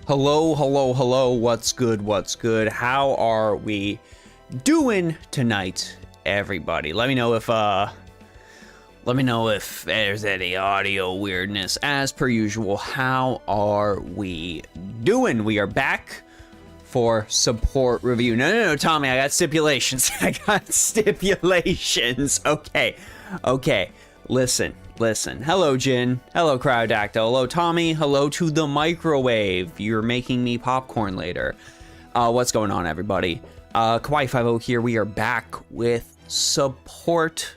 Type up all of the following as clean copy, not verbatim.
Hello, hello, hello, what's good, how are we doing tonight, everybody? Let me know if there's any audio weirdness. As per usual, how are we doing? We are back for support review. No, Tommy, I got stipulations. Okay, listen. Hello, Jin. Hello, Cryodactyl. Hello, Tommy. Hello to the microwave. You're making me popcorn later. What's going on, everybody? Kawaii50 here. We are back with support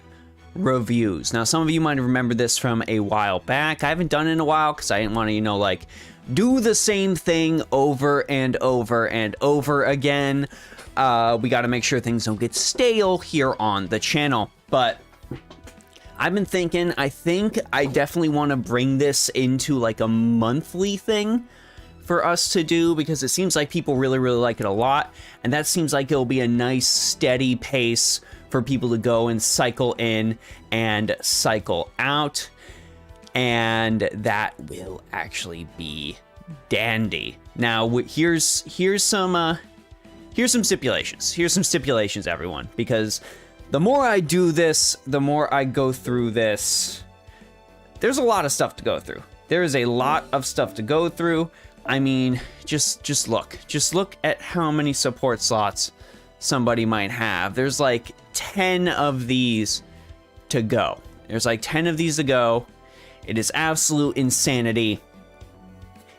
reviews. Now, some of you might remember this from a while back. I haven't done it in a while because I didn't want to, do the same thing over and over and over again. We got to make sure things don't get stale here on the channel. But I've been thinking, I think I definitely want to bring this into a monthly thing for us to do, because it seems like people really like it a lot, and that seems like it'll be a nice steady pace for people to go and cycle in and cycle out, and that will actually be dandy. Now here's some stipulations. Here's some stipulations, everyone, because the more I do this, the more I go through this, there's a lot of stuff to go through. There is a lot of stuff to go through. I mean, just look at how many support slots somebody might have. There's 10 of these to go. It is absolute insanity.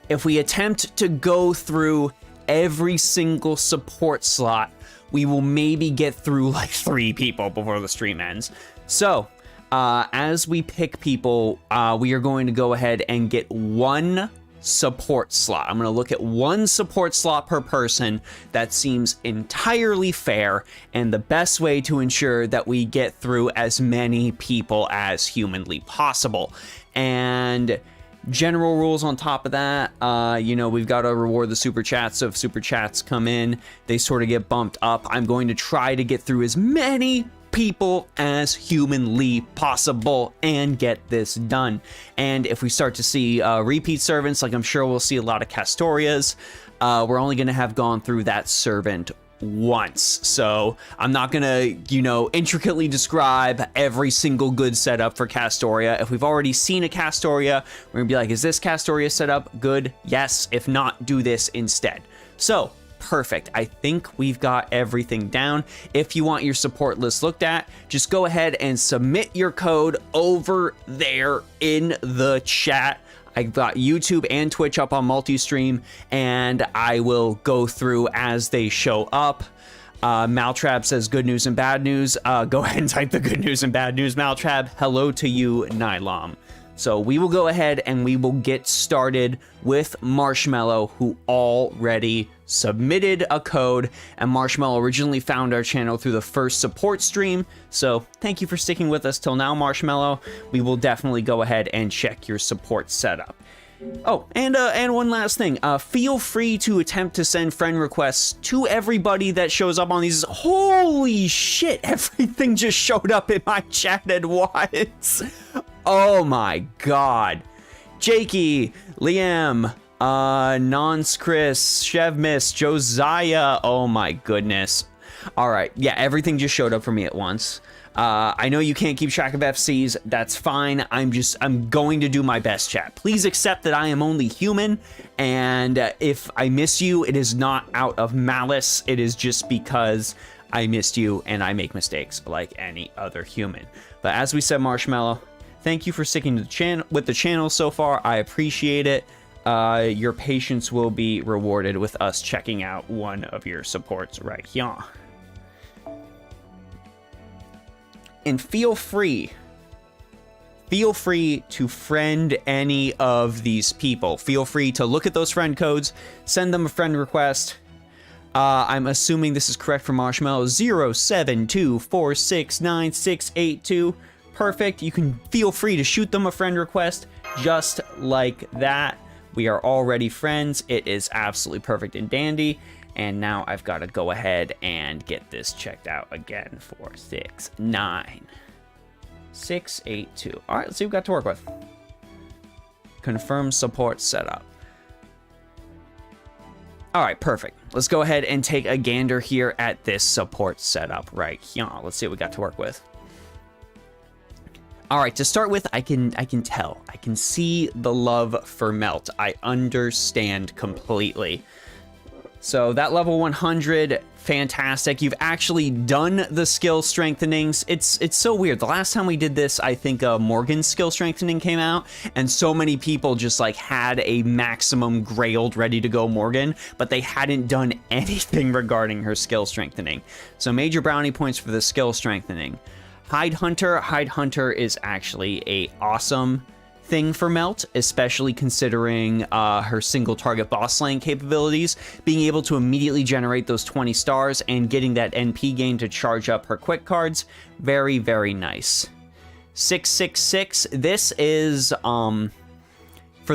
If we attempt to go through every single support slot, we will maybe get through 3 people before the stream ends. So, as we pick people, we are going to go ahead and get 1 support slot. I'm going to look at 1 support slot per person. That seems entirely fair and the best way to ensure that we get through as many people as humanly possible. And general rules on top of that, we've got to reward the super chats. So if super chats come in, they sort of get bumped up. I'm going to try to get through as many people as humanly possible and get this done. And if we start to see repeat servants, I'm sure we'll see a lot of Castorias, we're only going to have gone through that servant once. So I'm not gonna, intricately describe every single good setup for Castoria. If we've already seen a Castoria, we're gonna be like, is this Castoria setup good? Yes. If not, do this instead. So perfect. I think we've got everything down. If you want your support list looked at, just go ahead and submit your code over there in the chat. I've got YouTube and Twitch up on multi-stream, and I will go through as they show up. Maltrab says good news and bad news. Go ahead and type the good news and bad news, Maltrab. Hello to you, Nylam. So we will go ahead and we will get started with Marshmallow, who already submitted a code, and Marshmallow originally found our channel through the first support stream. So thank you for sticking with us till now, Marshmallow. We will definitely go ahead and check your support setup. Oh, and one last thing. Feel free to attempt to send friend requests to everybody that shows up on these. Holy shit, everything just showed up in my chat at once. Oh my god. Jakey, Liam, Nons Chris, Chevmiss, Josiah. Oh my goodness. All right, yeah, everything just showed up for me at once. I know you can't keep track of FCs. That's fine. I'm going to do my best, chat. Please accept that I am only human, and if I miss you, it is not out of malice. It is just because I missed you and I make mistakes like any other human. But as we said, Marshmallow, thank you for sticking to the channel so far. I appreciate it. Your patience will be rewarded with us checking out one of your supports right here. And feel free feel free to friend any of these people. Feel free to look at those friend codes, send them a friend request. I'm assuming this is correct for Marshmallow. 072469682. Perfect. You can feel free to shoot them a friend request just like that. We are already friends. It is absolutely perfect and dandy. And now I've got to go ahead and get this checked out again. 469682. All right, let's see what we've got to work with. Confirm support setup. All right, perfect. Let's go ahead and take a gander here at this support setup right here. Let's see what we got to work with. All right, to start with, I can tell. I can see the love for Melt. I understand completely. So that level 100, fantastic. You've actually done the skill strengthenings. It's so weird. The last time we did this, I think Morgan's skill strengthening came out, and so many people just like had a maximum grailed ready to go Morgan, but they hadn't done anything regarding her skill strengthening. So major brownie points for the skill strengthening. Hide Hunter is actually a awesome thing for Melt, especially considering her single target boss slaying capabilities. Being able to immediately generate those 20 stars and getting that NP gain to charge up her quick cards. Very, very nice. 666, this is, for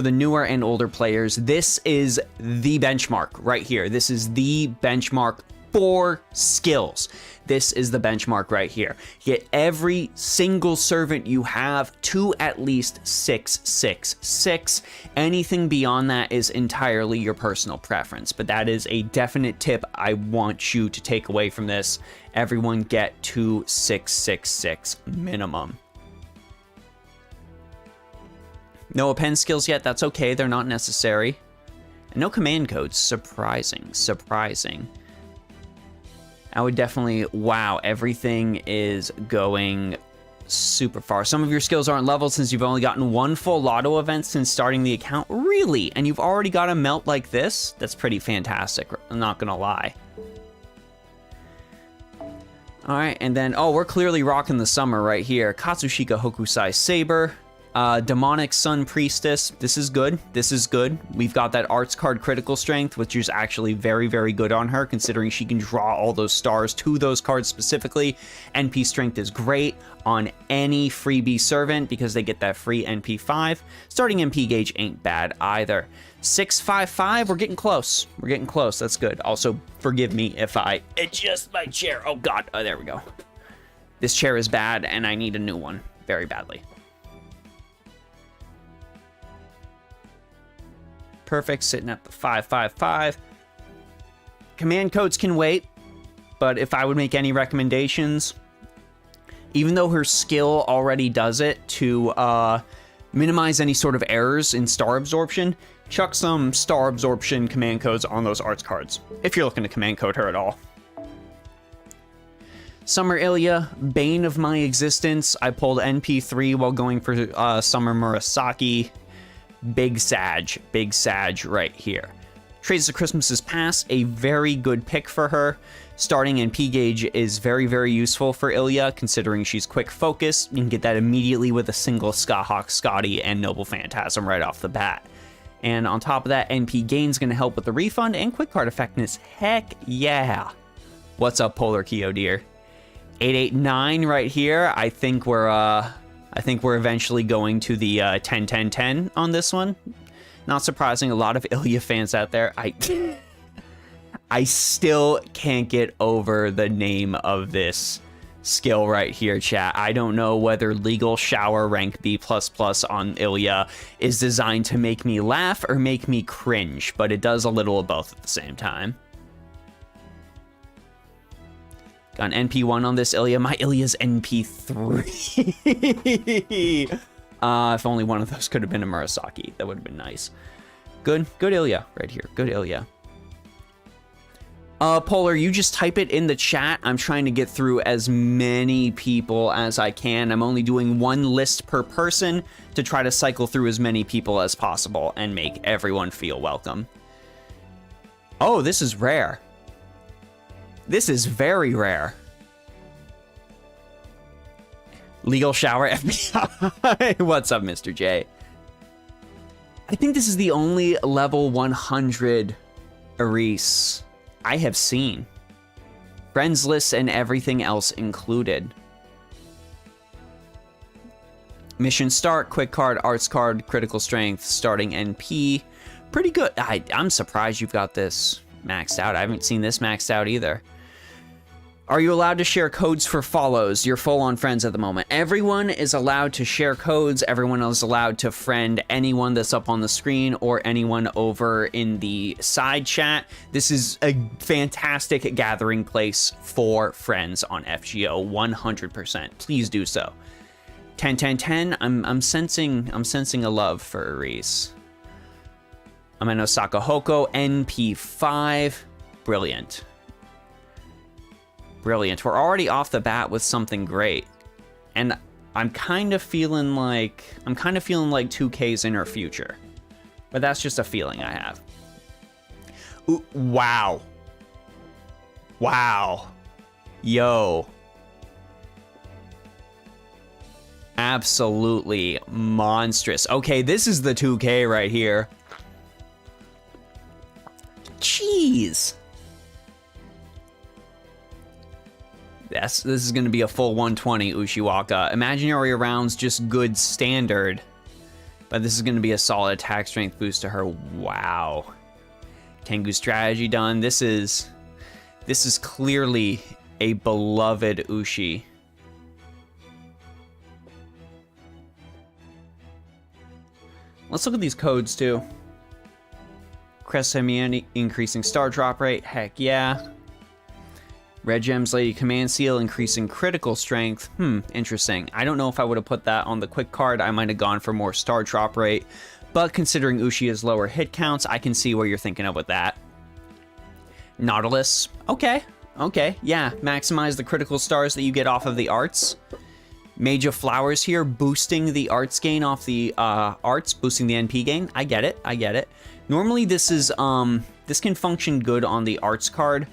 the newer and older players, this is the benchmark right here. This is the benchmark for skills. This is the benchmark right here. Get every single servant you have to at least 666. Anything beyond that is entirely your personal preference, but that is a definite tip I want you to take away from this. Everyone get to 666 minimum. No append skills yet, that's okay, they're not necessary. And no command codes, surprising. I would definitely, wow, everything is going super far. Some of your skills aren't leveled since you've only gotten one full lotto event since starting the account. Really? And you've already got a Melt like this? That's pretty fantastic, I'm not gonna lie. All right, and then, oh, we're clearly rocking the summer right here. Katsushika Hokusai Saber. Demonic Sun Priestess, this is good. We've got that arts card critical strength, which is actually very, very good on her, considering she can draw all those stars to those cards specifically. NP strength is great on any freebie servant because they get that free NP 5. Starting NP gauge ain't bad either. 655, we're getting close. That's good. Also, forgive me if I adjust my chair. Oh God, oh, there we go. This chair is bad and I need a new one very badly. Perfect, sitting at the 555. Command codes can wait, but if I would make any recommendations, even though her skill already does it to minimize any sort of errors in star absorption, chuck some star absorption command codes on those arts cards, if you're looking to command code her at all. Summer Ilya, bane of my existence. I pulled NP3 while going for Summer Murasaki. Big Sag right here. Traces of Christmas's Past, a very good pick for her. Starting NP gauge is very, very useful for Ilya, considering she's quick focus. You can get that immediately with a single Skahawk, Scotty, and Noble Phantasm right off the bat. And on top of that, NP gain's gonna help with the refund and quick card effectiveness. Heck yeah. What's up, Polar Kyo dear? 889 right here. I think we're eventually going to the 10-10-10 on this one. Not surprising, a lot of Ilya fans out there. I still can't get over the name of this skill right here, chat. I don't know whether Legal Shower rank B++ on Ilya is designed to make me laugh or make me cringe, but it does a little of both at the same time. Got an NP1 on this Ilya. My Ilya's NP3. If only one of those could have been a Murasaki, that would have been nice. Good Ilya right here. Good Ilya. Polar, you just type it in the chat. I'm trying to get through as many people as I can. I'm only doing one list per person to try to cycle through as many people as possible and make everyone feel welcome. Oh, this is rare. This is very rare. Legal shower FBI. What's up, Mr. J? I think this is the only level 100 Ares I have seen. Friends list and everything else included. Mission start, quick card, arts card, critical strength, starting NP. Pretty good. I'm surprised you've got this maxed out. I haven't seen this maxed out either. Are you allowed to share codes for follows? You're full on friends at the moment. Everyone is allowed to share codes. Everyone is allowed to friend anyone that's up on the screen or anyone over in the side chat. This is a fantastic gathering place for friends on FGO, 100%. Please do so. 10, 10, 10. I'm sensing a love for Ares. Ameno Sakahoko, NP5. Brilliant. Brilliant. We're already off the bat with something great. And I'm kind of feeling like 2K's in our future. But that's just a feeling I have. Ooh, wow. Wow. Yo. Absolutely monstrous. Okay, this is the 2K right here. Jeez. This is going to be a full 120 Ushiwaka. Imaginary rounds just good standard. But this is going to be a solid attack strength boost to her. Wow. Tengu strategy done. This is clearly a beloved Ushi. Let's look at these codes too. Crest Semian increasing star drop rate. Heck yeah. Red Gems Lady Command Seal increasing critical strength. Interesting. I don't know if I would have put that on the quick card. I might have gone for more star drop rate. But considering Ushi has lower hit counts, I can see what you're thinking of with that. Nautilus. Okay. Yeah. Maximize the critical stars that you get off of the arts. Mage of Flowers here, boosting the arts gain off the arts, boosting the NP gain. I get it. Normally this can function good on the arts card,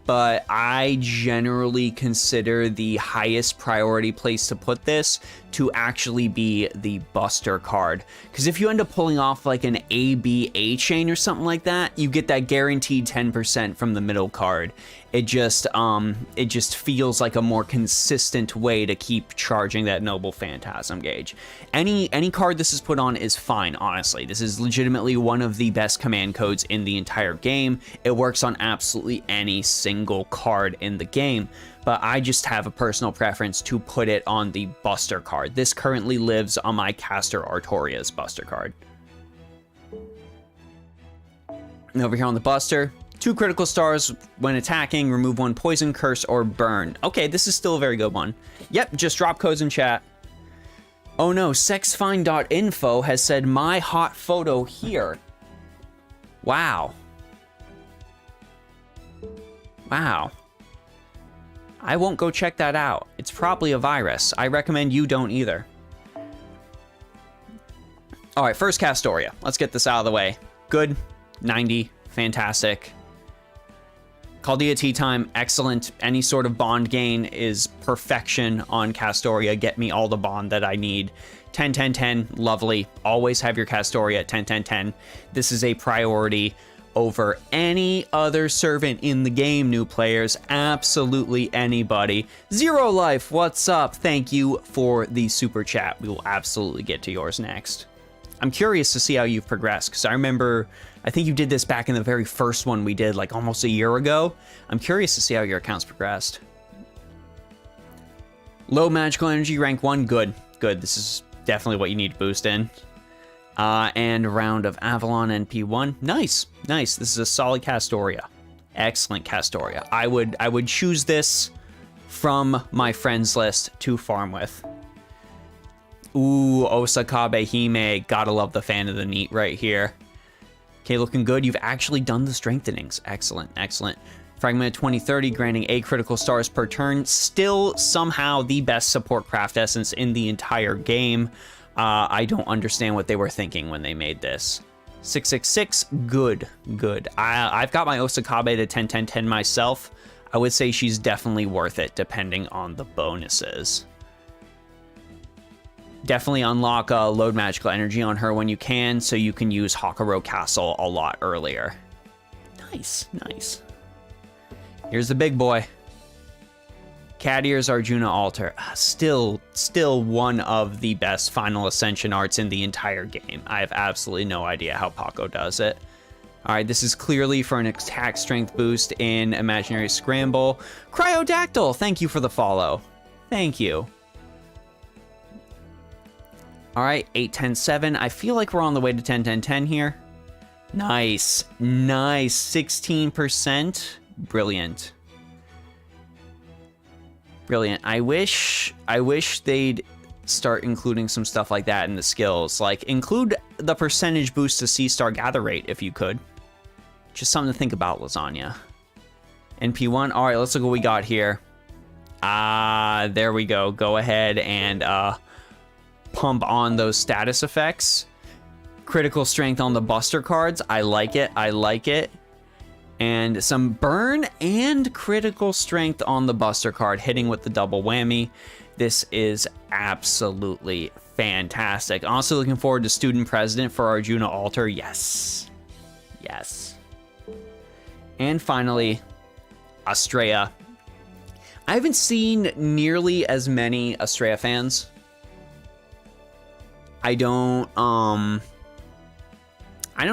but I generally consider the highest priority place to put this to actually be the Buster card. Because if you end up pulling off like an ABA chain or something like that, you get that guaranteed 10% from the middle card. It just feels like a more consistent way to keep charging that Noble Phantasm gauge. Any card this is put on is fine, honestly. This is legitimately one of the best command codes in the entire game. It works on absolutely any single card in the game, but I just have a personal preference to put it on the Buster card. This currently lives on my Caster Artorias Buster card. And over here on the Buster, 2 critical stars when attacking, remove 1 poison, curse, or burn. Okay, this is still a very good one. Yep, just drop codes in chat. Oh no, sexfine.info has said my hot photo here. Wow. Wow. I won't go check that out. It's probably a virus. I recommend you don't either. All right, first Castoria. Let's get this out of the way. Good, 90, fantastic. Caldea Tea Time, excellent. Any sort of bond gain is perfection on Castoria. Get me all the bond that I need. 10, 10, 10, lovely. Always have your Castoria at 10, 10, 10. This is a priority over any other servant in the game, new players. Absolutely anybody. Zero Life, what's up? Thank you for the super chat. We will absolutely get to yours next. I'm curious to see how you've progressed, because I think you did this back in the very first one we did, like almost a year ago. I'm curious to see how your account's progressed. Low magical energy, rank 1, good. This is definitely what you need to boost in. And round of Avalon NP1. Nice. This is a solid Castoria. Excellent Castoria. I would choose this from my friends list to farm with. Ooh, Osakabe Hime. Gotta love the fan of the neat right here. Okay, looking good. You've actually done the strengthenings. Excellent. Fragment 2030, granting 8 critical stars per turn. Still somehow the best support craft essence in the entire game. I don't understand what they were thinking when they made this. 666, good. I've got my Osakabe to 10, 10, 10 myself. I would say she's definitely worth it, depending on the bonuses. Definitely unlock load magical energy on her when you can, so you can use Hakuro Castle a lot earlier. Nice, nice. Here's the big boy. Cat Ears Arjuna Altar. Still one of the best Final Ascension arts in the entire game. I have absolutely no idea how Paco does it. Alright, this is clearly for an attack strength boost in Imaginary Scramble. Cryodactyl, thank you for the follow. Thank you. Alright, 8, 10, 7. I feel like we're on the way to 10, 10, 10 here. Nice, nice, 16%. Brilliant. Brilliant. I wish they'd start including some stuff like that in the skills. Like, include the percentage boost to C-Star gather rate if you could. Just something to think about, Lasagna. NP1. All right, let's look what we got here. There we go. Go ahead and pump on those status effects. Critical strength on the Buster cards. I like it. I like it. And some burn and critical strength on the Buster card, hitting with the double whammy. This is absolutely fantastic. Also looking forward to Student President for Arjuna Altar. Yes. Yes. And finally, Estrella. I haven't seen nearly as many Estrella fans. I don't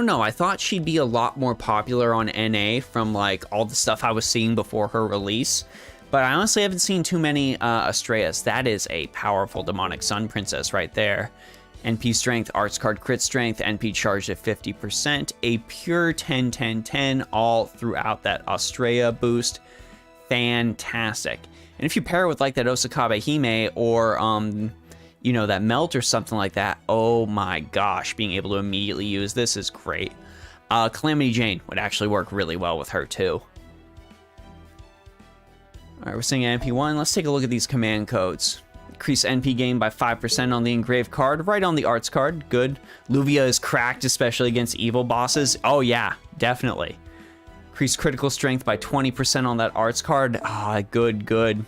know. I thought she'd be a lot more popular on NA from like all the stuff I was seeing before her release. But I honestly haven't seen too many Estrellas. That is a powerful Demonic Sun Princess right there. NP Strength, Arts Card Crit Strength, NP charged at 50%. A pure 10, 10, 10 all throughout that Estrella boost. Fantastic. And if you pair it with like that Osakabe Hime or you know, that melt or something like that, oh my gosh, being able to immediately use this is great. Calamity Jane would actually work really well with her too. All right, we're seeing NP1. Let's take a look at these command codes. Increase NP gain by 5% on the engraved card, right on the arts card. Good. Luvia is cracked, especially against evil bosses. Oh yeah, definitely. Increase critical strength by 20% on that arts card. Good, good.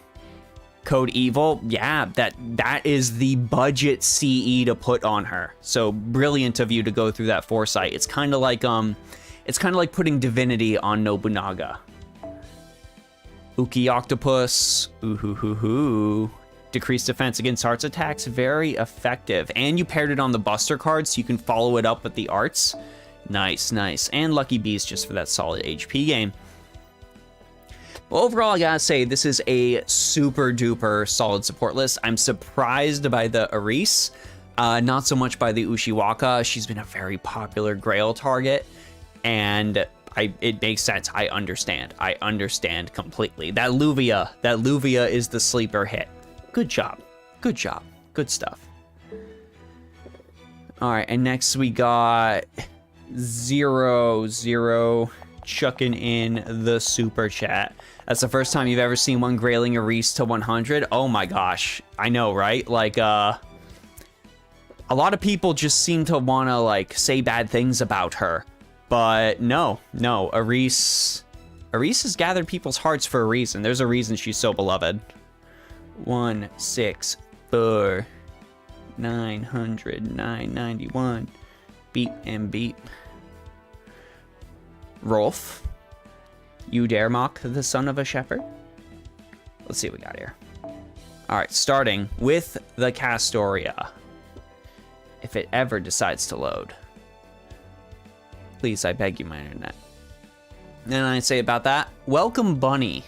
Code Evil, yeah, that is the budget CE to put on her. So brilliant of you to go through that foresight. It's kind of like putting Divinity on Nobunaga. Uki Octopus, ooh. Decreased defense against arts attacks, very effective. And you paired it on the Buster card, so you can follow it up with the arts. Nice, nice. And Lucky Beast just for that solid HP game. Well, overall, I gotta say, this is a super duper solid support list. I'm surprised by the Aris, not so much by the Ushiwaka. She's been a very popular Grail target, and it makes sense. I understand completely. That Luvia is the sleeper hit. Good job, good job, good stuff. All right, and next we got 0-0 chucking in the super chat. That's the first time you've ever seen one grailing Aris to 100. Oh my gosh, I know, right? Like, a lot of people just seem to want to like say bad things about her, but no, Aris has gathered people's hearts for a reason. There's a reason she's so beloved. 1, 6, 4, 900, 991. Beep and beep. Rolf, you dare mock the son of a shepherd? Let's see what we got here. All right, starting with the Castoria. If it ever decides to load. Please, I beg you, my internet. And I say about that, welcome Bunny.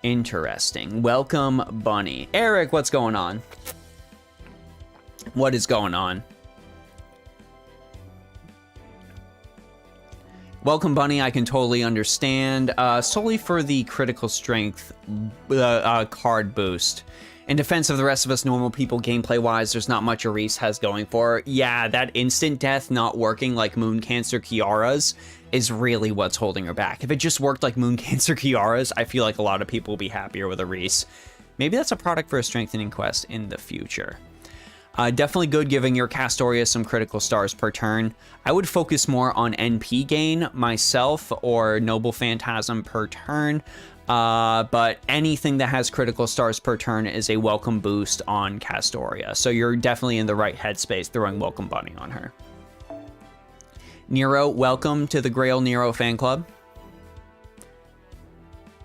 Interesting. Welcome Bunny. Eric, what's going on? What is going on? Welcome Bunny, I can totally understand. Solely for the critical strength card boost. In defense of the rest of us normal people, gameplay-wise, there's not much Aris has going for her. Yeah, that instant death not working like Moon Cancer Kiara's is really what's holding her back. If it just worked like Moon Cancer Kiara's, I feel like a lot of people will be happier with Aris. Maybe that's a product for a strengthening quest in the future. Definitely good giving your Castoria some critical stars per turn. I would focus more on NP gain myself or Noble Phantasm per turn. But anything that has critical stars per turn is a welcome boost on Castoria. So you're definitely in the right headspace throwing Welcome Bunny on her. Nero, welcome to the Grail Nero fan club.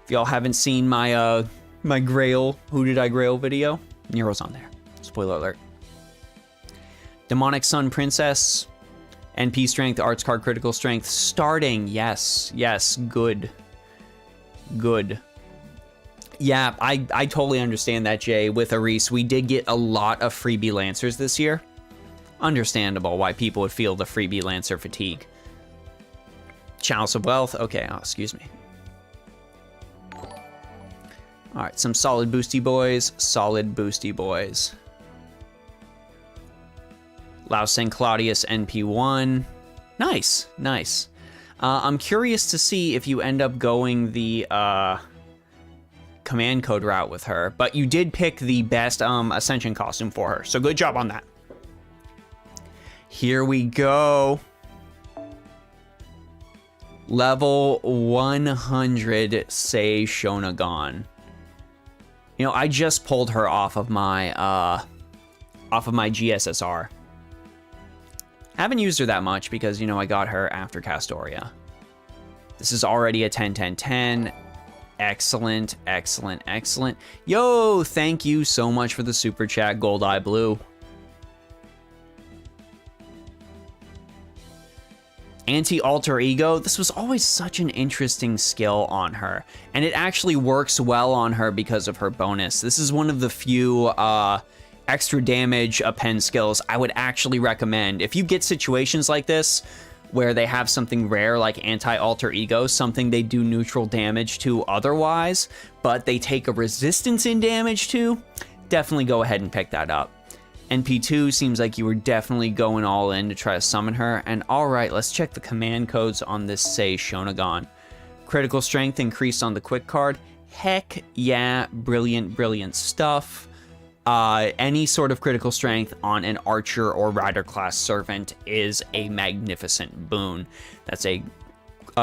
If y'all haven't seen my my Grail, Who Did I Grail video, Nero's on there. Spoiler alert. Demonic Sun Princess, NP Strength, Arts Card Critical Strength, starting. Yes, good. Good. Yeah, I totally understand that, Jay. With Aris, we did get a lot of freebie Lancers this year. Understandable why people would feel the freebie Lancer fatigue. Chalice of Wealth. Okay, oh, excuse me. All right, some solid boosty boys. Solid boosty boys. Lao St. Claudius NP1. Nice, nice. I'm curious to see if you end up going the command code route with her, but you did pick the best Ascension costume for her, so good job on that. Here we go. Level 100 Sei Shonagon. You know, I just pulled her off of my GSSR. Haven't used her that much because, you know, I got her after Castoria. This is already a 10-10-10. Excellent, excellent, excellent. Yo, thank you so much for the super chat, Gold Eye Blue. Anti-alter ego, this was always such an interesting skill on her, and it actually works well on her because of her bonus. This is one of the few extra damage append skills I would actually recommend. If you get situations like this, where they have something rare like anti-alter ego, something they do neutral damage to otherwise, but they take a resistance in damage to, definitely go ahead and pick that up. NP2 seems like you were definitely going all in to try to summon her. And all right, let's check the command codes on this Sei Shonagon. Critical strength increased on the quick card. Heck yeah, brilliant, brilliant stuff. Any sort of critical strength on an archer or rider class servant is a magnificent boon. That's a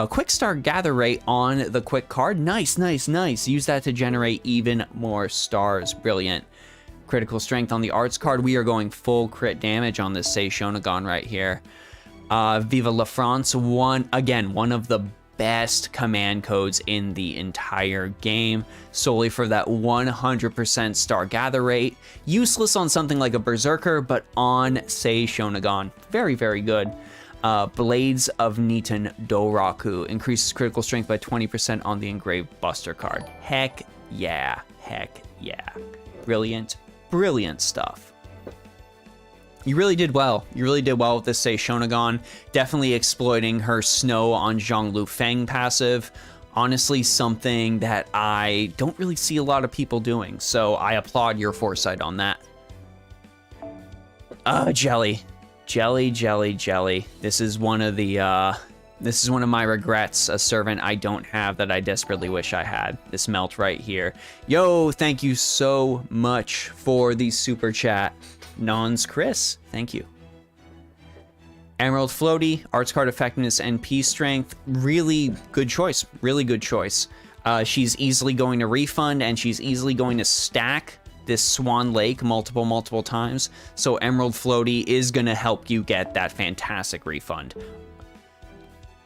quick start gather rate on the quick card. Nice, nice, nice. Use that to generate even more stars. Brilliant. Critical strength on the arts card. We are going full crit damage on this Sei Shonagon right here. Viva La France, one of the best command codes in the entire game, solely for that 100% star gather rate. Useless on something like a Berserker, but on Sei Shonagon, very, very good. Blades of Niton Doraku increases critical strength by 20% on the engraved Buster card. Heck yeah, heck yeah. Brilliant, brilliant stuff. You really did well. You really did well with this Sei Shonagon. Definitely exploiting her Snow on Zhonglu Feng passive. Honestly, something that I don't really see a lot of people doing. So I applaud your foresight on that. Jelly. Jelly, jelly, jelly. This is one of the, this is one of my regrets, a servant I don't have that I desperately wish I had. This melt right here. Yo, thank you so much for the super chat. Nons Chris, thank you. Emerald Floaty, Arts Card Effectiveness and P Strength. Really good choice. Really good choice. She's easily going to refund, and she's easily going to stack this Swan Lake multiple times. So Emerald Floaty is going to help you get that fantastic refund.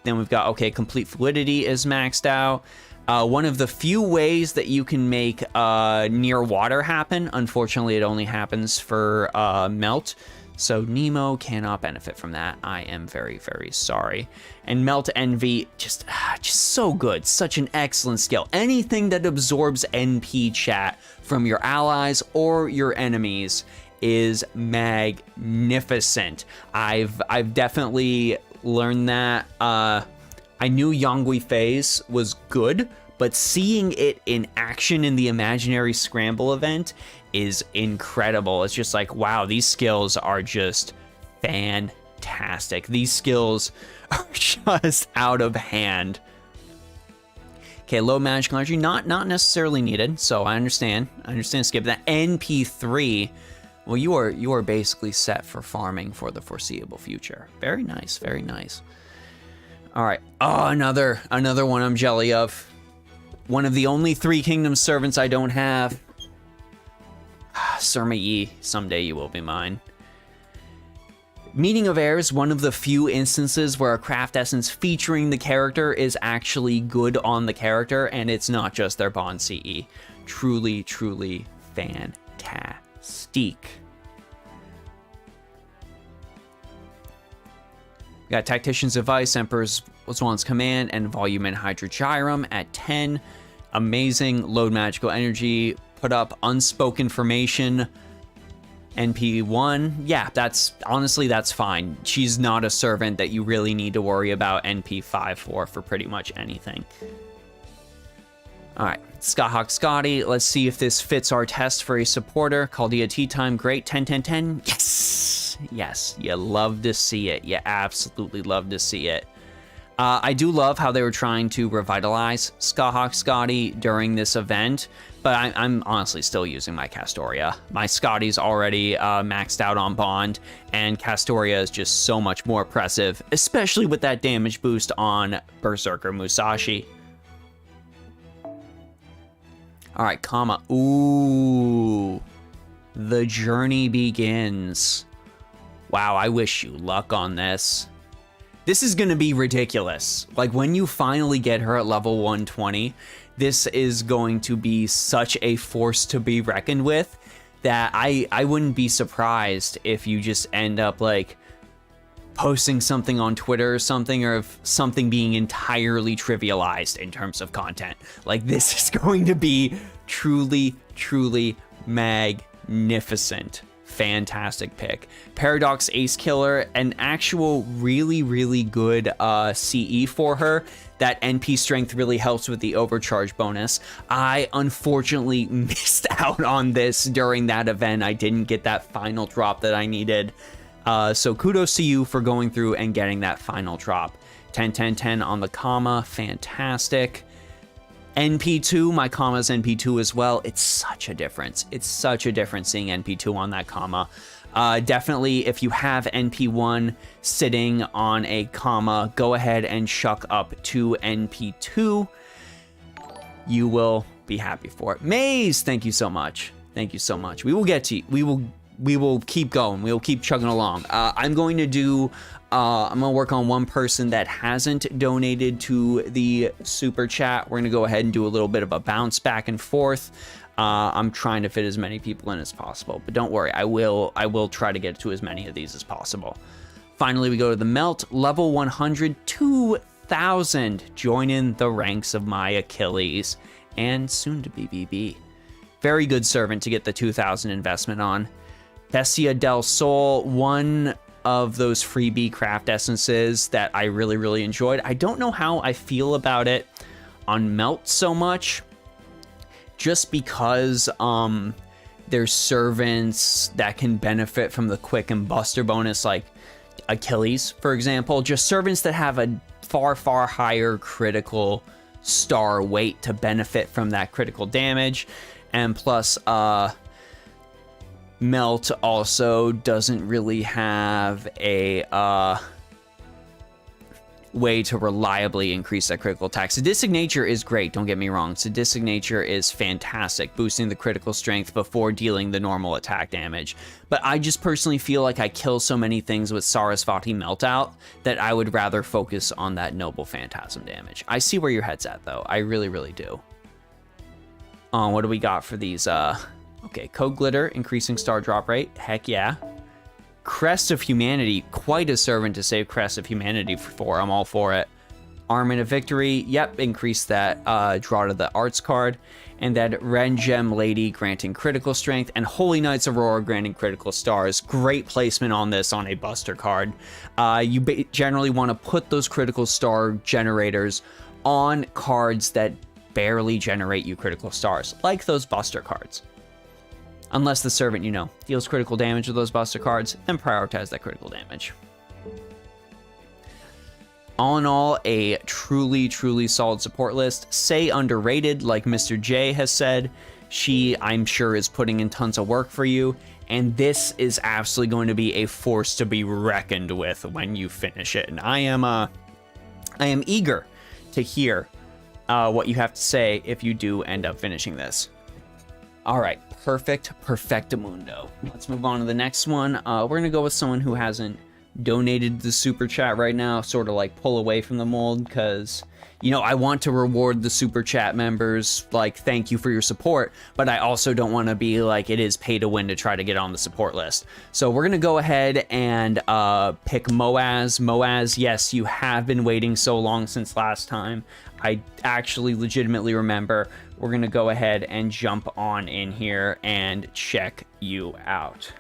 Then we've got, okay, Complete Fluidity is maxed out. One of the few ways that you can make near water happen. Unfortunately, it only happens for Melt. So Nemo cannot benefit from that. I am very, very sorry. And Melt Envy, just so good. Such an excellent skill. Anything that absorbs NP chat from your allies or your enemies is magnificent. I've definitely learned that. I knew Yongui Phase was good, but seeing it in action in the Imaginary Scramble event is incredible. It's just like, wow, these skills are just fantastic. These skills are just out of hand. Okay, low magical energy, not necessarily needed, so I understand. Skip that. NP3, well, you are basically set for farming for the foreseeable future. Very nice, very nice. All right. Oh, another one I'm jelly of. One of the only Three Kingdoms servants I don't have. Surma Yi, someday you will be mine. Meeting of Heirs, one of the few instances where a craft essence featuring the character is actually good on the character, and it's not just their Bond CE. Truly, truly fantastic. We got Tactician's Device, Emperor's Swan's Command, and Volume and Hydrogyrum at 10. Amazing. Load Magical Energy. Put up Unspoken Formation. NP1. Yeah, honestly, that's fine. She's not a servant that you really need to worry about NP5 for pretty much anything. Alright, Skyhawk Scotty. Let's see if this fits our test for a supporter. Chaldea Tea Time. Great. 10, 10, 10. Yes! Yes, you love to see it. You absolutely love to see it. I do love how they were trying to revitalize Skyhawk Scotty during this event, but I'm honestly still using my Castoria. My Scotty's already maxed out on Bond, and Castoria is just so much more impressive, especially with that damage boost on Berserker Musashi. All right, comma. Ooh, the journey begins. Wow, I wish you luck on this. This is going to be ridiculous. Like, when you finally get her at level 120, this is going to be such a force to be reckoned with that I wouldn't be surprised if you just end up, like, posting something on Twitter or something, or if something being entirely trivialized in terms of content. Like, this is going to be truly, truly magnificent. Fantastic pick. Paradox Ace Killer, an actual really, really good CE for her. That NP strength really helps with the overcharge bonus. I unfortunately missed out on this during that event. I didn't get that final drop that I needed. So kudos to you for going through and getting that final drop. 10, 10, 10 on the comma. Fantastic. NP2, my comma's NP2 as well. It's such a difference. It's such a difference seeing NP2 on that comma. Definitely, if you have NP1 sitting on a comma, go ahead and shuck up to NP2. You will be happy for it. Maze, thank you so much. Thank you so much. We will get to you. We will keep going. We will keep chugging along. I'm going to work on one person that hasn't donated to the super chat. We're gonna go ahead and do a little bit of a bounce back and forth. I'm trying to fit as many people in as possible, but don't worry, I will try to get to as many of these as possible. Finally, we go to the Melt, level 100, 2,000. Join in the ranks of my Achilles, and soon to be BB. Very good servant to get the 2,000 investment on. Bestia del Sol, one of those freebie craft essences that I really, really enjoyed. I don't know how I feel about it on Melt so much, just because there's servants that can benefit from the quick and buster bonus, like Achilles, for example. Just servants that have a far, far higher critical star weight to benefit from that critical damage. And plus, Melt also doesn't really have a way to reliably increase that critical attack. Sadistic Nature is great, don't get me wrong. Sadistic Nature is fantastic, boosting the critical strength before dealing the normal attack damage. But I just personally feel like I kill so many things with Sarasvati Meltout that I would rather focus on that Noble Phantasm damage. I see where your head's at, though. I really, really do. What do we got for these? Okay, Code Glitter, increasing star drop rate. Heck yeah. Crest of Humanity, quite a servant to save Crest of Humanity for. I'm all for it. Armament of Victory, yep, increase that draw to the arts card. And that Ren Gem Lady granting critical strength, and Holy Knights Aurora granting critical stars. Great placement on this on a buster card. You generally want to put those critical star generators on cards that barely generate you critical stars, like those buster cards. Unless the servant, you know, deals critical damage with those buster cards, then prioritize that critical damage. All in all, a truly, truly solid support list. Say underrated, like Mr. J has said. She, I'm sure, is putting in tons of work for you, and this is absolutely going to be a force to be reckoned with when you finish it. And I am eager to hear what you have to say if you do end up finishing this. All right, perfectamundo. Let's move on to the next one. We're gonna go with someone who hasn't donated the super chat right now, sort of like pull away from the mold, because, you know, I want to reward the super chat members, like, thank you for your support, but I also don't want to be like, it is pay to win to try to get on the support list. So we're gonna go ahead and pick Moaz. Moaz, yes, you have been waiting so long since last time. I actually legitimately remember. We're gonna go ahead and jump on in here and check you out.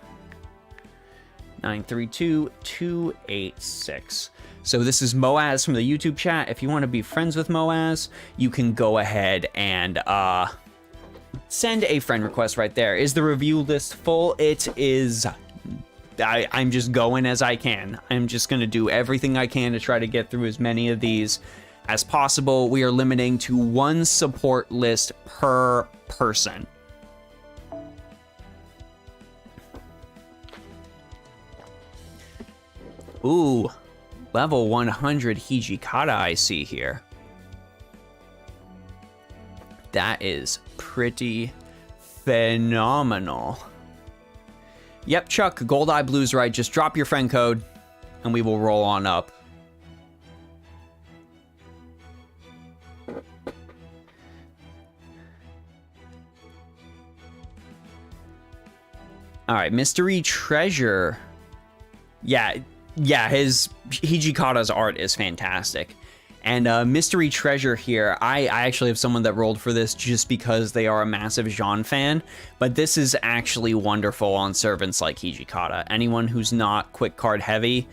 932-286. So this is Moaz from the YouTube chat. If you want to be friends with Moaz, you can go ahead and send a friend request right there. Is the review list full? It is. I'm just going as I can. I'm just going to do everything I can to try to get through as many of these as possible. We are limiting to one support list per person. Ooh, level 100 Hijikata I see here. That is pretty phenomenal. Yep, Chuck, Gold Eye Blue's right. Just drop your friend code and we will roll on up. All right, Mystery Treasure. Yeah, his Hijikata's art is fantastic. And Mystery Treasure here, I actually have someone that rolled for this just because they are a massive Jean fan, but this is actually wonderful on servants like Hijikata. Anyone who's not quick card heavy,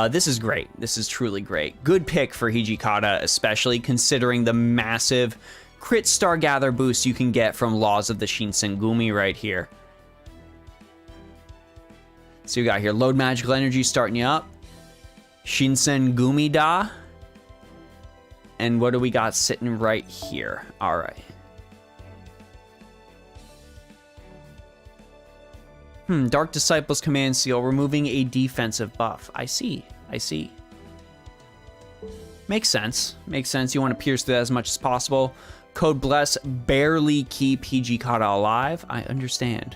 this is great. This is truly great. Good pick for Hijikata, especially considering the massive crit star gather boost you can get from Laws of the Shinsengumi right here. So we got here, load magical energy starting you up. Shinsengumi da. And what do we got sitting right here? All right. Dark Disciples Command Seal, removing a defensive buff. I see. Makes sense. You want to pierce through that as much as possible. Code Bless, barely keep Hijikata alive. I understand,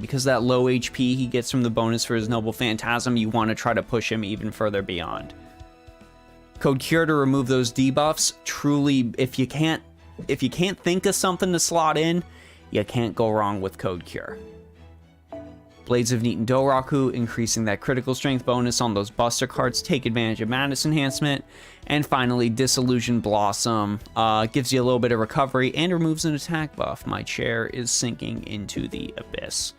because that low HP he gets from the bonus for his Noble Phantasm, you want to try to push him even further beyond. Code Cure to remove those debuffs. Truly, if you can't think of something to slot in, you can't go wrong with Code Cure. Blades of Neat and Doraku, increasing that critical strength bonus on those buster cards, take advantage of Madness Enhancement. And finally, Disillusion Blossom, gives you a little bit of recovery and removes an attack buff. My chair is sinking into the abyss.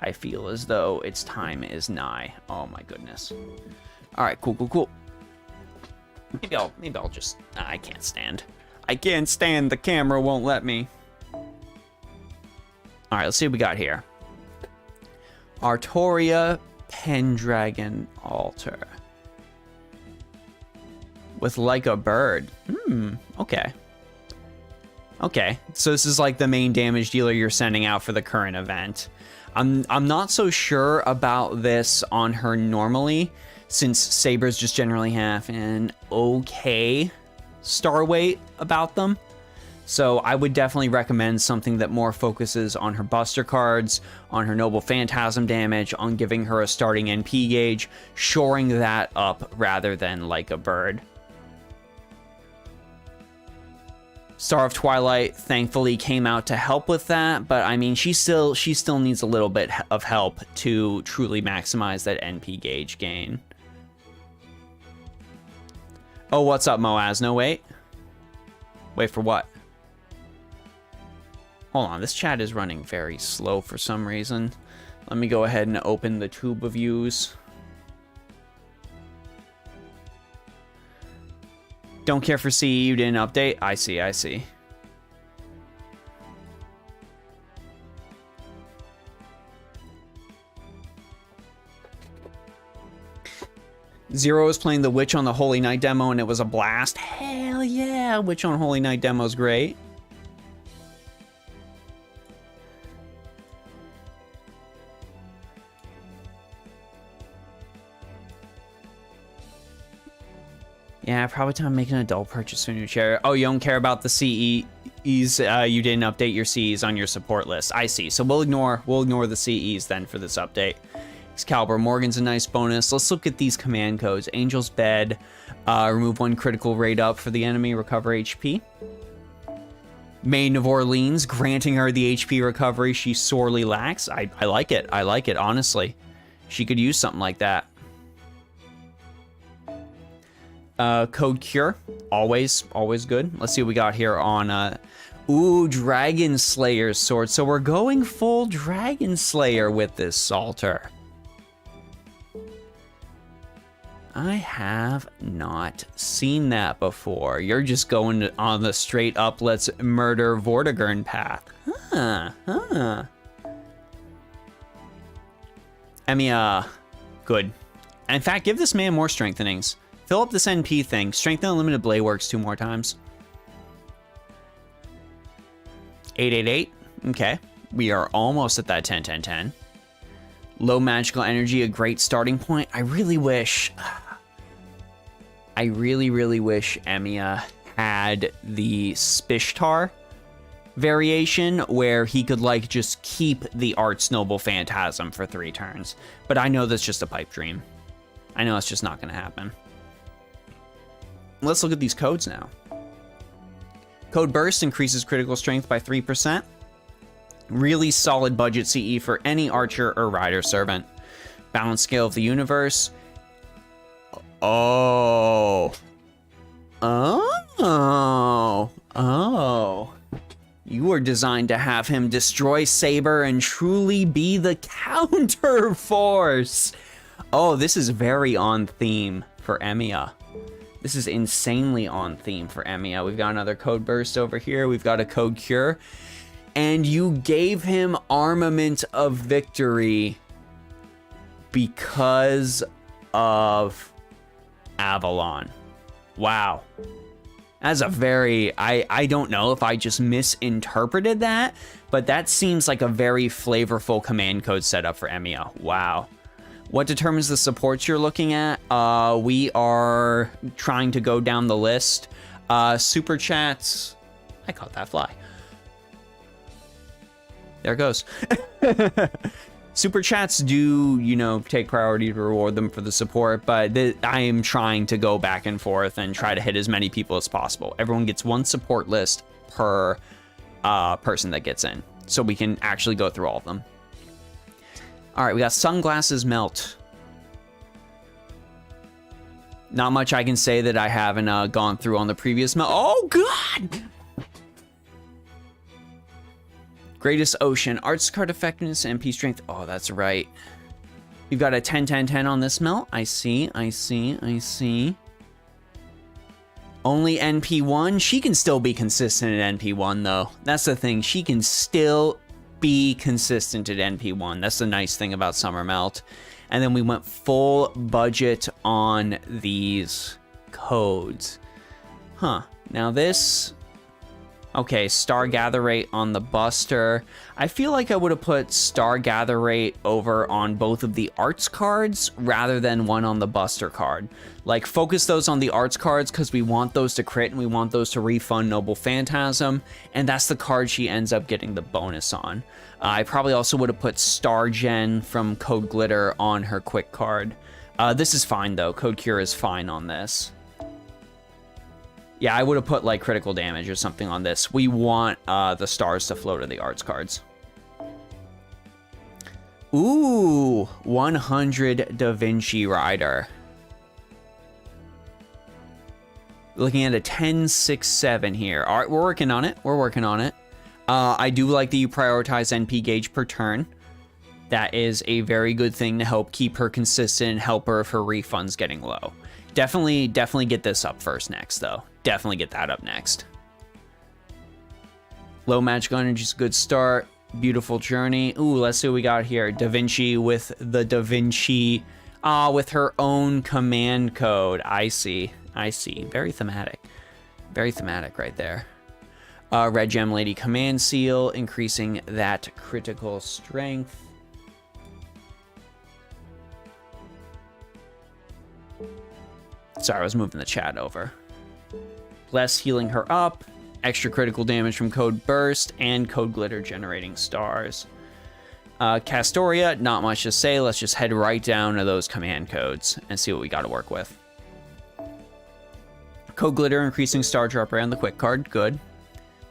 I feel as though its time is nigh. Oh my goodness. All right, cool. Maybe I'll just, I can't stand. The camera won't let me. All right, let's see what we got here. Artoria Pendragon Altar. With Like a Bird. Okay. So this is like the main damage dealer you're sending out for the current event. I'm not so sure about this on her normally, since sabers just generally have an okay star weight about them. So I would definitely recommend something that more focuses on her buster cards, on her Noble Phantasm damage, on giving her a starting NP gauge, shoring that up rather than Like a Bird. Star of Twilight thankfully came out to help with that, but I mean, she still needs a little bit of help to truly maximize that NP gauge gain. Oh, what's up, Moaz? No, wait. Wait for what? Hold on, this chat is running very slow for some reason. Let me go ahead and open the tube of views. Don't care for CE, you didn't update? I see. Zero was playing the Witch on the Holy Night demo and it was a blast. Hell yeah, Witch on Holy Night demo's great. Yeah, probably time to make an adult purchase for a new chair. Oh, you don't care about the CEs? You didn't update your CEs on your support list. I see. So we'll ignore the CEs then for this update. Excalibur Morgan's a nice bonus. Let's look at these command codes. Angel's Bed, remove 1 critical rate up for the enemy, recover HP. Maiden of Orleans, granting her the HP recovery she sorely lacks. I like it. I like it, honestly. She could use something like that. Code Cure, always good. Let's see what we got here on, ooh, Dragon Slayer's sword. So we're going full Dragon Slayer with this Salter. I have not seen that before. You're just going on the straight up, let's murder Vortigern path. Emiya, good. And in fact, give this man more strengthenings. Fill up this NP thing. Strengthen Unlimited Blade works 2 more times. 888. Okay. We are almost at that 10-10-10. Low magical energy, a great starting point. I really wish Emiya had the Spishtar variation where he could like just keep the Arts Noble Phantasm for 3 turns. But I know that's just a pipe dream. I know it's just not going to happen. Let's look at these codes now. Code Burst increases critical strength by 3%. Really solid budget CE for any archer or rider servant. Balance Scale of the Universe. Oh. You were designed to have him destroy Saber and truly be the counter force. Oh, this is very on theme for Emiya. This is insanely on theme for Emiya. We've got another Code Burst over here. We've got a Code Cure. And you gave him Armament of Victory because of Avalon. Wow. That's a very, I don't know if I just misinterpreted that, but that seems like a very flavorful command code setup for Emiya. Wow. What determines the supports you're looking at? We are trying to go down the list. Super chats. I caught that fly. There it goes. Super chats do, you know, take priority to reward them for the support, but I am trying to go back and forth and try to hit as many people as possible. Everyone gets 1 support list per person that gets in, so we can actually go through all of them. All right, we got Sunglasses Melt. Not much I can say that I haven't gone through on the previous melt. Oh, God! Greatest Ocean. Arts card effectiveness, MP strength. Oh, that's right. We've got a 10-10-10 on this melt. I see. Only NP1. She can still be consistent at NP1, though. That's the thing. She can still be consistent at NP1. That's the nice thing about Summer Melt. And then we went full budget on these codes. Huh. Now this... Okay, Star Gather Rate on the Buster. I feel like I would have put Star Gather Rate over on both of the arts cards rather than one on the Buster card. Like, focus those on the arts cards because we want those to crit and we want those to refund Noble Phantasm, and that's the card she ends up getting the bonus on. I probably also would have put Star Gen from Code Glitter on her quick card. This is fine, though. Code Cure is fine on this. Yeah, I would have put like critical damage or something on this. We want the stars to flow to the arts cards. Ooh, 100 Da Vinci Rider. Looking at a 10-6-7 here. All right, we're working on it. I do like that you prioritize NP gauge per turn. That is a very good thing to help keep her consistent and help her if her refund's getting low. Definitely get this up first next, though. Definitely get that up next. Low magical energy is a good start. Beautiful journey. Ooh, let's see what we got here. Da Vinci with the Da Vinci, with her own command code. I see. Very thematic right there. Red Gem Lady Command Seal, increasing that critical strength. Sorry, I was moving the chat over. Bless healing her up. Extra critical damage from Code Burst and Code Glitter generating stars. Castoria, not much to say. Let's just head right down to those command codes and see what we got to work with. Code Glitter increasing star drop rate on the quick card. Good.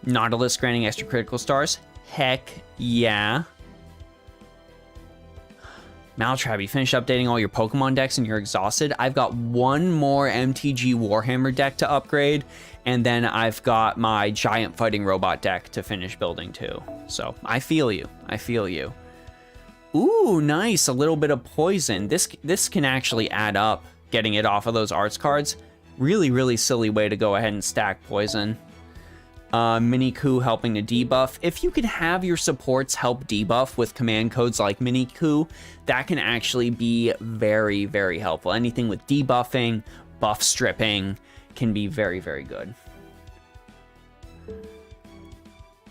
Nautilus granting extra critical stars. Heck yeah. Maltrap, you finished updating all your Pokemon decks and you're exhausted. I've got one more MTG Warhammer deck to upgrade, and then I've got my giant fighting robot deck to finish building too. So I feel you. I feel you. Ooh, nice. A little bit of poison. This can actually add up, getting it off of those arts cards. Really, really silly way to go ahead and stack poison. Miniku helping to debuff. If you can have your supports help debuff with command codes like Miniku, that can actually be very, very helpful. Anything with debuffing, buff stripping can be very, very good.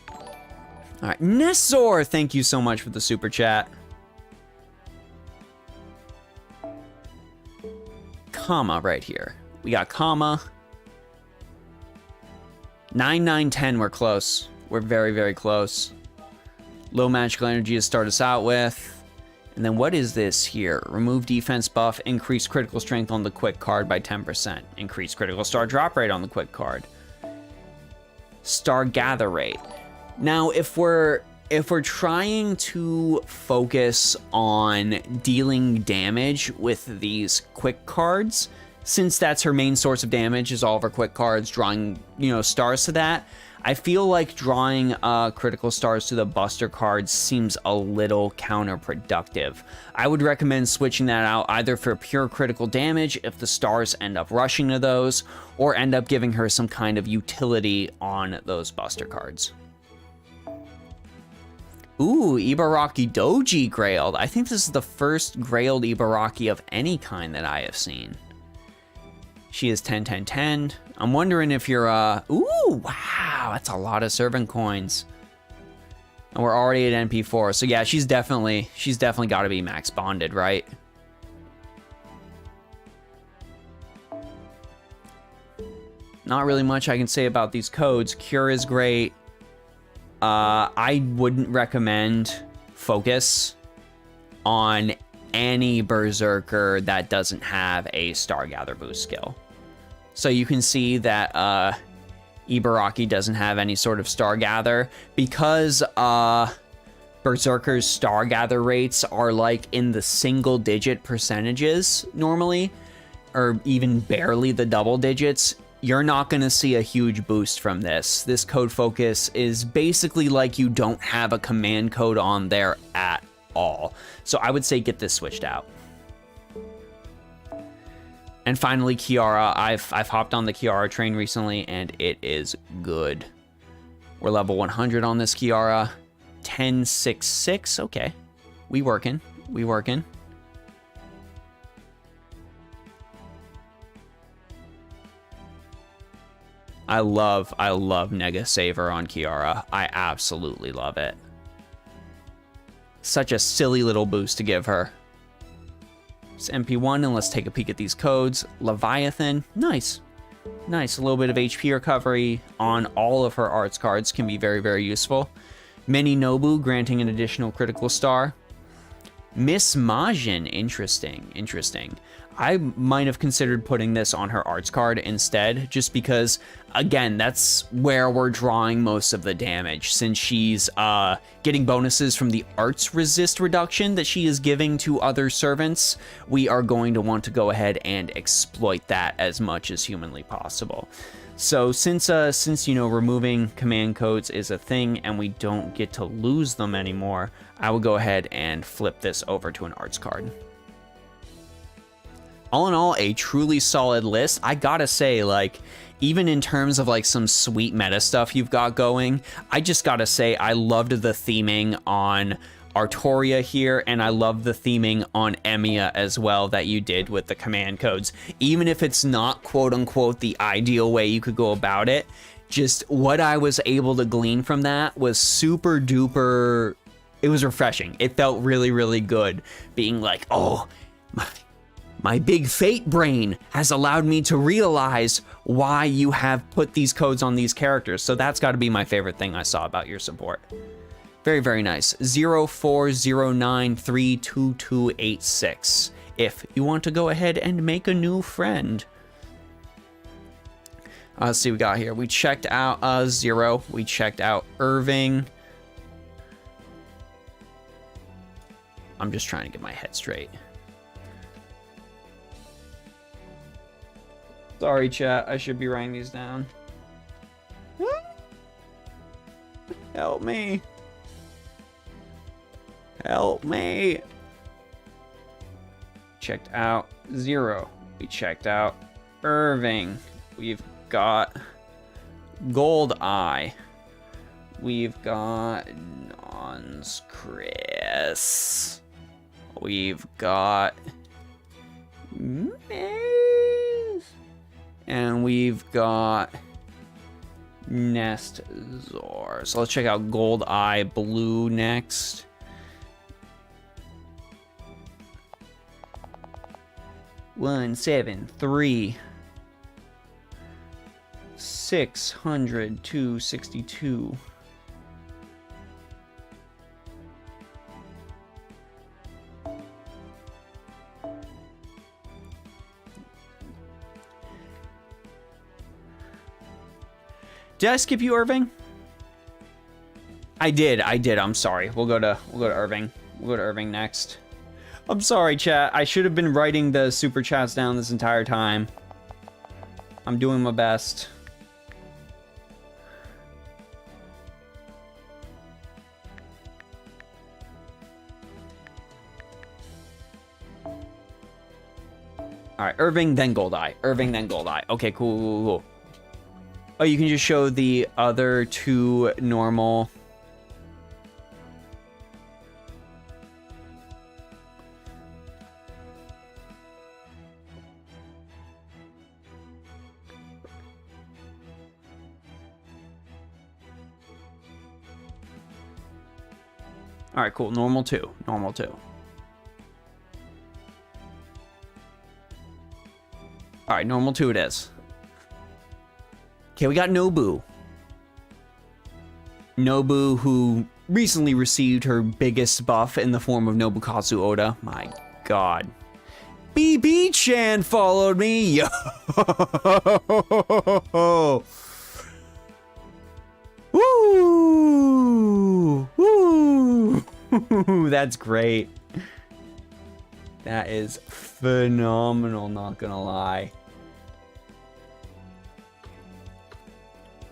All right, Nessor, thank you so much for the super chat. Comma right here. We got comma. 9, 9, 10, we're close. We're very, very close. Low magical energy to start us out with. And then what is this here? Remove defense buff, increase critical strength on the quick card by 10%. Increase critical star drop rate on the quick card. Star gather rate. Now, if we're trying to focus on dealing damage with these quick cards, since that's her main source of damage is all of her quick cards, drawing, stars to that, I feel like drawing critical stars to the buster cards seems a little counterproductive. I would recommend switching that out either for pure critical damage if the stars end up rushing to those, or end up giving her some kind of utility on those buster cards. Ooh, Ibaraki Doji Grailed. I think this is the first Grailed Ibaraki of any kind that I have seen. She is 10, 10, 10. I'm wondering if you're, ooh, wow, that's a lot of servant coins. And we're already at NP4, so yeah, she's definitely got to be max bonded, right? Not really much I can say about these codes. Cure is great. I wouldn't recommend focus on any Berserker that doesn't have a Star Gather boost skill. So you can see that Ibaraki doesn't have any sort of Star Gather because Berserker's Star Gather rates are like in the single digit percentages normally, or even barely the double digits. You're not going to see a huge boost from this. This code focus is basically like you don't have a command code on there at all. So I would say get this switched out. And finally, Kiara. I've hopped on the Kiara train recently, and it is good. We're level 100 on this Kiara. 1066. Okay, we working. I love Nega Saver on Kiara. I absolutely love it. Such a silly little boost to give her. It's MP1, and let's take a peek at these codes. Leviathan, nice. Nice, a little bit of HP recovery on all of her arts cards can be very, very useful. Mini Nobu, granting an additional critical star. Miss Majin, interesting. I might have considered putting this on her arts card instead, just because, again, that's where we're drawing most of the damage, since she's getting bonuses from the arts resist reduction that she is giving to other servants. We are going to want to go ahead and exploit that as much as humanly possible. So since removing command codes is a thing and we don't get to lose them anymore, I will go ahead and flip this over to an arts card. All in all, a truly solid list. I gotta say, like, even in terms of like some sweet meta stuff you've got going, I just gotta say I loved the theming on Artoria here, and I love the theming on Emiya as well that you did with the command codes. Even if it's not quote unquote the ideal way you could go about it, just what I was able to glean from that was super duper, it was refreshing. It felt really, really good being like, oh, My big fate brain has allowed me to realize why you have put these codes on these characters. So that's got to be my favorite thing I saw about your support. Very, very nice. 0409322286. If you want to go ahead and make a new friend. Let's see what we got here. We checked out Zero. We checked out Irving. I'm just trying to get my head straight. Sorry, chat. I should be writing these down. Help me. Help me. Checked out Zero. We checked out Irving. We've got Gold Eye. We've got Nons Chris. We've got Maze. And we've got Nest Zor. So let's check out Gold Eye Blue next. One, 7, 3, 600, 262. Did I skip you, Irving? I did. I'm sorry. We'll go to Irving. We'll go to Irving next. I'm sorry, chat. I should have been writing the super chats down this entire time. I'm doing my best. Alright, Irving, then Gold Eye. Irving, then Gold Eye. Okay, cool. Oh, you can just show the other two normal. All right, cool. Normal 2. Normal 2. All right, normal 2 it is. Okay, we got Nobu. Nobu, who recently received her biggest buff in the form of Nobukatsu Oda. My god. BB-chan followed me. Yo. Woo! Woo! That's great. That is phenomenal, not gonna lie.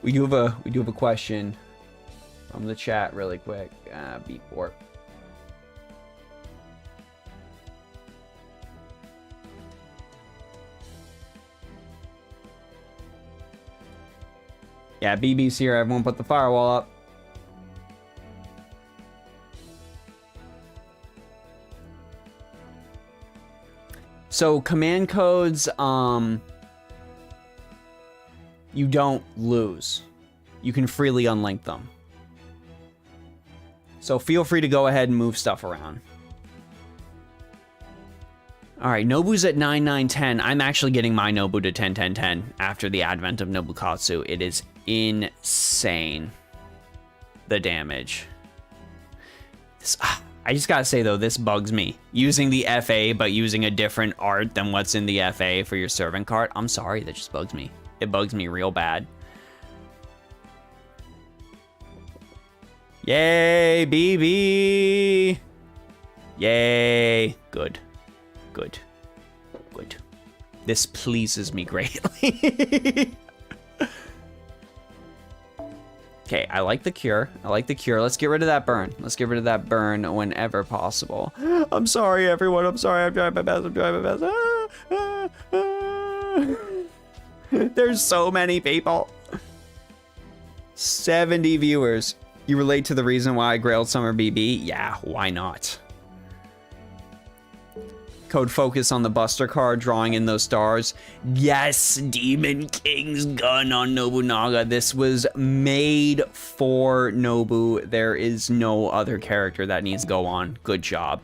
We do have a question from the chat really quick. Beat warp. Yeah, BB's here. Everyone put the firewall up. So command codes, you don't lose. You can freely unlink them. So feel free to go ahead and move stuff around. All right, Nobu's at 9, 9, 10. I'm actually getting my Nobu to 10, 10, 10 after the advent of Nobukatsu. It is insane, the damage. I just gotta say, though, this bugs me. Using the FA, but using a different art than what's in the FA for your servant card. I'm sorry, that just bugs me. It bugs me real bad. Yay, BB! Yay! Good. Good. Good. This pleases me greatly. Okay, I like the cure. I like the cure. Let's get rid of that burn. Let's get rid of that burn whenever possible. I'm sorry, everyone. I'm sorry. I'm trying my best. I'm trying my best. There's so many people. 70 viewers. You relate to the reason why I grailed Summer BB? Yeah, why not? Code focus on the Buster card, drawing in those stars. Yes, Demon King's gun on Nobunaga. This was made for Nobu. There is no other character that needs to go on. Good job.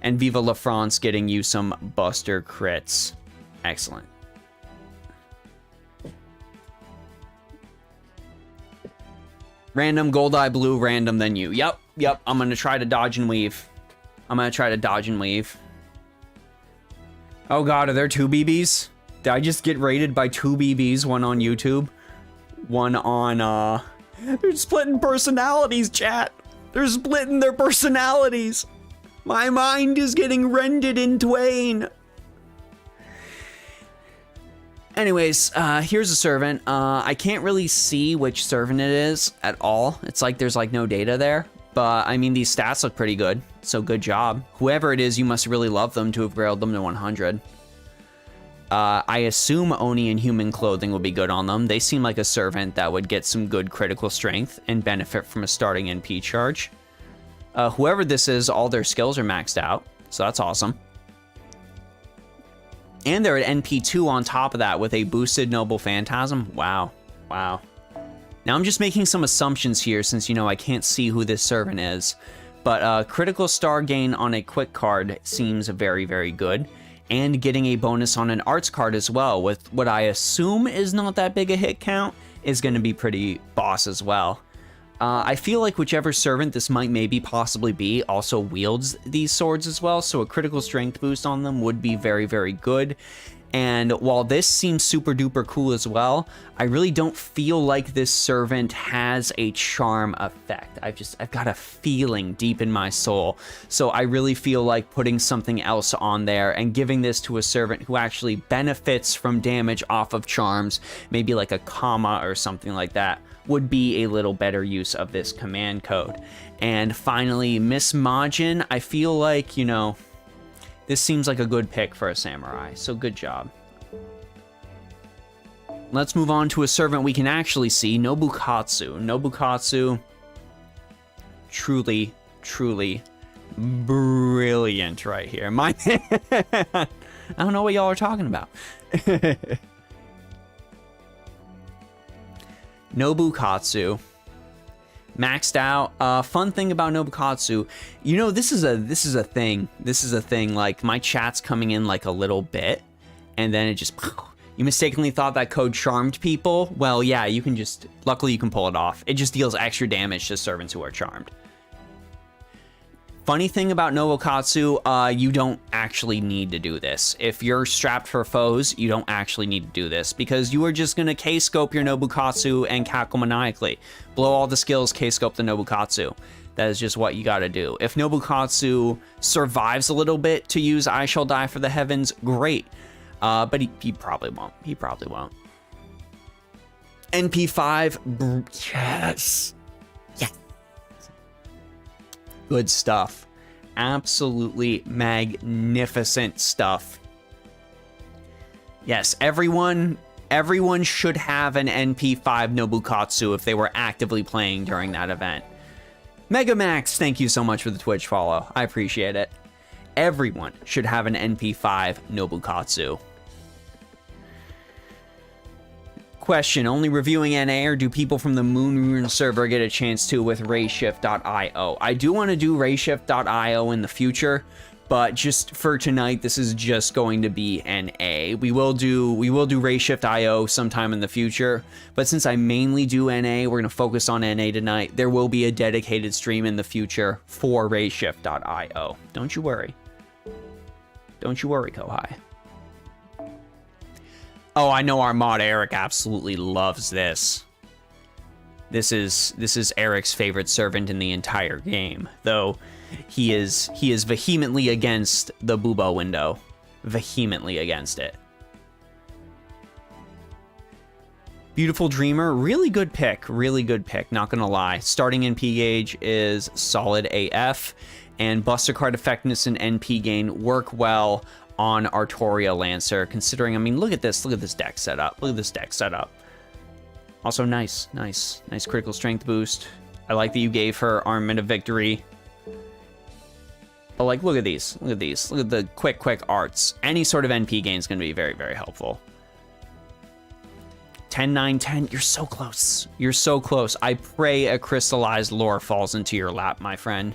And Viva La France getting you some Buster crits. Excellent. Random, Goldeye Blue, random, then you. Yep, I'm gonna try to dodge and weave. Oh god, are there 2 BBs? Did I just get raided by 2 BBs? One on YouTube, one on, They're splitting personalities, chat. They're splitting their personalities. My mind is getting rended in twain. Anyways, here's a servant. I can't really see which servant it is at all. It's like there's like no data there. But, I mean, these stats look pretty good. So, good job. Whoever it is, you must really love them to have grailed them to 100. I assume Oni and human clothing will be good on them. They seem like a servant that would get some good critical strength and benefit from a starting NP charge. Whoever this is, all their skills are maxed out. So, that's awesome. And they're at NP2 on top of that with a boosted Noble Phantasm. Wow. Wow. Now I'm just making some assumptions here since, you know, I can't see who this servant is. But critical star gain on a quick card seems very, very good. And getting a bonus on an arts card as well with what I assume is not that big a hit count is going to be pretty boss as well. I feel like whichever servant this might maybe possibly be also wields these swords as well, so a critical strength boost on them would be very, very good. And while this seems super duper cool as well, I really don't feel like this servant has a charm effect. I've got a feeling deep in my soul. So I really feel like putting something else on there and giving this to a servant who actually benefits from damage off of charms, maybe like a comma or something like that, would be a little better use of this command code. And finally, Miss Majin, I feel like, you know, this seems like a good pick for a samurai, so good job. Let's move on to a servant we can actually see, Nobukatsu. Nobukatsu, truly, truly brilliant right here. I don't know what y'all are talking about. Nobukatsu, maxed out. Fun thing about Nobukatsu, you know, this is a thing. Like, my chat's coming in like a little bit, and then it just, you mistakenly thought that code charmed people. Well, yeah, you can just, luckily you can pull it off. It just deals extra damage to servants who are charmed. Funny thing about Nobukatsu, you don't actually need to do this. If you're strapped for foes, you don't actually need to do this because you are just going to K-scope your Nobukatsu and cackle maniacally. Blow all the skills, K-scope the Nobukatsu. That is just what you got to do. If Nobukatsu survives a little bit to use I Shall Die for the Heavens, great. But he probably won't. He probably won't. NP5, yes. Good stuff. Absolutely magnificent stuff. Yes, everyone should have an NP5 Nobukatsu if they were actively playing during that event. Megamax, thank you so much for the Twitch follow. I appreciate it. Everyone should have an NP5 Nobukatsu. Question, only reviewing NA or do people from the Moonrune server get a chance to with rayshift.io? I do want to do rayshift.io in the future, but just for tonight, this is just going to be NA. We will do rayshift.io sometime in the future, but since I mainly do NA, we're going to focus on NA tonight. There will be a dedicated stream in the future for rayshift.io. Don't you worry. Don't you worry, Kohai. Oh, I know our mod Eric absolutely loves this. This is Eric's favorite servant in the entire game, though he is vehemently against the Bubo window. Vehemently against it. Beautiful Dreamer, really good pick, not gonna lie. Starting NP gauge is solid AF, and Buster Card effectiveness and NP gain work well on Artoria Lancer, considering, I mean, look at this deck setup. Also nice critical strength boost. I like that you gave her Armament of Victory. But like, look at these. Look at the quick arts. Any sort of NP gain is going to be very, very helpful. 10, 9, 10, you're so close. You're so close. I pray a crystallized lore falls into your lap, my friend.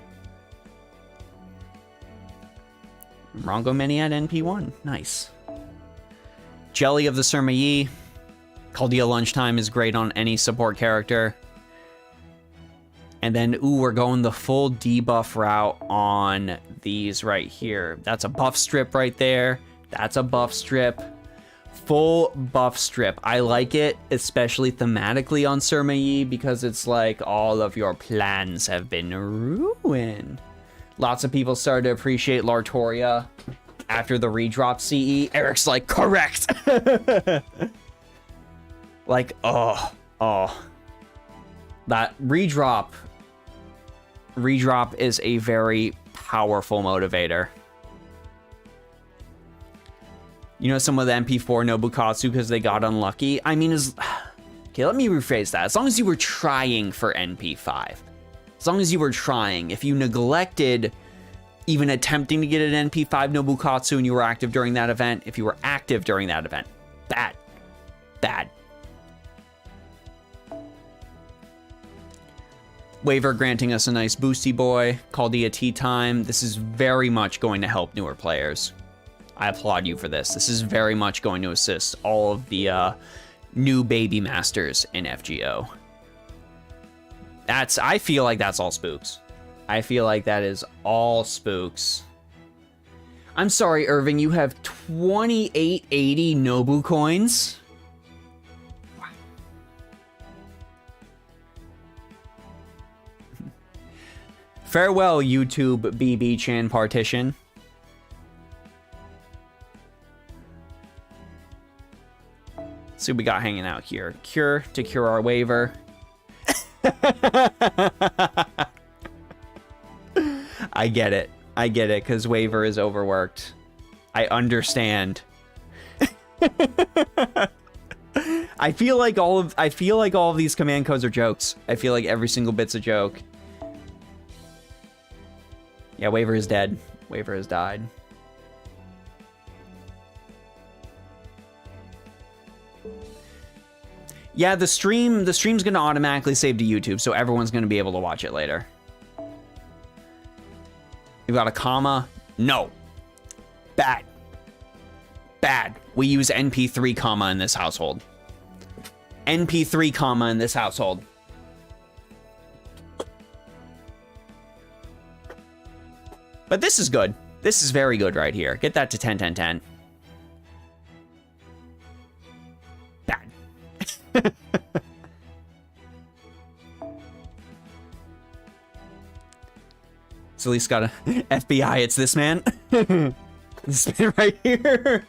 Rongo Mini at NP1. Nice. Jelly of the Surma Yi. Chaldea Lunchtime is great on any support character. And then, ooh, we're going the full debuff route on these right here. That's a buff strip right there. That's a buff strip. Full buff strip. I like it, especially thematically on Surma Yi, because it's like all of your plans have been ruined. Lots of people started to appreciate Lartoria after the redrop CE. Eric's like, correct. Like, oh. That redrop is a very powerful motivator. You know, some of the MP4 Nobukatsu because they got unlucky. I mean, okay, let me rephrase that. As long as you were trying for NP5. As long as you were trying. If you neglected even attempting to get an NP5 Nobukatsu and you were active during that event, if you were active during that event, bad. Bad. Waiver granting us a nice boosty boy. Chaldea Tea Time. This is very much going to help newer players. I applaud you for this. This is very much going to assist all of the new baby masters in FGO. I feel like that's all spooks. I feel like that is all spooks. I'm sorry, Irving, you have 2880 Nobu coins? Wow. Farewell, YouTube BB-chan partition. Let's see what we got hanging out here. Cure to cure our waiver. I get it, because waiver is overworked. I understand. I feel like all of these command codes are jokes. I feel like every single bit's a joke. Yeah, waiver is dead. Waiver has died. Yeah, the stream's gonna automatically save to YouTube, so everyone's gonna be able to watch it later. You got a comma? No. Bad. Bad. We use NP3 comma in this household. NP3 comma in this household. But this is good. This is very good right here. Get that to 10, 10, 10. Bad. It's at least got a FBI. It's this man. This man right here.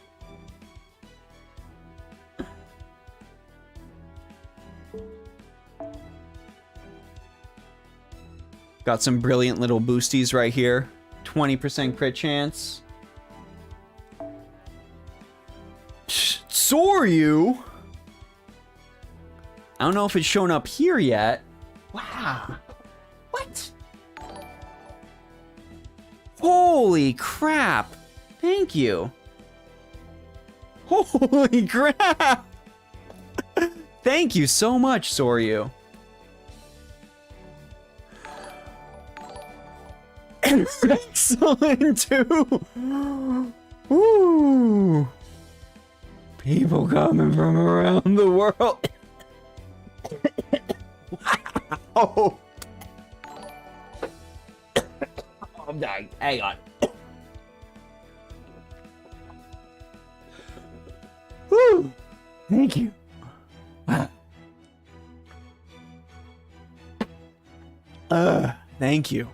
Got some brilliant little boosties right here. 20% crit chance. Soryu? I don't know if it's shown up here yet. Wow. What? Holy crap. Thank you. Holy crap. Thank you so much, Soryu. Excellent too. Ooh. People coming from around the world. Wow. I'm dying. Hang on. Woo. Thank you. Wow. Thank you.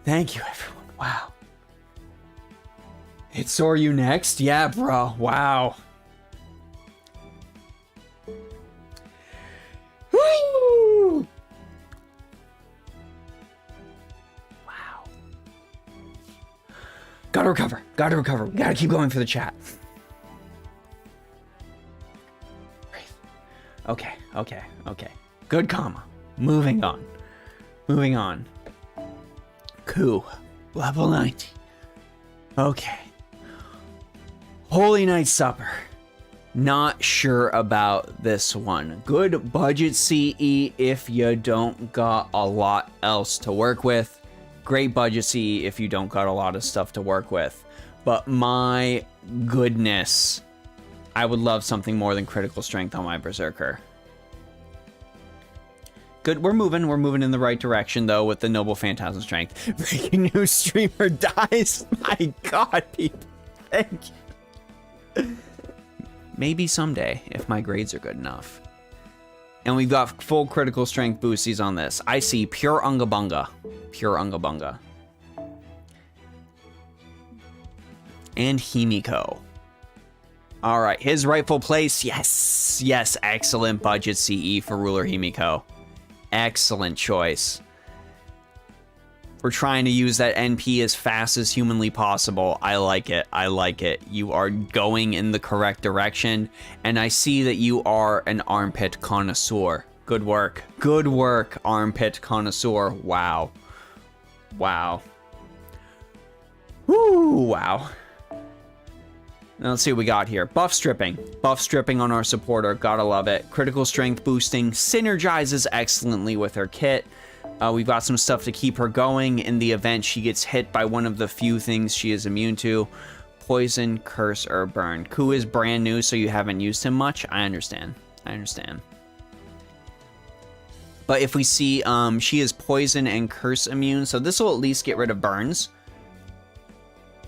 Thank you, everyone. Wow. It's Soryu next? Yeah, bro. Wow. Woo! Wow. Gotta recover. Gotta recover. We gotta keep going for the chat. Breathe. Okay, okay, okay. Good comma. Moving on. Moving on. Coup. Level 90. Okay. Holy Night Supper. Not sure about this one. Good budget CE if you don't got a lot else to work with. Great budget CE if you don't got a lot of stuff to work with. But my goodness, I would love something more than critical strength on my Berserker. Good, we're moving in the right direction, though, with the Noble Phantasm Strength. Breaking news, streamer dies. My God, people. Thank you. Maybe someday, if my grades are good enough. And we've got full critical strength boosties on this. I see pure Unga Bunga. Pure Unga Bunga. And Himiko. All right, his rightful place. Yes, yes, excellent budget CE for Ruler Himiko. Excellent choice. We're trying to use that NP as fast as humanly possible. I like it. I like it. You are going in the correct direction. And I see that you are an armpit connoisseur. Good work. Good work, armpit connoisseur. Wow. Wow. Woo, wow. Now let's see what we got here. Buff stripping. Buff stripping on our supporter. Gotta love it. Critical strength boosting. Synergizes excellently with her kit. We've got some stuff to keep her going in the event she gets hit by one of the few things she is immune to. Poison, curse, or burn. Ku is brand new, so you haven't used him much. I understand. I understand. But if we see she is poison and curse immune, so this will at least get rid of burns.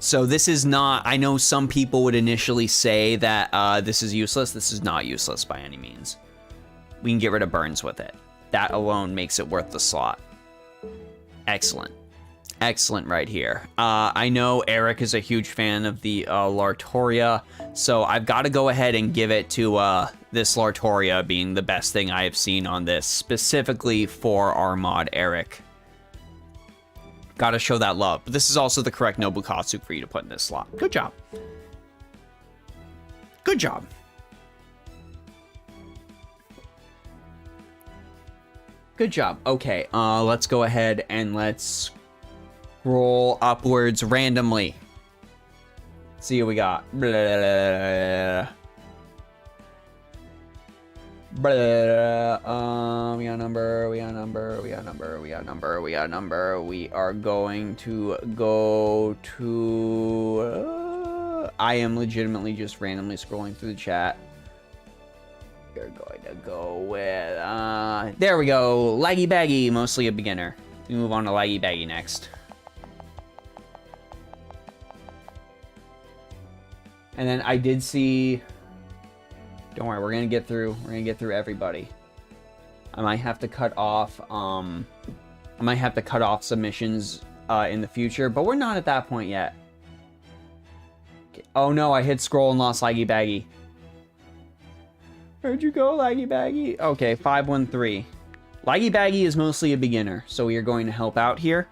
So this is not, I know some people would initially say that this is useless. This is not useless by any means. We can get rid of burns with it. That alone makes it worth the slot. Excellent. Excellent right here. I know Eric is a huge fan of the Lartoria, so I've got to go ahead and give it to this Lartoria being the best thing I have seen on this, specifically for our mod Eric. Gotta show that love. But this is also the correct Nobukatsu for you to put in this slot. Good job. Good job. Good job. Okay, let's go ahead and let's scroll upwards randomly. See what we got. Blah, blah, blah. We got number. We are going to go to... I am legitimately just randomly scrolling through the chat. We're going to go with... there we go. Laggy Baggy, mostly a beginner. We move on to Laggy Baggy next. And then I did see... Don't worry, we're gonna get through everybody. I might have to cut off submissions in the future, but we're not at that point yet. Oh no, I hit scroll and lost Laggy Baggy. Where'd you go, Laggy Baggy? Okay, 513. Laggy Baggy is mostly a beginner, so we are going to help out here.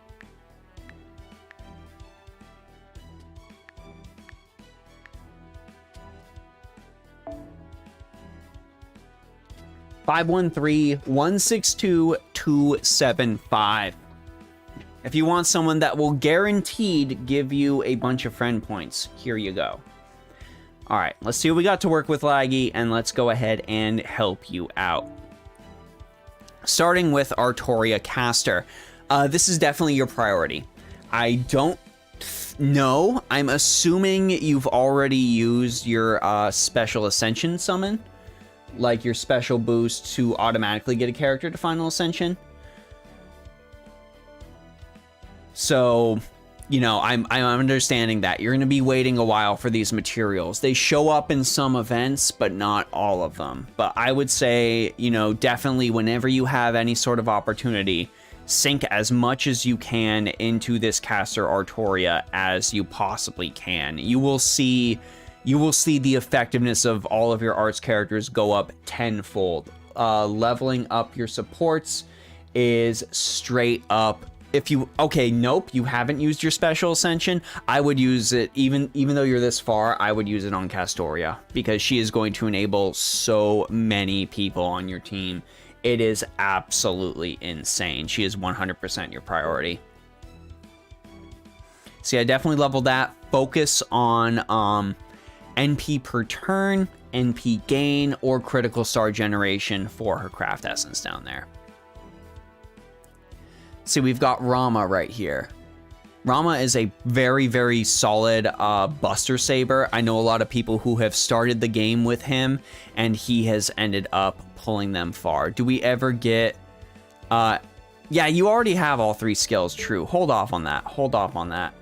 $513-162-275. If you want someone that will guaranteed give you a bunch of friend points, here you go. All right, let's see what we got to work with, Laggy, and let's go ahead and help you out. Starting with Artoria Caster. This is definitely your priority. I don't know. I'm assuming you've already used your Special Ascension summon. Like your special boost to automatically get a character to Final Ascension. So, you know, I'm understanding that. You're going to be waiting a while for these materials. They show up in some events, but not all of them. But I would say, you know, definitely whenever you have any sort of opportunity, sink as much as you can into this Caster Artoria as you possibly can. You will see the effectiveness of all of your arts characters go up tenfold. Leveling up your supports is straight up. If you, okay, nope, you haven't used your Special Ascension, I would use it, even though you're this far, I would use it on Castoria, because she is going to enable so many people on your team. It is absolutely insane. She is 100% your priority. See, I definitely leveled that. Focus on NP per turn, NP gain, or critical star generation for her craft essence down there. See, we've got Rama right here. Rama is a very, very solid Buster Saber. I know a lot of people who have started the game with him, and he has ended up pulling them far. Do we ever get... yeah, you already have all 3 skills, true. Hold off on that. Hold off on that.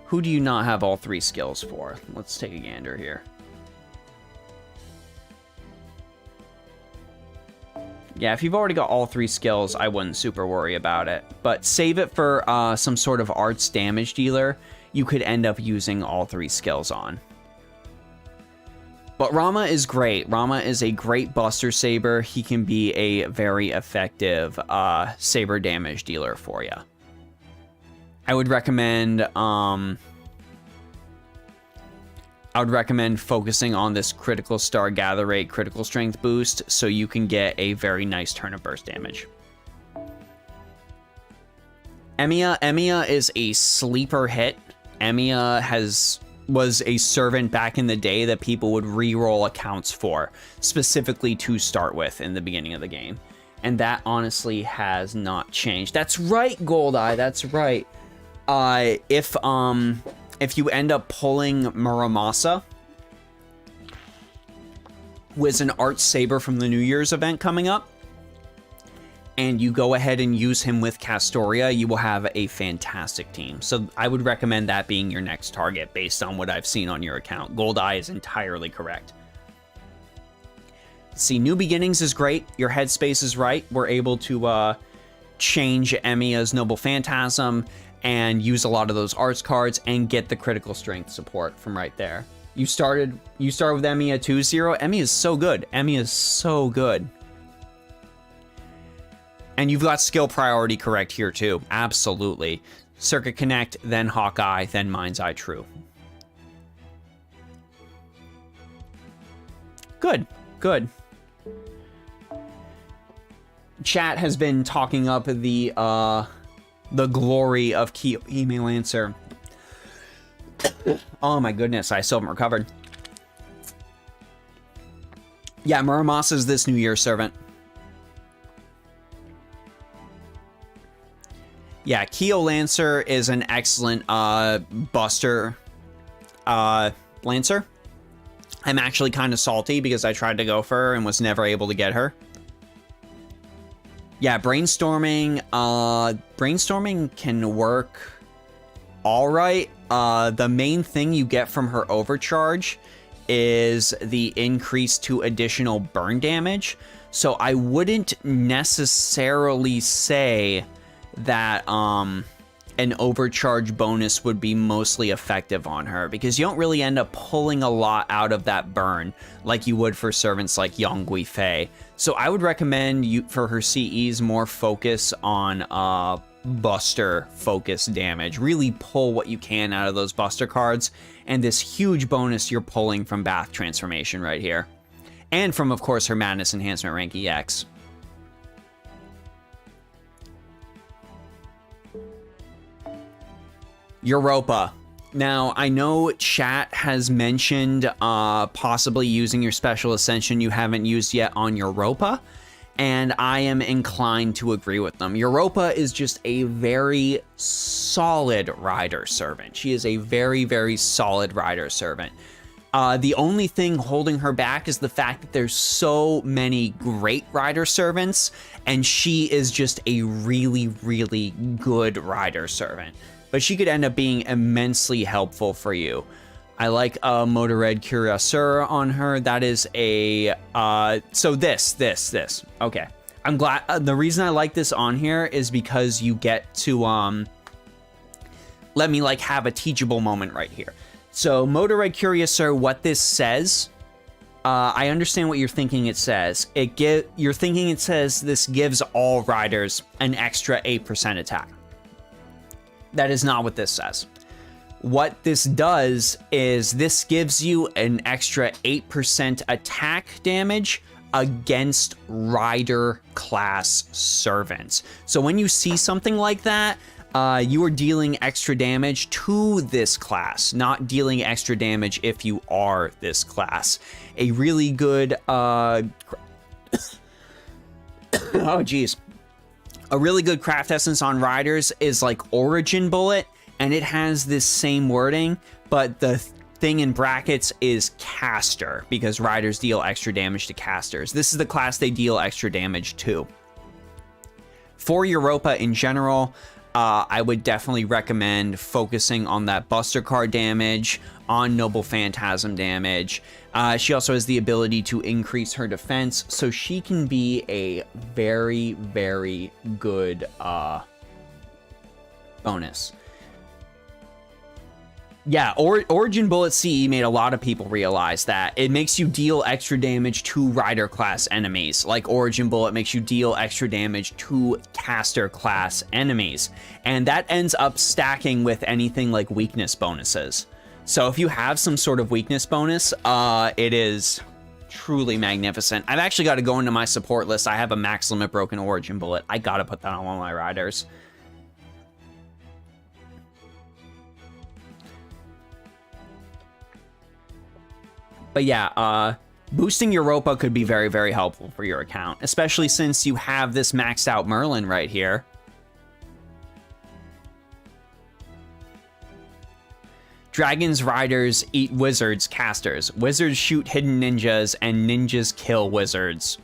Who do you not have all 3 skills for? Let's take a gander here. Yeah, if you've already got all 3 skills, I wouldn't super worry about it. But save it for some sort of arts damage dealer you could end up using all 3 skills on. But Rama is great. Rama is a great Buster Saber. He can be a very effective saber damage dealer for you. I would recommend focusing on this critical star gather rate critical strength boost so you can get a very nice turn of burst damage. Emiya is a sleeper hit. Emiya was a servant back in the day that people would re-roll accounts for, specifically to start with in the beginning of the game. And that honestly has not changed. That's right, Goldeye, that's right. If you end up pulling Muramasa, who is an Art Saber from the New Year's event coming up, and you go ahead and use him with Castoria, you will have a fantastic team. So I would recommend that being your next target based on what I've seen on your account. Goldeye is entirely correct. See, New Beginnings is great. Your headspace is right. We're able to change Emiya's Noble Phantasm and use a lot of those arts cards and get the critical strength support from right there. You start with Emiya 2-0. Emiya is so good. Emiya is so good. And you've got skill priority correct here too. Absolutely. Circuit Connect, then Hawkeye, then Mind's Eye True. Good, good. Chat has been talking up the glory of Kihime Lancer. Oh my goodness, I still haven't recovered. Yeah, Muramasa is this New Year's servant. Yeah, Kyo Lancer is an excellent Buster Lancer. I'm actually kind of salty because I tried to go for her and was never able to get her. Yeah, brainstorming can work all right. The main thing you get from her overcharge is the increase to additional burn damage. So I wouldn't necessarily say that an overcharge bonus would be mostly effective on her, because you don't really end up pulling a lot out of that burn like you would for servants like Yongui Fei. So I would recommend you, for her CEs, more focus on Buster focus damage. Really pull what you can out of those Buster cards, and this huge bonus you're pulling from Bath Transformation right here. And from, of course, her Madness Enhancement Rank EX. Europa. Now, I know chat has mentioned possibly using your Special Ascension you haven't used yet on Europa, and I am inclined to agree with them. Europa is just a very solid rider servant. She is a very, very solid rider servant. The only thing holding her back is the fact that there's so many great rider servants, and she is just a really, really good rider servant. But she could end up being immensely helpful for you. I like Motored Cuirasseur on her. That is a... so this. Okay. I'm glad... the reason I like this on here is because you get to... let me, like, have a teachable moment right here. So, Motored Cuirasseur, what this says... I understand what you're thinking it says. You're thinking it says this gives all riders an extra 8% attack. That is not what this says. What this does is this gives you an extra 8% attack damage against rider class servants. So when you see something like that, you are dealing extra damage to this class, not dealing extra damage if you are this class. A really good... oh, geez. A really good craft essence on riders is like Origin Bullet, and it has this same wording, but the thing in brackets is caster, because riders deal extra damage to casters. This is the class they deal extra damage to. For Europa in general, I would definitely recommend focusing on that Buster Card damage, on Noble Phantasm damage. She also has the ability to increase her defense, so she can be a very, very good bonus. Yeah, Origin Bullet CE made a lot of people realize that. It makes you deal extra damage to Rider class enemies. Like Origin Bullet makes you deal extra damage to Caster class enemies. And that ends up stacking with anything like weakness bonuses. So if you have some sort of weakness bonus, it is truly magnificent. I've actually got to go into my support list. I have a max limit broken Origin Bullet. I got to put that on one of my riders. But yeah, boosting Europa could be very, very helpful for your account, especially since you have this maxed out Merlin right here. Dragons, riders eat wizards, casters. Wizards shoot hidden ninjas, and ninjas kill wizards.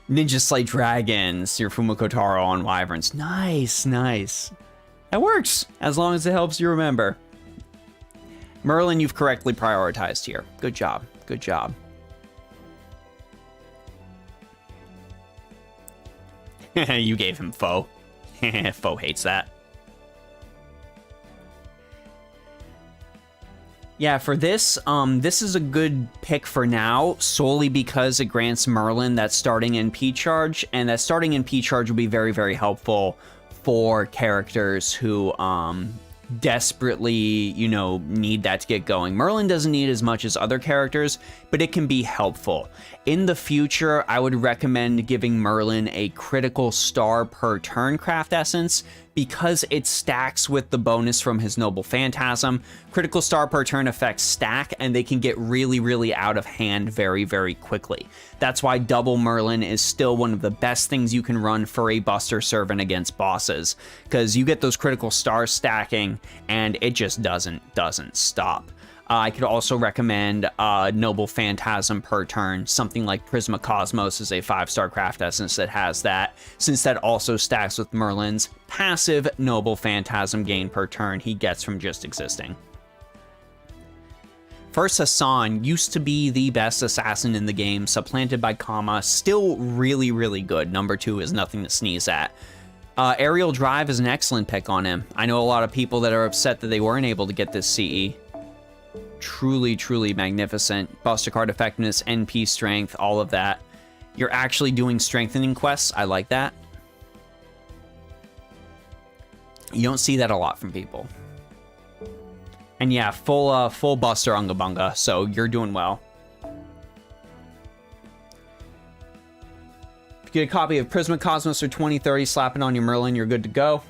Ninjas slay dragons. Your Fumikotaro on wyverns. Nice, nice. That works, as long as it helps you remember. Merlin, you've correctly prioritized here. Good job. Good job. You gave him foe. Foe hates that. Yeah, for this, this is a good pick for now, solely because it grants Merlin that starting NP charge, and that starting NP charge will be very, very helpful for characters who, desperately, you know, need that to get going. Merlin doesn't need as much as other characters, but it can be helpful. In the future, I would recommend giving Merlin a critical star per turn craft essence, because it stacks with the bonus from his Noble Phantasm. Critical star per turn effects stack, and they can get really, really out of hand very, very quickly. That's why double Merlin is still one of the best things you can run for a Buster Servant against bosses, because you get those critical stars stacking, and it just doesn't stop. I could also recommend Noble Phantasm per turn. Something like Prisma Cosmos is a 5-star craft essence that has that, since that also stacks with Merlin's passive Noble Phantasm gain per turn he gets from just existing. First Hassan used to be the best assassin in the game, supplanted by Kama, still really, really good. Number 2 is nothing to sneeze at. Aerial Drive is an excellent pick on him. I know a lot of people that are upset that they weren't able to get this CE. Truly, truly magnificent. Buster card effectiveness, NP strength, all of that. You're actually doing strengthening quests. I like that. You don't see that a lot from people. And yeah, full Buster Unga Bunga, so you're doing well. If you get a copy of Prisma Cosmos or 2030, slap it on your Merlin, you're good to go.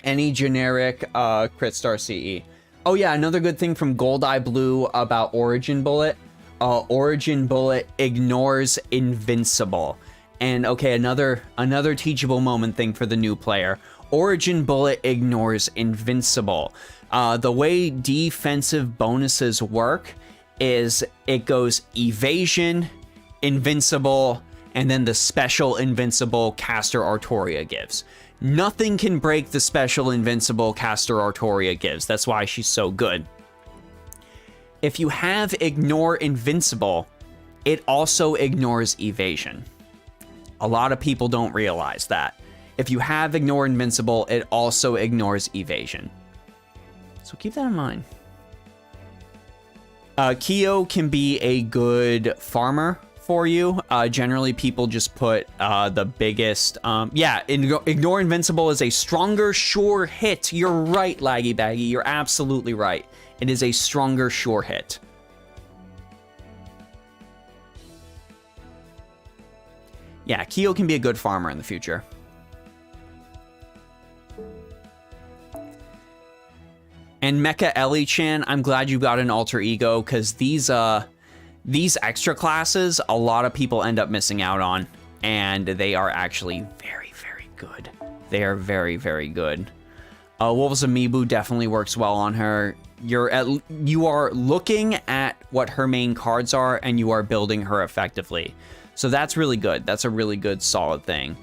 Any generic crit star CE. Oh yeah, another good thing from Gold Eye Blue about Origin Bullet. Origin Bullet ignores Invincible. And okay, another teachable moment thing for the new player. Origin Bullet ignores Invincible. The way defensive bonuses work is it goes evasion, invincible, and then the special invincible Caster Artoria gives. Nothing can break the special invincible Caster Artoria gives. That's why she's so good. If you have ignore invincible, it also ignores evasion. A lot of people don't realize that. If you have ignore invincible, it also ignores evasion. So keep that in mind. Kyo can be a good farmer for you. Generally, people just put the biggest... ignore invincible is a stronger, sure hit. You're right, Laggy Baggy. You're absolutely right. It is a stronger, sure hit. Yeah, Kyo can be a good farmer in the future. And Mecha Ellie-chan, I'm glad you got an alter ego, because these These extra classes, a lot of people end up missing out on, and they are actually very, very good. They are very, very good. Wolves Amiibo definitely works well on her. You are looking at what her main cards are, and you are building her effectively. So that's really good. That's a really good, solid thing.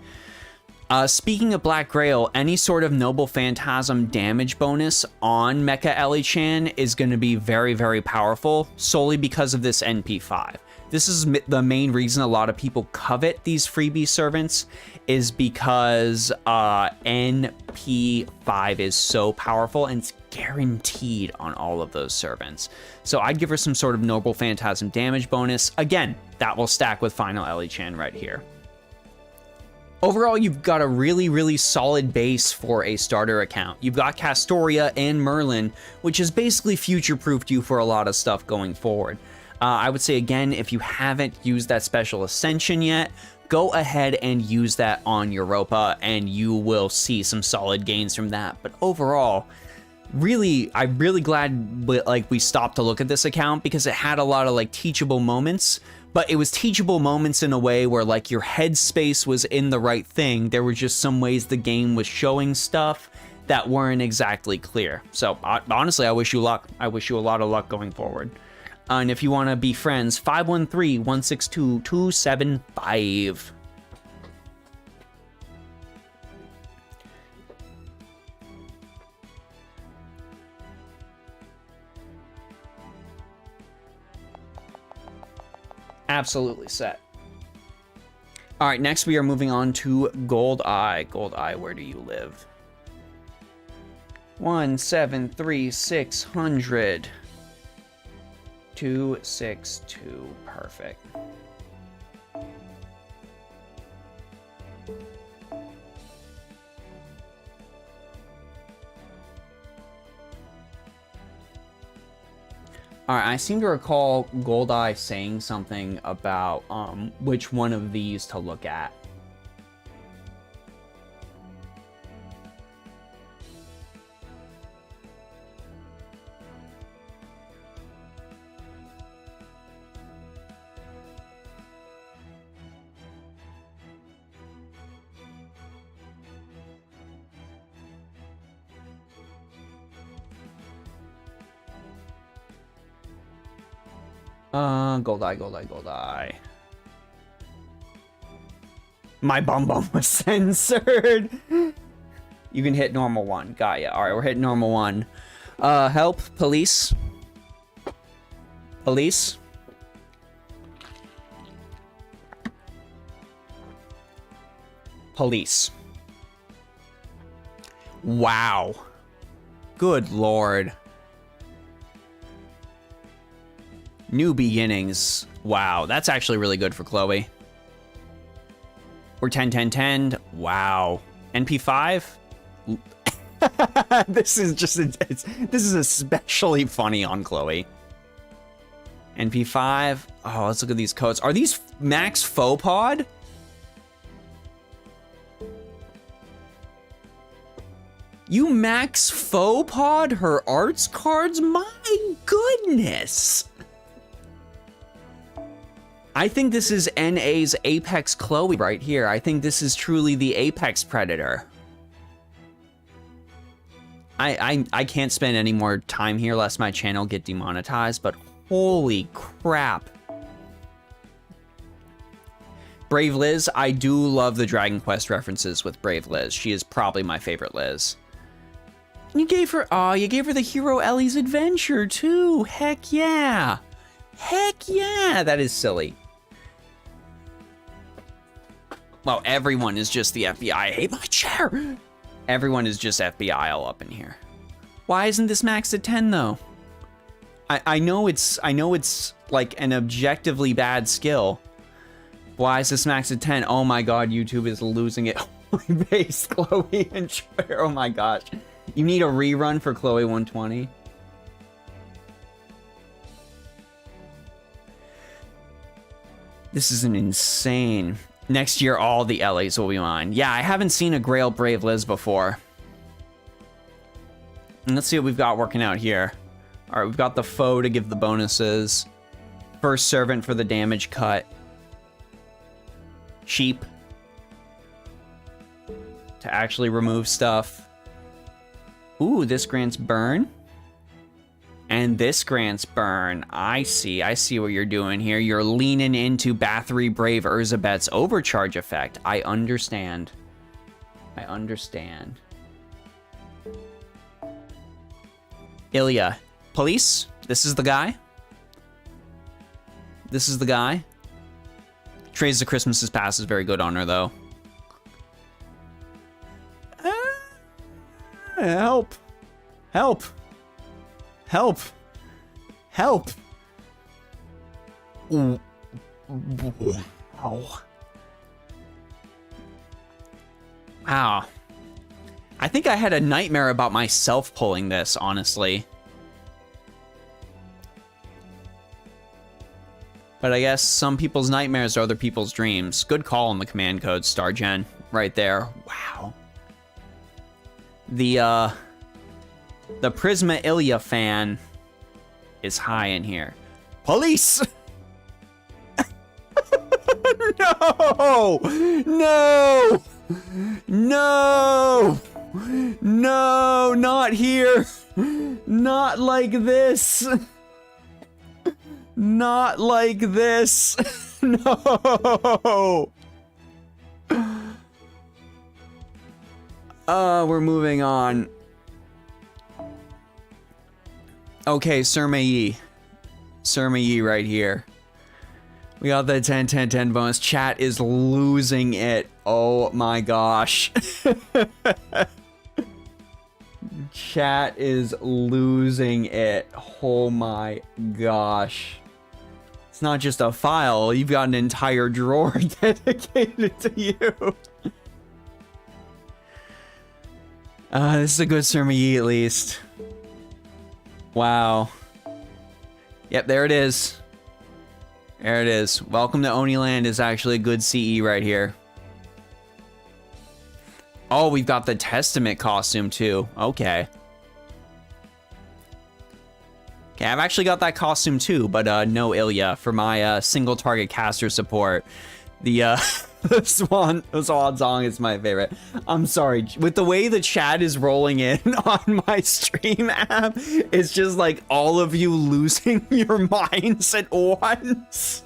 Speaking of Black Grail, any sort of Noble Phantasm damage bonus on Mecha Ellie-chan is going to be very, very powerful, solely because of this NP5. This is the main reason a lot of people covet these freebie servants, is because NP5 is so powerful and it's guaranteed on all of those servants. So I'd give her some sort of Noble Phantasm damage bonus. Again, that will stack with Final Ellie-chan right here. Overall, you've got a really, really solid base for a starter account. You've got Castoria and Merlin, which has basically future-proofed you for a lot of stuff going forward. I would say, again, if you haven't used that special ascension yet, go ahead and use that on Europa, and you will see some solid gains from that. But overall, really, I'm really glad we stopped to look at this account, because it had a lot of teachable moments. But it was teachable moments in a way where your headspace was in the right thing. There were just some ways the game was showing stuff that weren't exactly clear. So honestly, I wish you luck. I wish you a lot of luck going forward. And if you want to be friends, 513-162-275. Absolutely set. All right, next we are moving on to Gold Eye. Gold Eye, where do you live? 173,600. 262. Perfect. All right, I seem to recall Goldeye saying something about which one of these to look at. Goldeye. My bum was censored. You can hit normal one. Got ya. All right, we're hitting normal one. Help, police. Police. Police. Wow. Good Lord. New beginnings. Wow, that's actually really good for Chloe. We're 10. Wow. NP5? This is especially funny on Chloe. NP5. Oh, let's look at these codes. Are these max faux pod? You max faux pod her arts cards? My goodness. I think this is NA's Apex Chloe right here. I think this is truly the Apex Predator. I can't spend any more time here lest my channel get demonetized, but holy crap. Brave Liz, I do love the Dragon Quest references with Brave Liz. She is probably my favorite Liz. You gave her the Hero Ellie's Adventure too. Heck yeah. Heck yeah, that is silly. Well, everyone is just the FBI. I hate my chair. Everyone is just FBI all up in here. Why isn't this maxed at 10 though? I know it's like an objectively bad skill. Why is this maxed at 10? Oh my god, YouTube is losing it. Holy base, Chloe and Cher. Oh my gosh. You need a rerun for Chloe 120. This is an insane. Next year, all the Ellies will be mine. Yeah, I haven't seen a Grail Brave Liz before. And let's see what we've got working out here. All right, we've got the foe to give the bonuses. First servant for the damage cut. Sheep. To actually remove stuff. Ooh, this grants burn. And this grants burn. I see what you're doing here. You're leaning into Bathory Brave Urzabet's overcharge effect. I understand. I understand. Ilya. Police? This is the guy? This is the guy? Trades the Christmas's Past is very good on her, though. Help. Help. Help. Help. Ooh. Wow. Wow. I think I had a nightmare about myself pulling this, honestly. But I guess some people's nightmares are other people's dreams. Good call on the command code, Stargen. Right there. Wow. The Prisma Ilya fan is high in here. Police! No! No! No! No, not here! Not like this! Not like this! No! We're moving on. Okay, Surmei. Surmei right here. We got the 10-10-10 bonus. Chat is losing it. Oh my gosh. Chat is losing it. Oh my gosh. It's not just a file. You've got an entire drawer dedicated to you. This is a good Surmei at least. Wow. Yep, there it is. There it is. Welcome to Oniland is actually a good CE right here. Oh, we've got the Testament costume too. Okay. Okay, I've actually got that costume too, but no Ilya for my single target caster support. The the Swan song is my favorite. I'm sorry, with the way the chat is rolling in on my stream app, it's just like all of you losing your minds at once.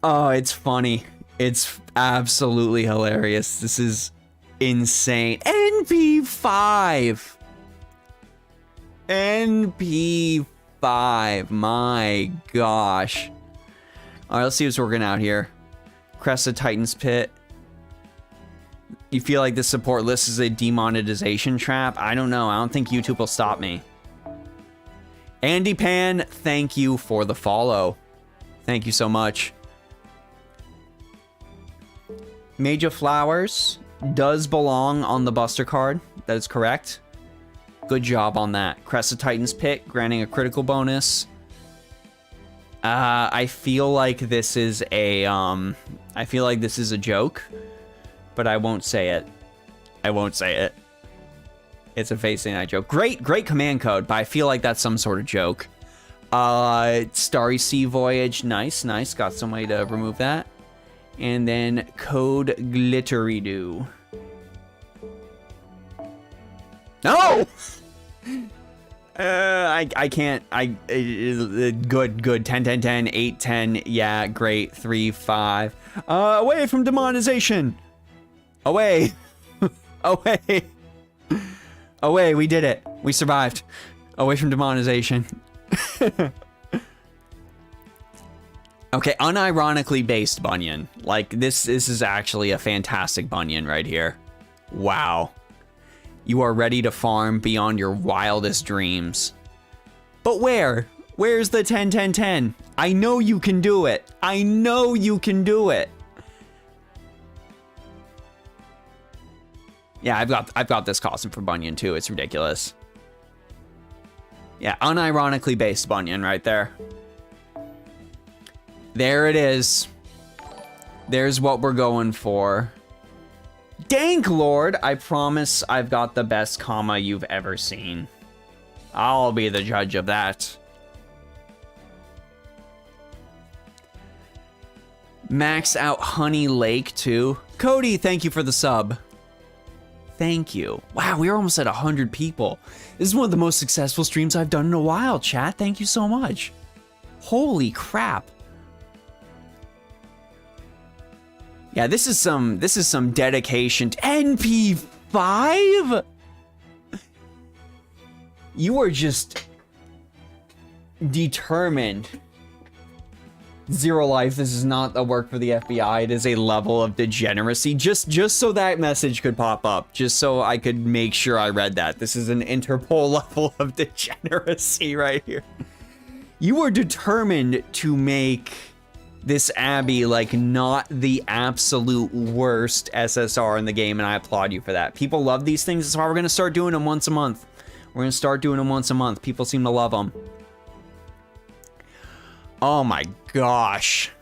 Oh, it's funny. It's absolutely hilarious. This is insane. NP5. NP5. My gosh. All right, let's see what's working out here. Crest of Titan's Pit. You feel like this support list is a demonetization trap? I don't know. I don't think YouTube will stop me. Andy Pan, thank you for the follow. Thank you so much. Major Flowers does belong on the Buster card. That is correct. Good job on that. Crest of Titan's Pit, granting a critical bonus. I feel like this is a, joke, but I won't say it. I won't say it. It's a Facing Night joke. Great command code, but I feel like that's some sort of joke. Starry Sea Voyage, nice. Got some way to remove that. And then Code Glittery Doo. No! I can't. Good. 10, 10, 10, 8, 10. Yeah, great. 3, 5. Away from demonetization. Away. Away. Away. We did it. We survived. Away from demonetization. Okay, unironically based Bunyan. Like, this is actually a fantastic Bunyan right here. Wow. You are ready to farm beyond your wildest dreams. But where? Where's the 10, 10, 10? I know you can do it. I know you can do it. Yeah, I've got this costume for Bunyan too. It's ridiculous. Yeah, unironically based Bunyan right there. There it is. There's what we're going for. Dank Lord, I promise I've got the best comma you've ever seen. I'll be the judge of that. Max out Honey Lake too. Cody, thank you for the sub. Thank you. Wow, we're almost at 100 people. This is one of the most successful streams I've done in a while, chat. Thank you so much. Holy crap. Yeah, this is some dedication to NP5? You are just determined. Zero Life, this is not a work for the FBI. It is a level of degeneracy. Just so that message could pop up. Just so I could make sure I read that. This is an Interpol level of degeneracy right here. You are determined to make this Abbey like not the absolute worst SSR in the game, and I applaud you for that. People love these things. That's why we're going to start doing them once a month. We're going to start doing them once a month. People seem to love them. Oh my gosh.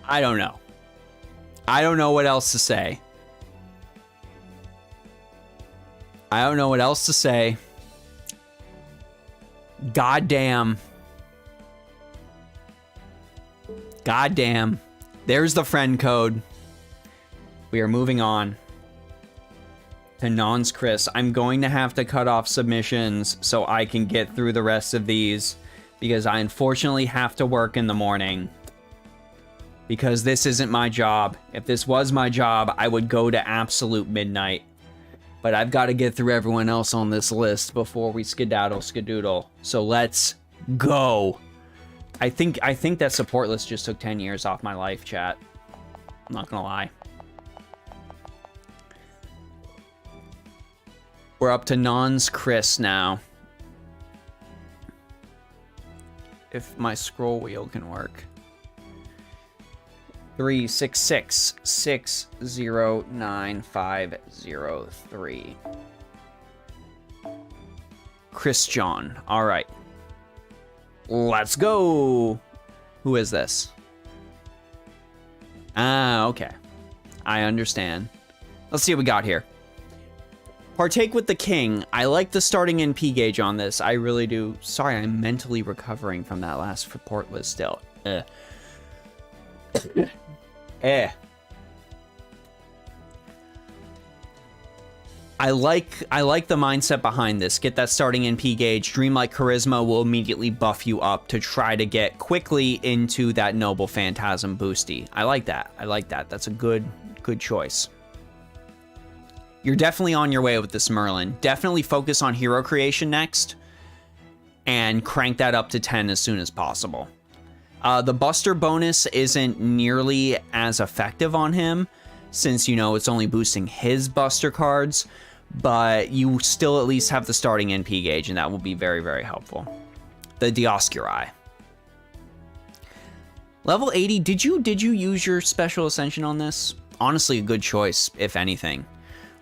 I don't know. I don't know what else to say. I don't know what else to say. Goddamn. Goddamn. There's the friend code. We are moving on to Nons Chris. I'm going to have to cut off submissions so I can get through the rest of these because I unfortunately have to work in the morning because this isn't my job. If this was my job, I would go to absolute midnight. But I've got to get through everyone else on this list before we skedaddle. So let's go. I think that support list just took 10 years off my life, chat. I'm not gonna lie. We're up to Nons Chris now. If my scroll wheel can work. 366609503. Chris John. All right. Let's go. Who is this? Ah, okay. I understand. Let's see what we got here. Partake with the king. I like the starting NP gauge on this. I really do. Sorry, I'm mentally recovering from that last report list still. I like the mindset behind this. Get that starting NP gauge. Dreamlike Charisma will immediately buff you up to try to get quickly into that Noble Phantasm boosty. I like that. I like that. That's a good choice. You're definitely on your way with this Merlin. Definitely focus on hero creation next and crank that up to 10 as soon as possible. The Buster bonus isn't nearly as effective on him since, you know, it's only boosting his Buster cards, but you still at least have the starting NP gauge, and that will be very, very helpful. The Dioscuri. Level 80, did you use your special ascension on this? Honestly, a good choice, if anything.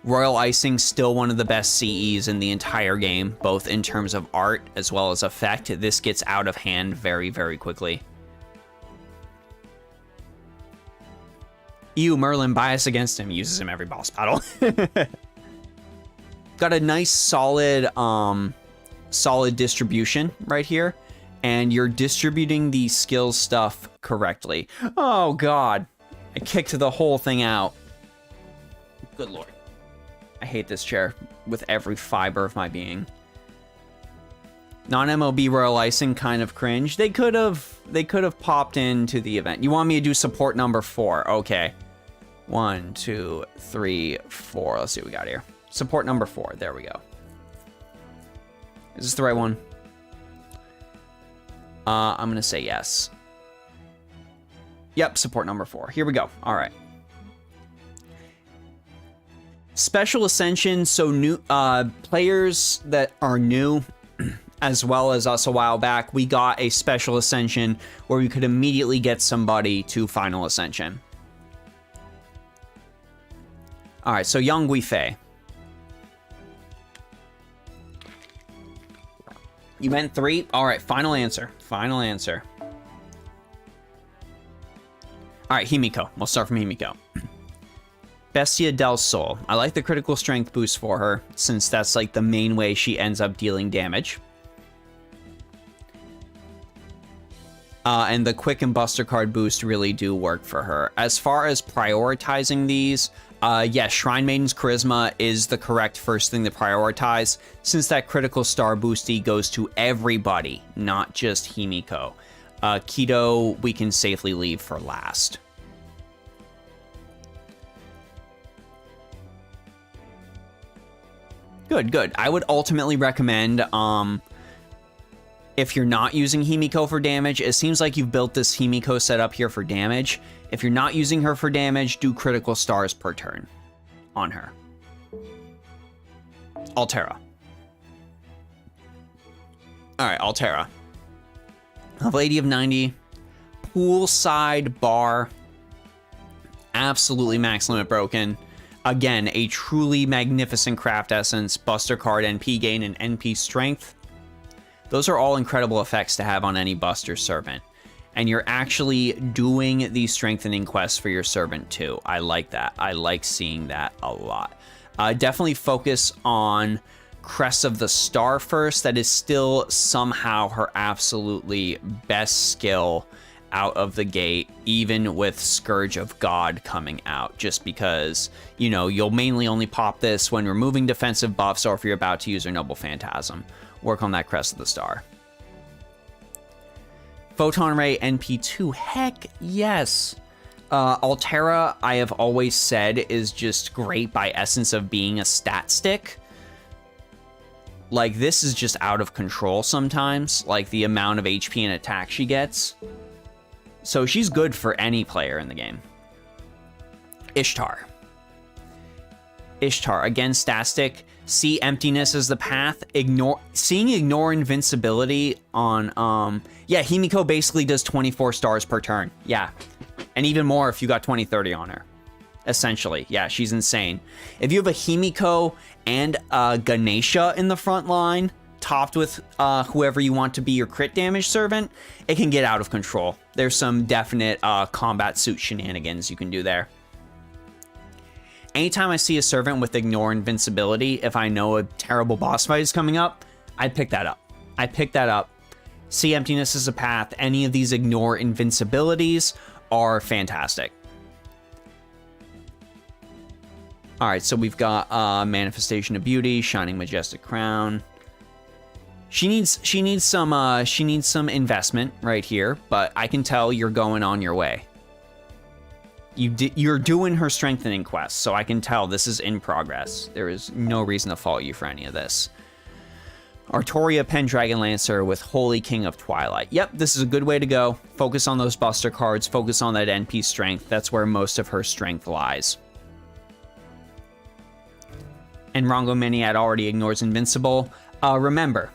Royal Icing, still one of the best CEs in the entire game, both in terms of art as well as effect. This gets out of hand very, very quickly. Ew, Merlin, bias against him. Uses him every boss battle. Got a nice solid distribution right here. And you're distributing the skill stuff correctly. Oh, God. I kicked the whole thing out. Good Lord. I hate this chair with every fiber of my being. Non-MLB Royal Icing, kind of cringe. They could have popped into the event. You want me to do support number 4? Okay. 1, 2, 3, 4. Let's see what we got here. Support number 4. There we go. Is this the right one? I'm gonna say yes. Yep, support number 4. Here we go. All right. Special Ascension, so new players that are new, as well as us a while back, we got a Special Ascension where we could immediately get somebody to Final Ascension. All right, so Young Guifei. You meant 3? All right, final answer. Final answer. All right, Himiko. We'll start from Himiko. Bestia del Sol. I like the critical strength boost for her, since that's like the main way she ends up dealing damage. And the quick and buster card boost really do work for her. As far as prioritizing these, yes, Shrine Maiden's Charisma is the correct first thing to prioritize, since that critical star boosty goes to everybody, not just Himiko. Kido, we can safely leave for last. Good, good. I would ultimately recommend, if you're not using Himiko for damage, it seems like you've built this Himiko setup here for damage. If you're not using her for damage, do critical stars per turn on her. Altera. Alright, Altera. Lady of 90. Poolside bar. Absolutely max limit broken. Again, a truly magnificent craft essence, buster card, NP gain, and NP strength. Those are all incredible effects to have on any buster servant. And you're actually doing these strengthening quests for your servant too. I like that. I like seeing that a lot. Definitely focus on Crest of the Star first. That is still somehow her absolutely best skill out of the gate, even with Scourge of God coming out, just because, you know, you'll mainly only pop this when removing defensive buffs or if you're about to use your Noble Phantasm. Work on that Crest of the Star. Photon Ray NP2, heck yes. Altera, I have always said, is just great by essence of being a stat stick. Like, this is just out of control sometimes, like the amount of HP and attack she gets. So she's good for any player in the game. Ishtar. Ishtar, again, stat-stick. See emptiness as the path. Ignore invincibility on, yeah, Himiko basically does 24 stars per turn. Yeah. And even more if you got 20-30 on her. Essentially. Yeah, she's insane. If you have a Himiko and Ganesha in the front line, topped with whoever you want to be your crit damage servant, it can get out of control. There's some definite combat suit shenanigans you can do there. Anytime I see a servant with ignore invincibility, if I know a terrible boss fight is coming up, I pick that up. I pick that up. See emptiness as a path. Any of these ignore invincibilities are fantastic. All right, so we've got Manifestation of Beauty, Shining Majestic Crown. She needs some investment right here, but I can tell you're going on your way. You're doing her strengthening quest, so I can tell this is in progress. There is no reason to fault you for any of this. Artoria Pendragon Lancer with Holy King of Twilight. Yep, this is a good way to go. Focus on those buster cards, focus on that NP strength. That's where most of her strength lies. And Rongo Miniad already ignores Invincible. Remember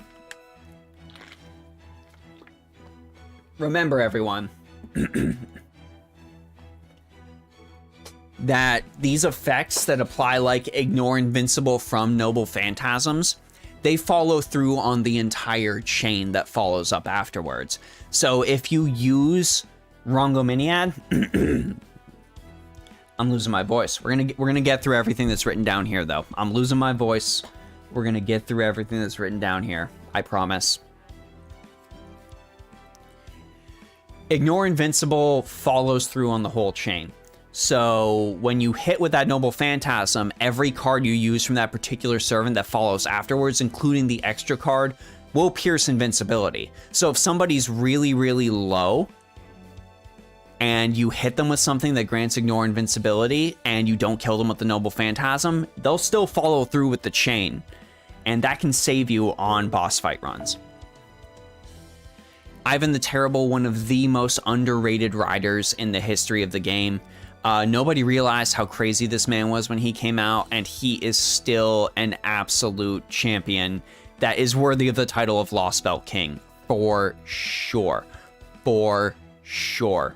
everyone, that these effects that apply like Ignore Invincible from Noble Phantasms, they follow through on the entire chain that follows up afterwards. So if you use Rongo Miniad, I'm losing my voice. We're gonna get through everything that's written down here, though. I'm losing my voice. We're gonna get through everything that's written down here. I promise. Ignore Invincible follows through on the whole chain. So when you hit with that Noble Phantasm, every card you use from that particular servant that follows afterwards, including the extra card, will pierce invincibility. So if somebody's really, really low, and you hit them with something that grants Ignore Invincibility, and you don't kill them with the Noble Phantasm, they'll still follow through with the chain. And that can save you on boss fight runs. Ivan the Terrible, one of the most underrated riders in the history of the game. Nobody realized how crazy this man was when he came out, and he is still an absolute champion that is worthy of the title of Lost Belt King. For sure. For sure.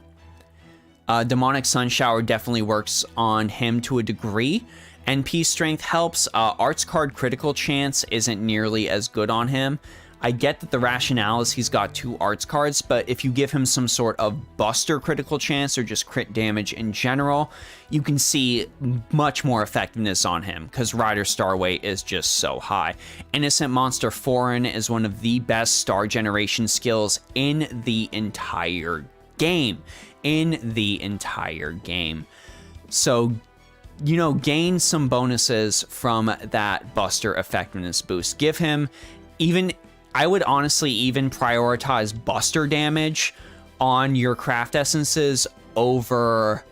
Demonic Sun Shower definitely works on him to a degree. NP Strength helps. Arts Card Critical Chance isn't nearly as good on him. I get that the rationale is he's got 2 arts cards, but if you give him some sort of buster critical chance or just crit damage in general, you can see much more effectiveness on him because Rider star weight is just so high. Innocent Monster Foreign is one of the best star generation skills in the entire game. So, you know, gain some bonuses from that buster effectiveness boost. Give him even... I would honestly even prioritize buster damage on your craft essences over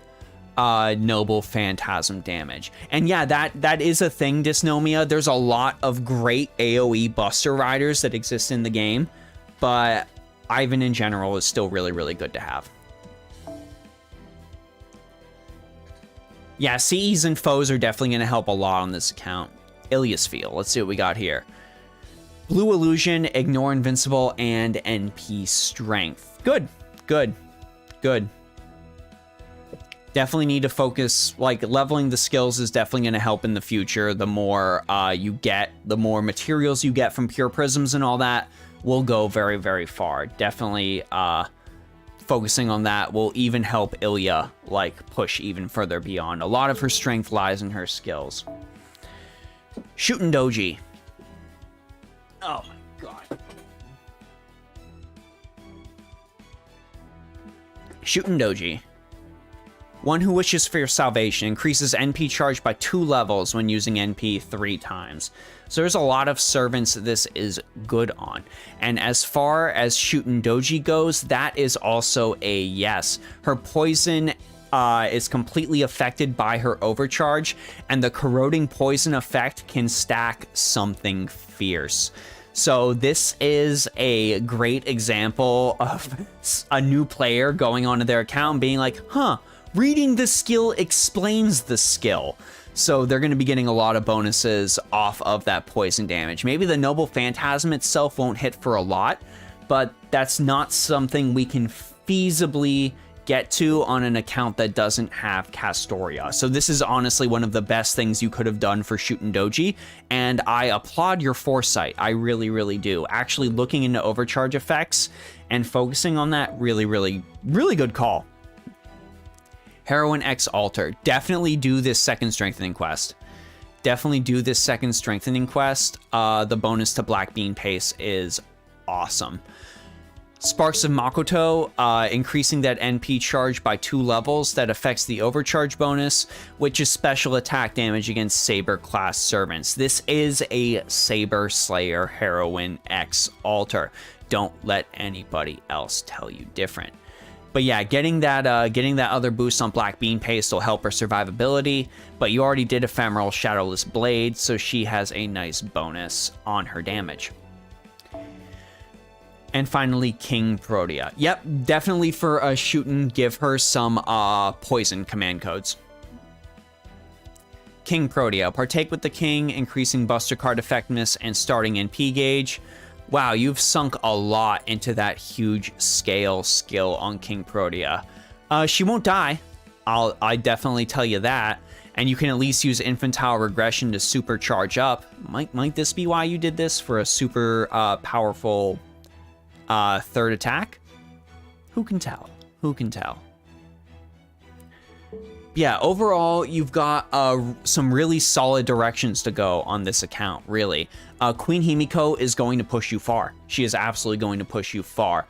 noble phantasm damage. And yeah, that is a thing, Dysnomia. There's a lot of great AoE buster riders that exist in the game, but Ivan in general is still really, really good to have. Yeah, CEs and foes are definitely going to help a lot on this account. Ilias Feel, let's see what we got here. Blue Illusion, Ignore Invincible, and NP Strength. Good. Definitely need to focus, like, leveling the skills is definitely going to help in the future. The more you get, the more materials you get from Pure Prisms and all that will go very, very far. Definitely focusing on that will even help Ilya, like, push even further beyond. A lot of her strength lies in her skills. Shootin' Doji. Oh my god. Shootin' Doji. One who wishes for your salvation increases NP charge by 2 levels when using NP 3 times. So there's a lot of servants this is good on. And as far as Shootin' Doji goes, that is also a yes. Her poison is completely affected by her overcharge, and the corroding poison effect can stack something fierce. So this is a great example of a new player going onto their account and being like, huh, reading the skill explains the skill. So they're going to be getting a lot of bonuses off of that poison damage. Maybe the Noble Phantasm itself won't hit for a lot, but that's not something we can feasibly get to on an account that doesn't have Castoria. So this is honestly one of the best things you could have done for Shootin' Doji, and I applaud your foresight. I really, really do. Actually looking into overcharge effects and focusing on that, really, really, really good call. Heroine X Alter. Definitely do this second strengthening quest. The bonus to Black Bean Pace is awesome. Sparks of Makoto, increasing that NP charge by 2 levels. That affects the overcharge bonus, which is special attack damage against Saber class servants. This is a Saber Slayer Heroine X Alter. Don't let anybody else tell you different. But yeah, getting that other boost on Black Bean Paste will help her survivability, but you already did Ephemeral Shadowless Blade, so she has a nice bonus on her damage. And finally, King Protea. Yep, definitely for a shootin', give her some poison command codes. King Protea. Partake with the king, increasing buster card effectiveness and starting NP gauge. Wow, you've sunk a lot into that huge scale skill on King Protea. She won't die. I definitely tell you that. And you can at least use Infantile Regression to supercharge up. Might this be why you did this, for a super powerful third attack? Who can tell? Yeah, overall, you've got some really solid directions to go on this account, really. Queen Himiko is going to push you far. She is absolutely going to push you far.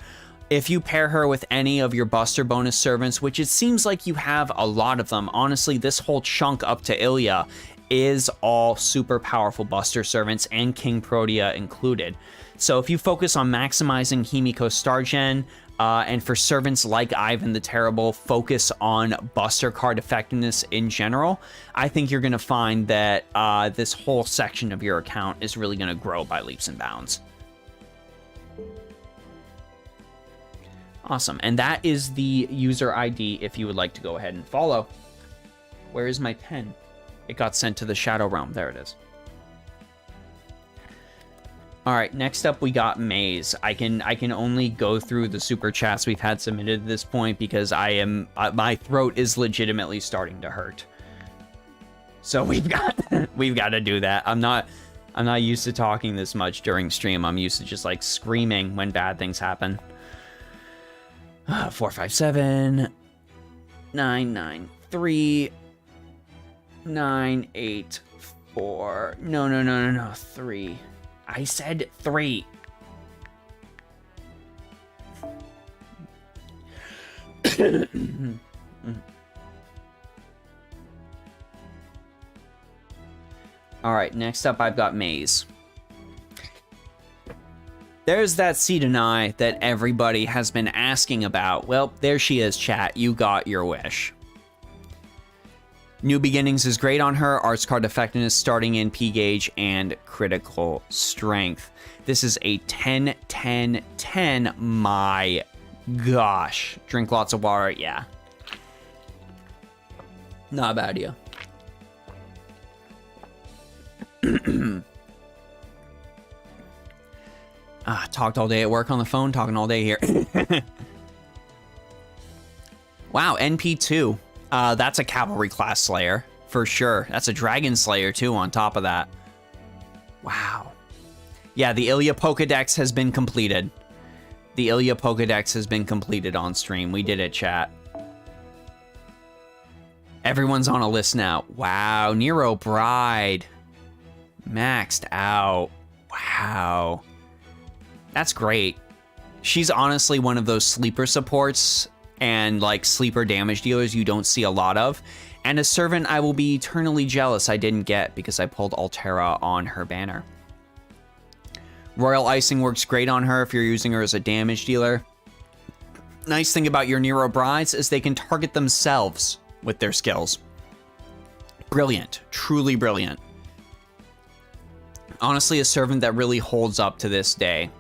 If you pair her with any of your buster bonus servants, which it seems like you have a lot of them, honestly, this whole chunk up to Ilya is all super powerful buster servants, and King Protea included. So if you focus on maximizing Himiko's star gen, and for servants like Ivan the Terrible, focus on buster card effectiveness in general, I think you're going to find that this whole section of your account is really going to grow by leaps and bounds. Awesome, and that is the user ID if you would like to go ahead and follow. Where is my pen? It got sent to the Shadow Realm. There it is. All right, next up we got Maze. I can only go through the super chats we've had submitted at this point because my throat is legitimately starting to hurt. So we've got to do that. I'm I'm not used to talking this much during stream. I'm used to just like screaming when bad things happen. 457 993 984. No. 3. I said 3. All right, next up I've got Maze. There's that Seedonai that everybody has been asking about. Well, there she is, chat. You got your wish. New Beginnings is great on her. Arts card effectiveness starting in P gauge and critical strength. This is a 10, 10, 10. My gosh. Drink lots of water. Yeah. Not a bad idea. Talked all day at work on the phone, talking all day here. Wow, NP2. That's a cavalry class slayer, for sure. That's a dragon slayer, too, on top of that. Wow. Yeah, the Ilya Pokedex has been completed. The Ilya Pokedex has been completed on stream. We did it, chat. Everyone's on a list now. Wow, Nero Bride. Maxed out. Wow. That's great. She's honestly one of those sleeper supports and like sleeper damage dealers you don't see a lot of. And a servant I will be eternally jealous I didn't get because I pulled Altera on her banner. Royal Icing works great on her if you're using her as a damage dealer. Nice thing about your Nero Brides is they can target themselves with their skills. Brilliant. Truly brilliant. Honestly, a servant that really holds up to this day.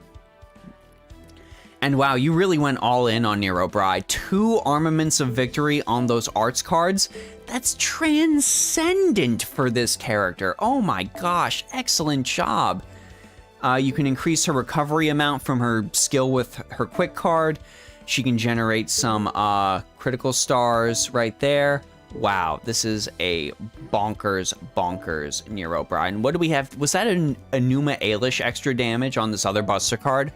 And wow, you really went all in on Nero Bride. 2 Armaments of Victory on those arts cards. That's transcendent for this character. Oh my gosh, excellent job. You can increase her recovery amount from her skill with her quick card. She can generate some critical stars right there. Wow, this is a bonkers Nero Bride. And what do we have? Was that an Enuma Elish extra damage on this other Buster card?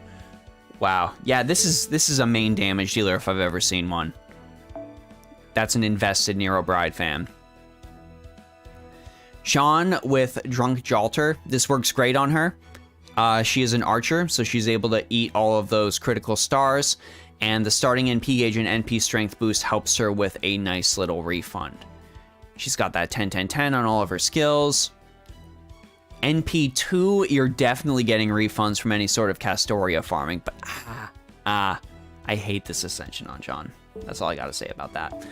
Wow. Yeah, this is a main damage dealer if I've ever seen one. That's an invested Nero Bride fan. Sean with Drunk Jalter. This works great on her. She is an archer, so she's able to eat all of those critical stars. And the starting NP gauge and NP strength boost helps her with a nice little refund. She's got that 10-10-10 on all of her skills. NP2, you're definitely getting refunds from any sort of Castoria farming, but I hate this Ascension on John. That's all I gotta say about that.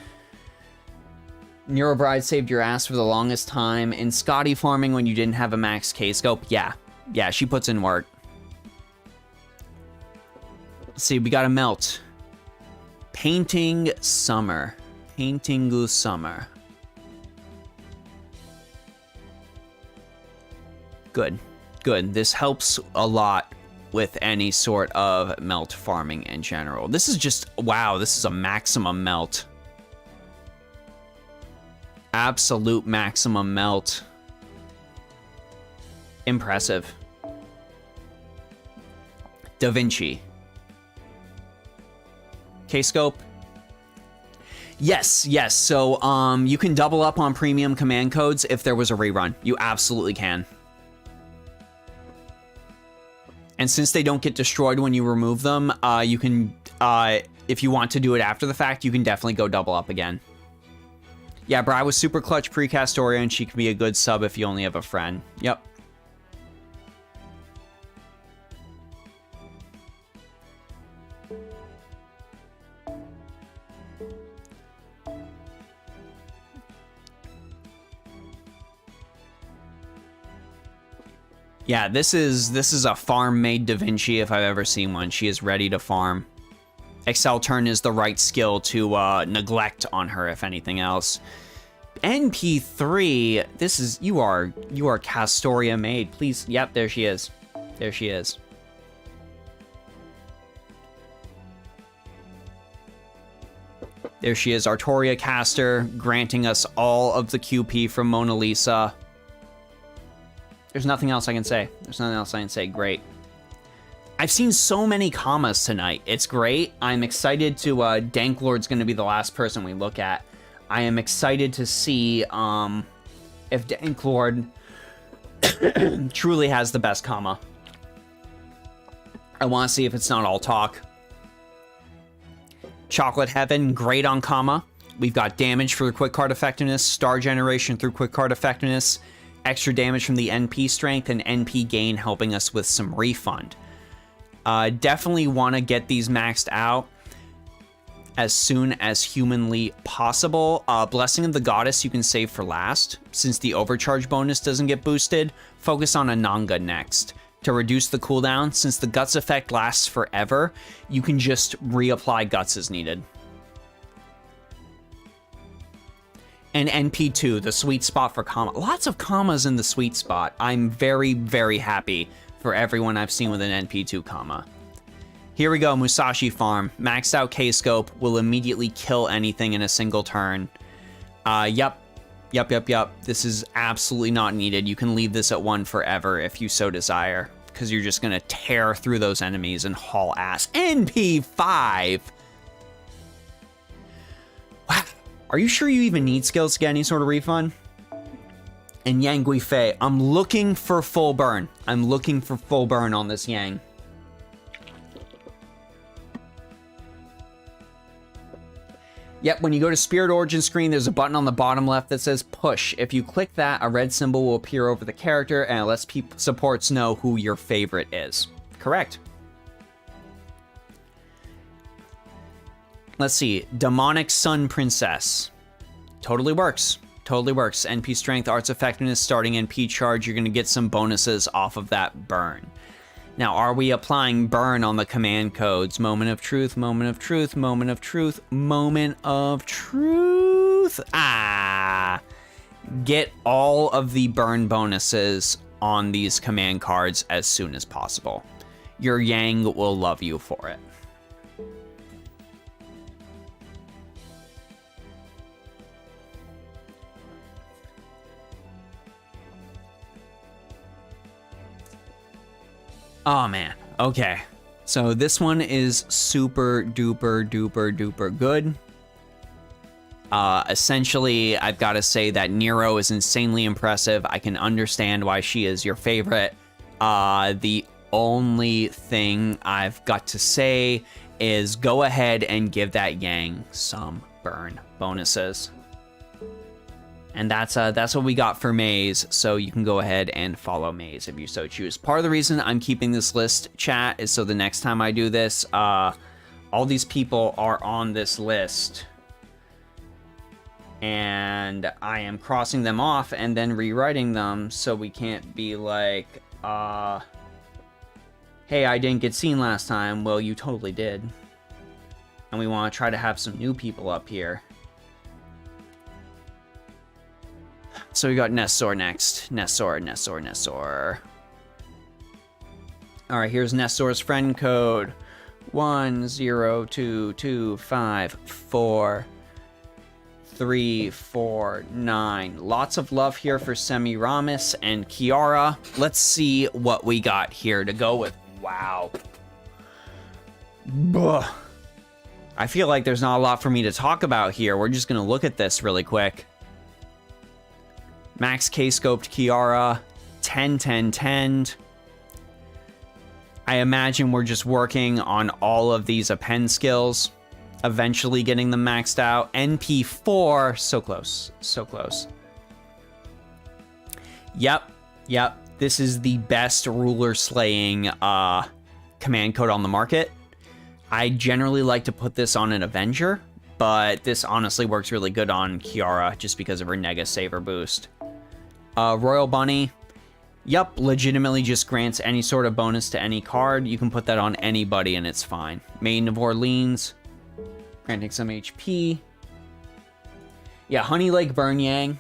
Nero Bride saved your ass for the longest time. In Scotty farming when you didn't have a max K-scope, yeah, she puts in work. Let's see, we got a melt. Painting Summer. Painting Summer. Good. This helps a lot with any sort of melt farming in general. This is just, wow, this is a maximum melt. Absolute maximum melt. Impressive. Da Vinci. K-scope. Yes. So, you can double up on premium command codes if there was a rerun. You absolutely can. And since they don't get destroyed when you remove them, you can, if you want to do it after the fact, you can definitely go double up again. Yeah, Bri was super clutch pre-Castoria, and she can be a good sub if you only have a friend. Yep. Yeah, this is a farm-made Da Vinci if I've ever seen one. She is ready to farm. Excel Turn is the right skill to neglect on her, if anything else. NP3, this is, you are Castoria made. Please, yep, there she is. There she is. There she is, Artoria Caster, granting us all of the QP from Mona Lisa. There's nothing else I can say. Great. I've seen so many commas tonight. It's great. I'm excited to, Danklord's going to be the last person we look at. I am excited to see, if Danklord truly has the best comma. I want to see if it's not all talk. Chocolate Heaven, great on comma. We've got damage for the quick card effectiveness, star generation through quick card effectiveness, extra damage from the NP strength, and NP gain helping us with some refund. Definitely want to get these maxed out as soon as humanly possible. Blessing of the Goddess you can save for last. Since the overcharge bonus doesn't get boosted, focus on Ananga next. To reduce the cooldown, since the Guts effect lasts forever, you can just reapply Guts as needed. And NP2, the sweet spot for comma. Lots of commas in the sweet spot. I'm very, very happy for everyone I've seen with an NP2 comma. Here we go, Musashi Farm. Maxed out K-Scope will immediately kill anything in a single turn. Yup. This is absolutely not needed. You can leave this at 1 forever if you so desire, because you're just gonna tear through those enemies and haul ass. NP5! Wow. Are you sure you even need skills to get any sort of refund? And Yang Guifei, I'm looking for full burn. I'm looking for full burn on this Yang. Yep, when you go to Spirit Origin screen, there's a button on the bottom left that says push. If you click that, a red symbol will appear over the character and it lets supports know who your favorite is. Correct. Let's see, Demonic Sun Princess. Totally works. Totally works. NP Strength, Arts Effectiveness, starting NP Charge, you're gonna get some bonuses off of that burn. Now, are we applying burn on the command codes? Moment of truth, moment of truth, moment of truth, moment of truth. Get all of the burn bonuses on these command cards as soon as possible. Your Yang will love you for it. Oh man, okay. So this one is super duper duper duper good. Essentially, I've got to say that Nero is insanely impressive. I can understand why she is your favorite. The only thing I've got to say is go ahead and give that Yang some burn bonuses. And that's what we got for Maze, so you can go ahead and follow Maze if you so choose. Part of the reason I'm keeping this list, chat, is so the next time I do this, all these people are on this list. And I am crossing them off and then rewriting them, so we can't be like, hey, I didn't get seen last time. Well, you totally did. And we want to try to have some new people up here. So we got Nessor next. Nessor. All right, here's Nessor's friend code. 10225439. Lots of love here for Semiramis and Kiara. Let's see what we got here to go with. Wow. Buh. I feel like there's not a lot for me to talk about here. We're just gonna look at this really quick. Max K-scoped Kiara, 10-10-10. I imagine we're just working on all of these append skills, eventually getting them maxed out. NP4, so close, so close. Yep, this is the best ruler slaying command code on the market. I generally like to put this on an Avenger, but this honestly works really good on Kiara just because of her Nega Saver boost. Royal Bunny, yep, legitimately just grants any sort of bonus to any card. You can put that on anybody and it's fine. Maiden of Orleans, granting some HP. Yeah, Honey Lake Burn Yang.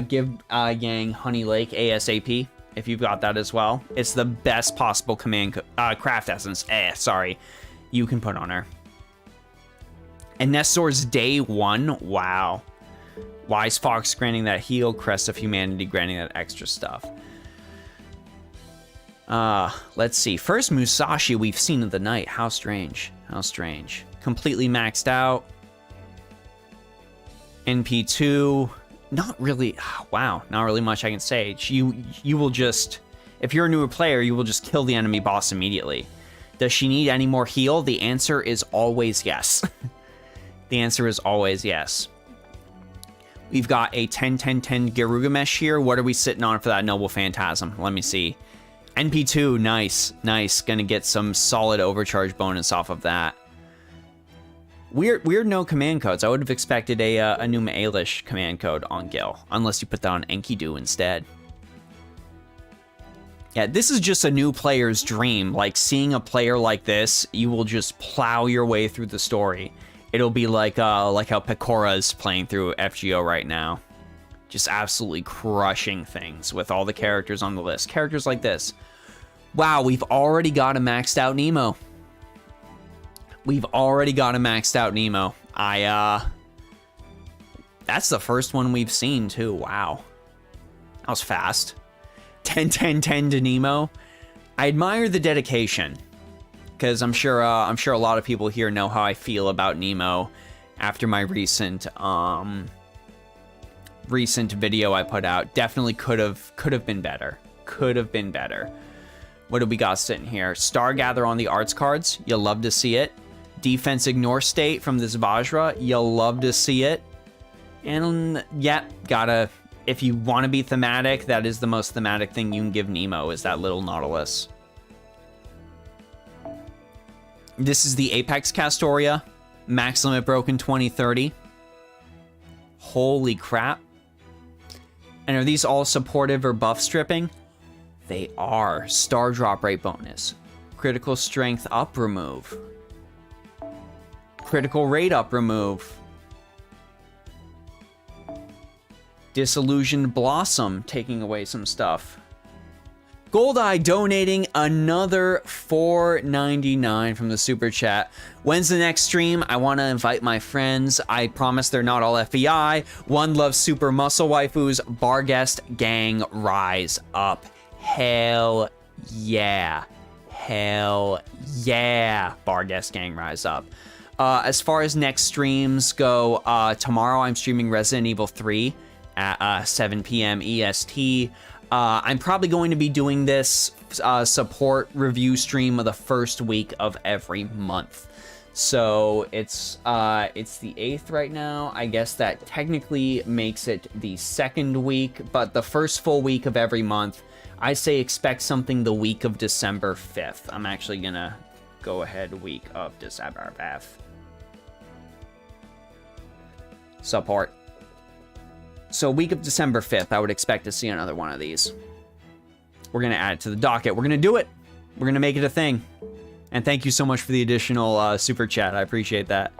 Give Yang Honey Lake ASAP if you've got that as well. It's the best possible command craft essence. You can put on her. And Nessor's Day 1, wow. Wise Fox granting that heal, Crest of Humanity granting that extra stuff. Let's see. First Musashi we've seen of the night. How strange. How strange. Completely maxed out. NP2. Not really. Wow. Not really much I can say. You will just... If you're a newer player, you will just kill the enemy boss immediately. Does she need any more heal? The answer is always yes. The answer is always yes. We've got a 10-10-10 Garugamesh here. What are we sitting on for that Noble Phantasm? Let me see. NP2, nice, nice. Gonna get some solid overcharge bonus off of that. Weird no command codes. I would have expected a Numa Ailish command code on Gil, unless you put that on Enkidu instead. Yeah, this is just a new player's dream. Like, seeing a player like this, you will just plow your way through the story. It'll be like how Pecora's playing through FGO right now. Just absolutely crushing things with all the characters on the list. Characters like this. Wow, we've already got a maxed out Nemo. We've already got a maxed out Nemo. That's the first one we've seen, too. Wow. That was fast. 10-10-10 to Nemo. I admire the dedication, because I'm sure a lot of people here know how I feel about Nemo after my recent video I put out. Definitely could have been better. Could have been better. What do we got sitting here? Stargather on the arts cards. You'll love to see it. Defense Ignore State from this Vajra. You'll love to see it. And yeah, gotta... If you want to be thematic, that is the most thematic thing you can give Nemo, is that little Nautilus. This is the Apex Castoria. Max limit broken 2030. Holy crap. And are these all supportive or buff stripping? They are. Star drop rate bonus. Critical strength up remove. Critical rate up remove. Disillusioned Blossom, taking away some stuff. Goldeye donating another $4.99 from the super chat. When's the next stream? I want to invite my friends. I promise they're not all FBI. One loves super muscle waifus. Barguest gang rise up. Hell yeah. Hell yeah. Barguest gang rise up. As far as next streams go, tomorrow I'm streaming Resident Evil 3 at 7 p.m. EST. I'm probably going to be doing this support review stream of the first week of every month. So it's the 8th right now. I guess that technically makes it the second week, but the first full week of every month, I say expect something the week of December 5th. I'm actually gonna go ahead week of December 5th. Support. So week of December 5th, I would expect to see another one of these. We're going to add it to the docket. We're going to do it. We're going to make it a thing. And thank you so much for the additional super chat. I appreciate that.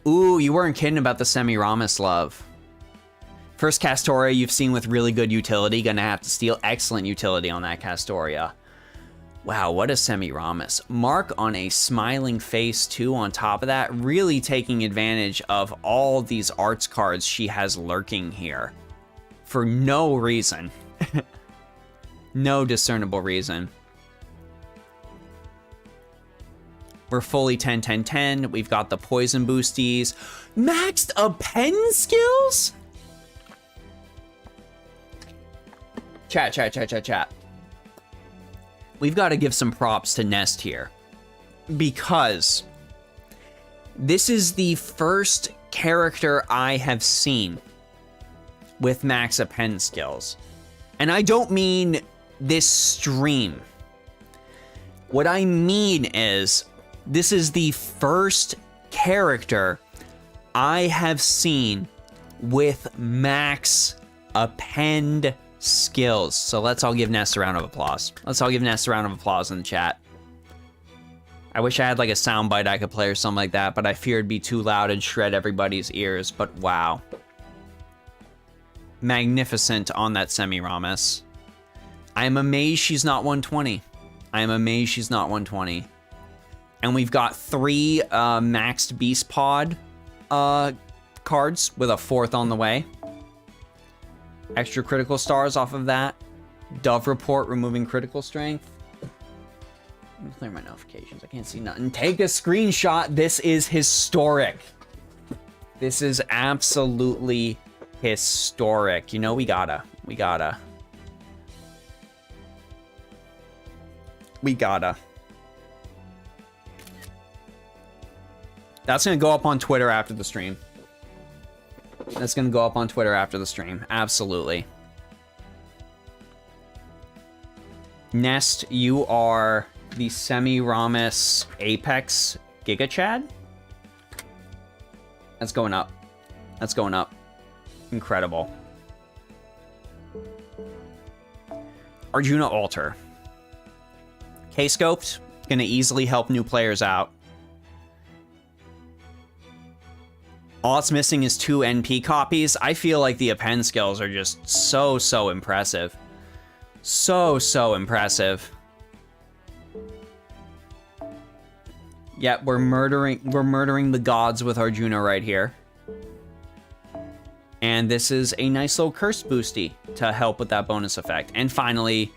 Ooh, you weren't kidding about the Semiramis love. First Castoria you've seen with really good utility. Gonna have to steal. Excellent utility on that Castoria. Wow, what a Semiramis. Mark on a smiling face, too, on top of that. Really taking advantage of all these arts cards she has lurking here. For no reason. No discernible reason. We're fully 10-10-10. We've got the poison boosties. Maxed up pen skills? Chat. We've got to give some props to Nest here, because this is the first character I have seen with max pen skills. And I don't mean this stream. What I mean is, this is the first character I have seen with max append skills. So let's all give Ness a round of applause. Let's all give Ness a round of applause in the chat. I wish I had like a soundbite I could play or something like that, but I fear it'd be too loud and shred everybody's ears. But wow. Magnificent on that Semiramis. I am amazed she's not 120. I am amazed she's not 120. And we've got 3 maxed Beast Pod cards with a 4th on the way. Extra critical stars off of that. Dove report removing critical strength. Let me clear my notifications. I can't see nothing. Take a screenshot. This is historic. This is absolutely historic. You know, we gotta. That's gonna go up on Twitter after the stream. Absolutely. Nest, you are the Semiramis Apex Giga Chad? That's going up. Incredible. Arjuna Alter. K-scoped, gonna easily help new players out. All it's missing is 2 NP copies. I feel like the append skills are just so impressive. So impressive. Yeah, we're murdering the gods with Arjuna right here. And this is a nice little curse boosty to help with that bonus effect. And finally,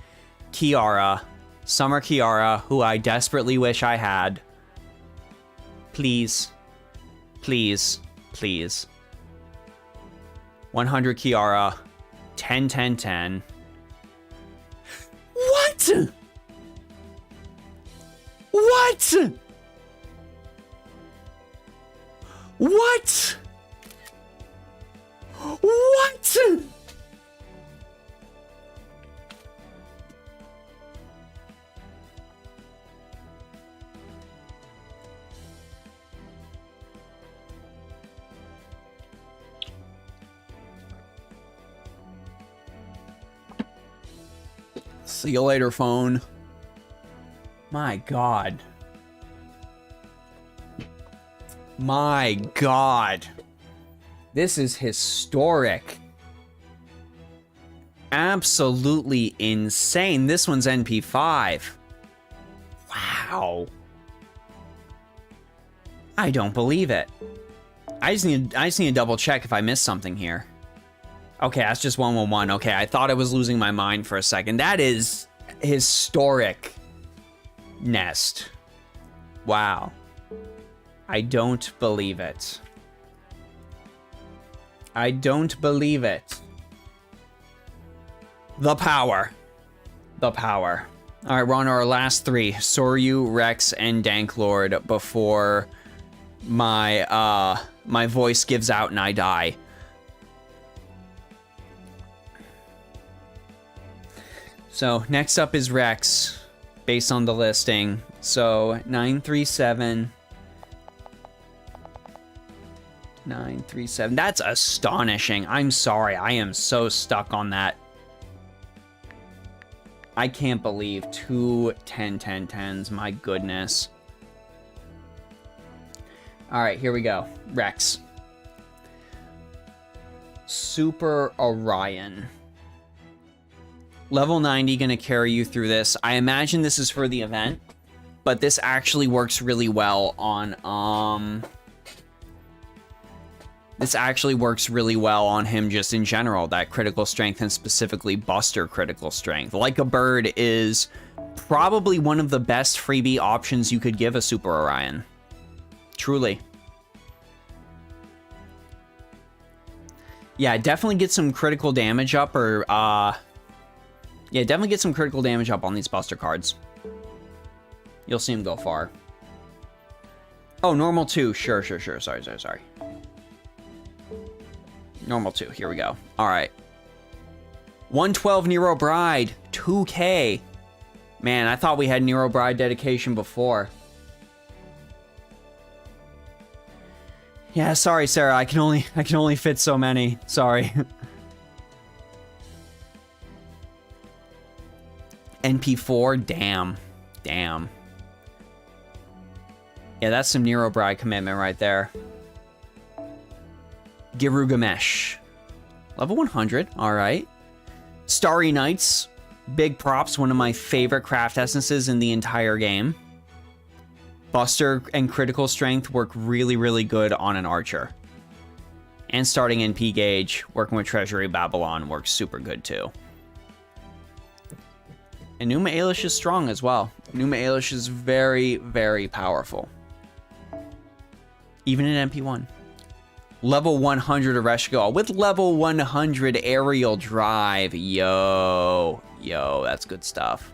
Kiara. Summer Kiara, who I desperately wish I had. Please. 100 Kiara. 10. What? See you later, phone. My God. This is historic. Absolutely insane. This one's NP5. Wow. I don't believe it. I just need to double check if I missed something here. Okay, that's just 111. Okay, I thought I was losing my mind for a second. That is historic. Nest. Wow. I don't believe it. The power. All right, we're on to our last 3. Soryu, Rex, and Danklord before my voice gives out and I die. So next up is Rex, based on the listing. So 937. That's astonishing. I'm sorry. I am so stuck on that. I can't believe 2 10s. My goodness. All right, here we go. Rex. Super Orion. Level 90 gonna carry you through this. I imagine this is for the event, but this actually works really well on him just in general, that critical strength and specifically Buster critical strength. Like a Bird is probably one of the best freebie options you could give a Super Orion. Truly. Yeah, definitely get some critical damage up yeah, definitely get some critical damage up on these Buster cards. You'll see him go far. Oh, normal 2. Sure. Sorry. Normal 2. Here we go. All right. 112 Nero Bride. 2K. Man, I thought we had Nero Bride dedication before. Yeah, sorry, Sarah. I can only fit so many. Sorry. NP4, damn. Yeah, that's some Nero Bride commitment right there. Girugamesh. Level 100, alright. Starry Nights, big props, one of my favorite craft essences in the entire game. Buster and critical strength work really good on an archer. And starting NP gauge, working with Treasury Babylon works super good too. And Numa Ailish is strong as well. Numa Ailish is very, very powerful. Even in MP1. Level 100 Ereshkigal with level 100 Aerial Drive. Yo, that's good stuff.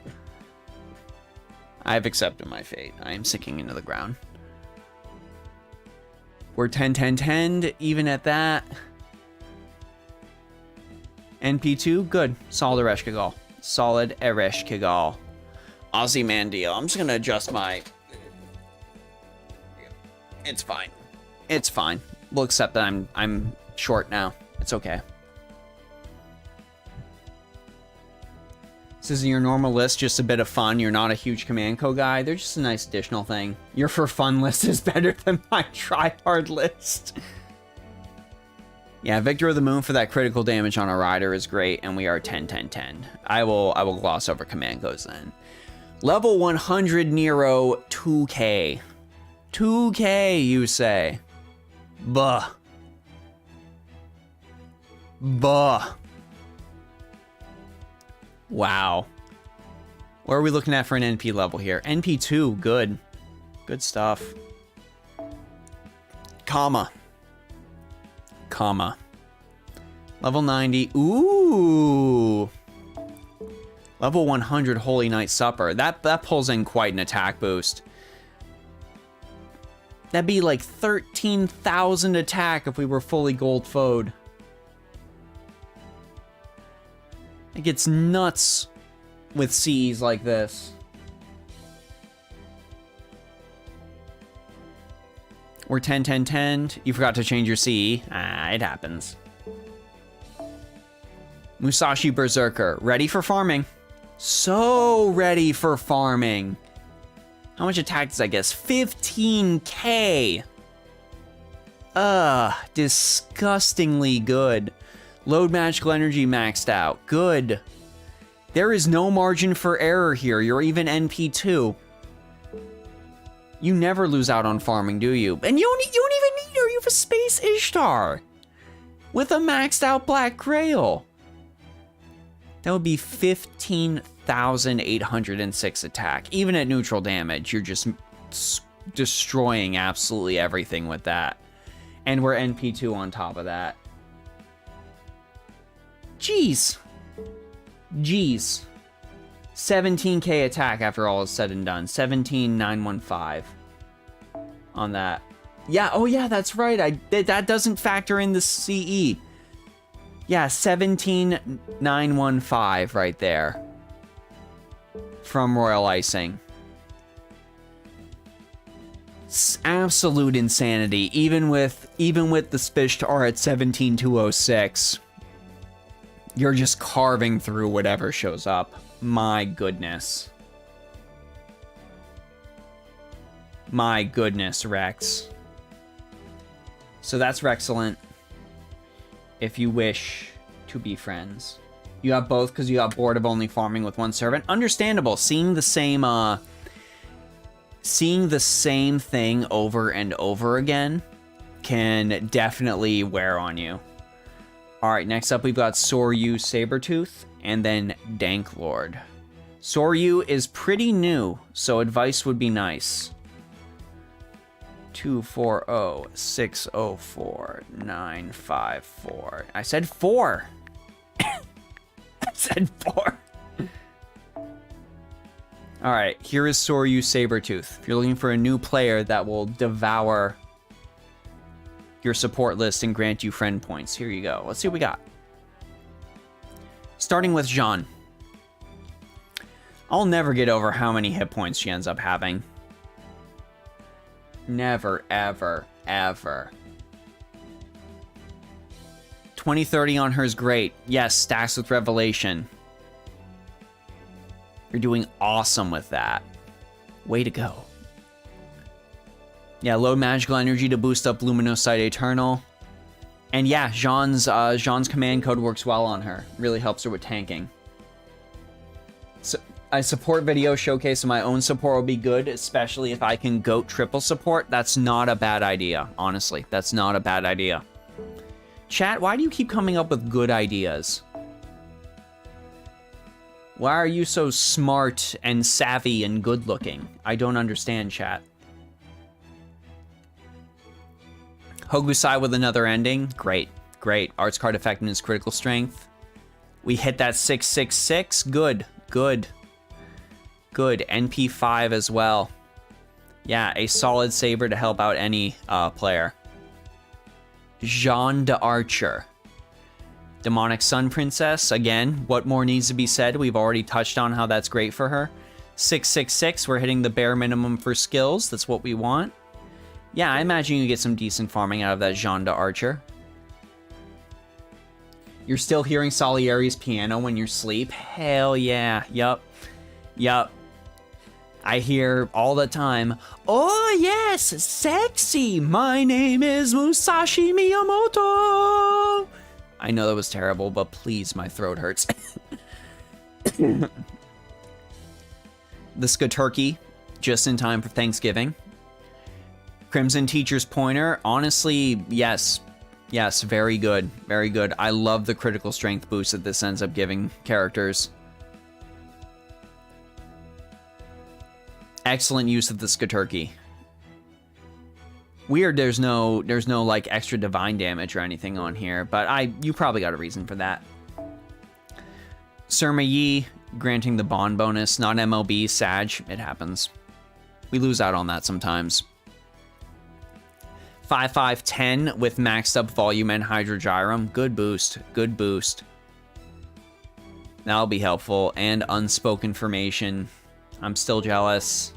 I've accepted my fate. I am sinking into the ground. We're 10-10-10'd, even at that. NP2, good. Solid Ereshkigal. Solid Ereshkigal. Ozymandias. I'm just gonna adjust my... It's fine. It's fine. We'll accept that I'm short now. It's okay. This isn't your normal list, just a bit of fun. You're not a huge command code guy. They're just a nice additional thing. Your for fun list is better than my try-hard list. Yeah, Victor of the Moon for that critical damage on a rider is great, and we are 10-10-10. I will gloss over command codes then. Level 100 Nero 2K. 2K, you say? Buh. Wow. What are we looking at for an NP level here? NP2, good. Good stuff. Comma. Level 90. Ooh. Level 100 Holy Night Supper. That pulls in quite an attack boost. That'd be like 13,000 attack if we were fully gold foed. It gets nuts with CEs like this. We're 10-10-10. You forgot to change your CE. It happens. Musashi Berserker. Ready for farming. So ready for farming. How much attack does that get? 15k. Disgustingly good. Load magical energy maxed out. Good. There is no margin for error here. You're even NP2. You never lose out on farming, do you? And you don't even need her. You have a Space Ishtar. With a maxed out Black Grail. That would be 15,806 attack. Even at neutral damage, you're just destroying absolutely everything with that. And we're NP2 on top of that. Jeez. 17k attack after all is said and done. 17,915 on that. Yeah, oh yeah, that's right. That doesn't factor in the CE. Yeah, 17,915 right there. From Royal Icing. It's absolute insanity. Even with the Spishtar at 17,206. You're just carving through whatever shows up. My goodness. My goodness, Rex. So that's Rexcellent. If you wish to be friends. You have both because you got bored of only farming with one servant. Understandable. Seeing the same thing over and over again can definitely wear on you. Alright, next up we've got Soryu Sabertooth, and then Danklord. Soryu is pretty new, so advice would be nice. 240-604-954. I said 4! I said 4! Alright, here is Soryu Sabertooth. If you're looking for a new player that will devour your support list and grant you friend points. Here you go. Let's see what we got. Starting with Jeanne. I'll never get over how many hit points she ends up having. Never, ever, ever. 20-30 on her is great. Yes, stacks with Revelation. You're doing awesome with that. Way to go. Yeah, load magical energy to boost up Luminosite Eternal. And yeah, Jeanne's command code works well on her. Really helps her with tanking. So I support video showcase, so my own support will be good, especially if I can goat triple support. That's not a bad idea, honestly. That's not a bad idea. Chat, why do you keep coming up with good ideas? Why are you so smart and savvy and good looking? I don't understand, chat. Hogusai with another ending. Great, great. Arts card effectiveness, critical strength. We hit that 666. Good, good, good. NP5 as well. Yeah, a solid saber to help out any player. Jeanne d'Archer. Demonic Sun Princess. Again, what more needs to be said? We've already touched on how that's great for her. 666. We're hitting the bare minimum for skills. That's what we want. Yeah, I imagine you get some decent farming out of that Jeanne d'Archer. You're still hearing Salieri's piano when you sleep? Hell yeah. Yup. Yup. I hear all the time, oh yes, sexy, my name is Musashi Miyamoto. I know that was terrible, but please, my throat hurts. The Skaturkey, just in time for Thanksgiving. Crimson Teacher's Pointer, honestly, yes. Yes, very good, very good. I love the critical strength boost that this ends up giving characters. Excellent use of the Skaturkey. Weird there's no like extra divine damage or anything on here, but you probably got a reason for that. Surma Yi granting the bond bonus, not MLB, Sag, it happens. We lose out on that sometimes. 5510 with maxed up volume and hydrogyrum. Good boost, good boost. That'll be helpful. And unspoken formation. I'm still jealous.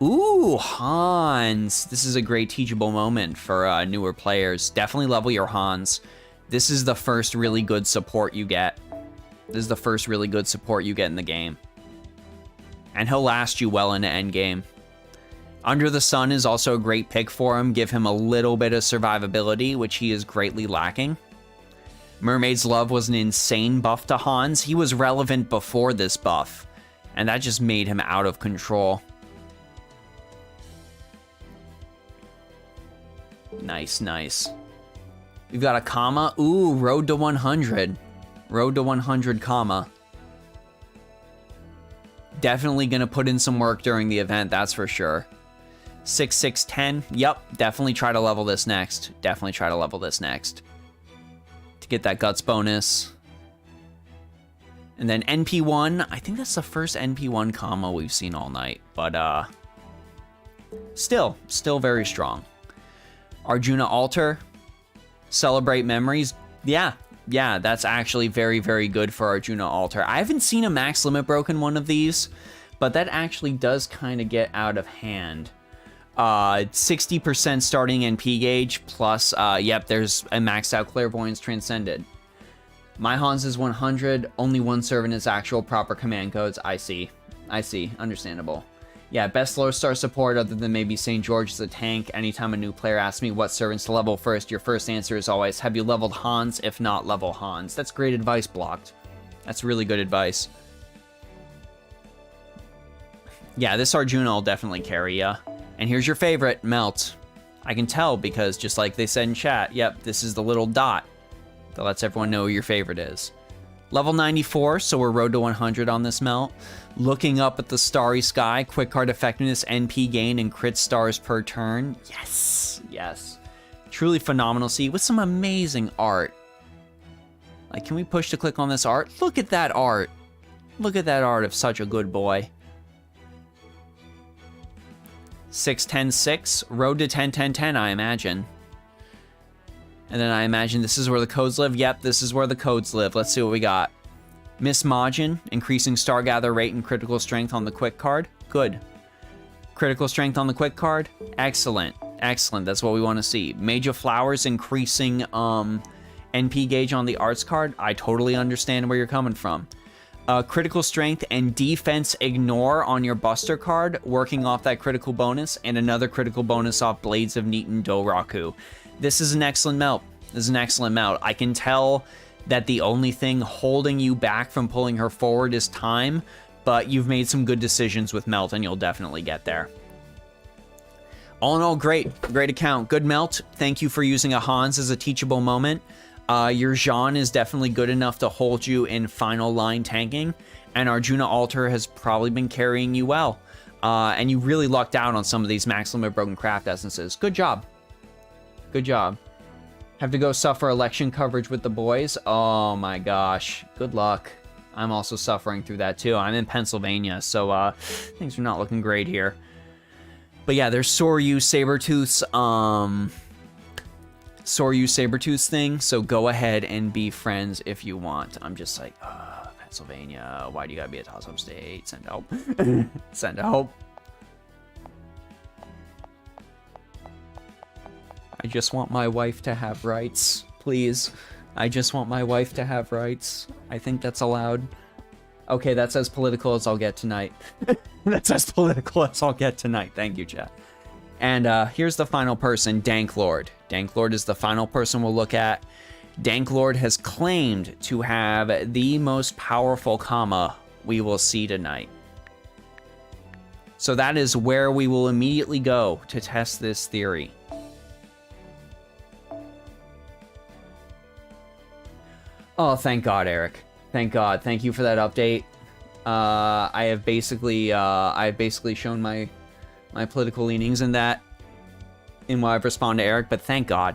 Ooh, Hans. This is a great teachable moment for newer players. Definitely level your Hans. This is the first really good support you get. This is the first really good support you get in the game. And he'll last you well into endgame. Under the Sun is also a great pick for him. Give him a little bit of survivability, which he is greatly lacking. Mermaid's Love was an insane buff to Hans. He was relevant before this buff, and that just made him out of control. Nice, nice. We've got a comma. Ooh, Road to 100. Road to 100 comma. Definitely gonna put in some work during the event, that's for sure. 6610. Yep, definitely try to level this next. Definitely try to level this next. To get that guts bonus. And then NP1. I think that's the first NP1 comma we've seen all night. But still very strong. Arjuna Altar. Celebrate Memories. Yeah, that's actually very, very good for Arjuna Altar. I haven't seen a max limit broken one of these, but that actually does kind of get out of hand. 60% starting NP gauge plus, yep, there's a maxed out Clairvoyance Transcended. My Hans is 100, only one servant is actual proper command codes. I see, understandable. Yeah, best low star support other than maybe St. George is a tank. Anytime a new player asks me what servants to level first, your first answer is always, have you leveled Hans? If not, level Hans. That's great advice, Blocked. That's really good advice. Yeah, this Arjuna will definitely carry ya. And here's your favorite, Melt. I can tell because just like they said in chat, yep, this is the little dot that lets everyone know who your favorite is. Level 94, so we're road to 100 on this Melt. Looking up at the starry sky, quick card effectiveness, NP gain, and crit stars per turn. Yes, yes. Truly phenomenal. See, with some amazing art. Like, can we push to click on this art? Look at that art. Look at that art of such a good boy. 6106, road to 10-10-10, I imagine. And then I imagine this is where the codes live. Yep, this is where the codes live. Let's see what we got. Miss Majin, increasing star gather rate and critical strength on the quick card. Good. Critical strength on the quick card. Excellent. Excellent. That's what we want to see. Mage of Flowers, increasing NP gauge on the arts card. I totally understand where you're coming from. Critical strength and defense ignore on your Buster card, working off that critical bonus, and another critical bonus off Blades of Niton Doraku. This is an excellent melt. This is an excellent melt. I can tell that the only thing holding you back from pulling her forward is time, but you've made some good decisions with melt, and you'll definitely get there. All in all, great account. Good melt. Thank you for using a Hans as a teachable moment. Your Jean is definitely good enough to hold you in final line tanking, and Arjuna Altar has probably been carrying you well. And you really lucked out on some of these max limit broken craft essences. Good job. Good job. Have to go suffer election coverage with the boys? Oh my gosh. Good luck. I'm also suffering through that too. I'm in Pennsylvania, so things are not looking great here. But yeah, there's Soryu Sabertooth's thing, so go ahead and be friends if you want. I'm just like, Pennsylvania, why do you gotta be a toss-up state? Send help. Send help. I just want my wife to have rights, please. I just want my wife to have rights. I think that's allowed. Okay, that's as political as I'll get tonight. That's as political as I'll get tonight. Thank you, chat. And here's the final person, Danklord. Danklord is the final person we'll look at. Danklord has claimed to have the most powerful comma we will see tonight. So that is where we will immediately go to test this theory. Oh, thank God, Eric. Thank God. Thank you for that update. I have basically shown my political leanings in that, in what I've responded to Eric, but thank God.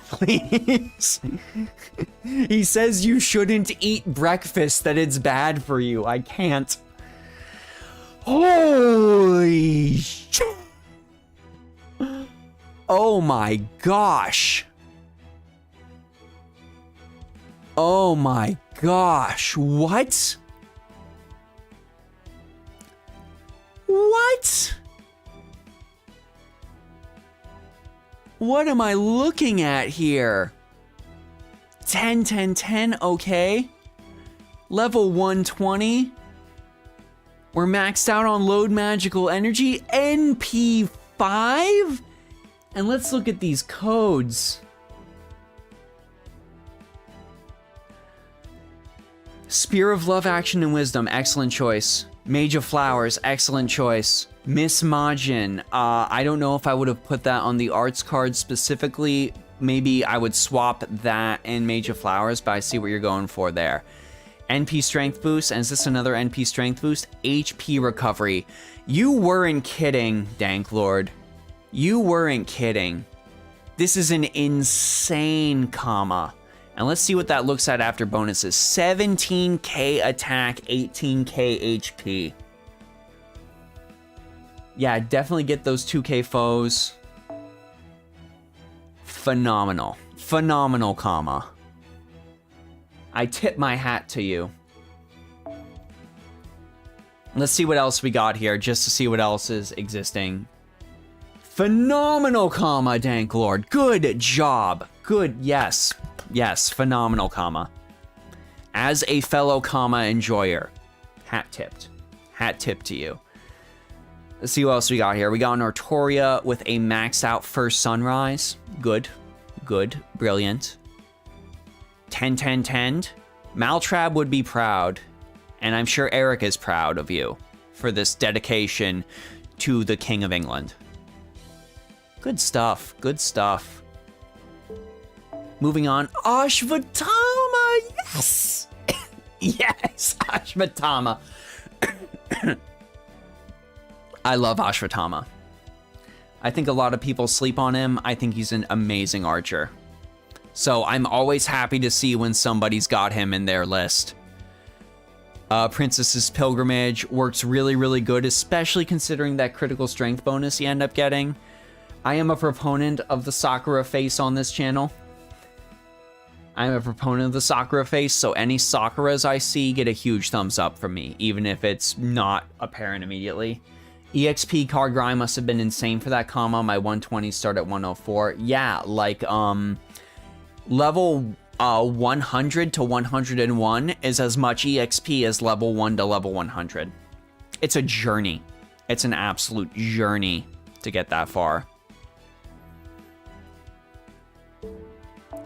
Please. He says you shouldn't eat breakfast, that it's bad for you. I can't. Holy shit. Oh my gosh. Oh my gosh, what? What? What am I looking at here? 10, 10, 10, okay. Level 120. We're maxed out on load magical energy. NP5? And let's look at these codes. Spear of Love, Action, and Wisdom, excellent choice. Mage of Flowers, excellent choice. Miss Majin, I don't know if I would have put that on the arts card specifically. Maybe I would swap that and Mage of Flowers, but I see what you're going for there. NP Strength Boost, and is this another NP Strength Boost? HP Recovery. You weren't kidding, Danklord. You weren't kidding. This is an insane comma. And let's see what that looks at after bonuses. 17k attack, 18k HP. Yeah, definitely get those 2k foes. Phenomenal. Phenomenal comma. I tip my hat to you. Let's see what else we got here, just to see what else is existing. Phenomenal comma, Danklord. Good job. Good, yes. Yes, phenomenal comma. As a fellow comma enjoyer, hat tipped. Hat tipped to you. Let's see what else we got here. We got Nortoria with a maxed out First Sunrise. Good. Good. Brilliant. 10, 10, 10. Maltrab would be proud. And I'm sure Eric is proud of you for this dedication to the King of England. Good stuff. Good stuff. Moving on, Ashvatthama, yes! Yes, Ashvatthama. I love Ashvatthama. I think a lot of people sleep on him. I think he's an amazing archer. So I'm always happy to see when somebody's got him in their list. Princess's Pilgrimage works really, really good, especially considering that critical strength bonus you end up getting. I am a proponent of the Sakura face on this channel. I'm a proponent of the Sakura face, so any Sakuras I see get a huge thumbs up from me, even if it's not apparent immediately. EXP card grind must have been insane for that comma. My 120 start at 104. Yeah, like, level 100 to 101 is as much EXP as level 1 to level 100. It's a journey. It's an absolute journey to get that far.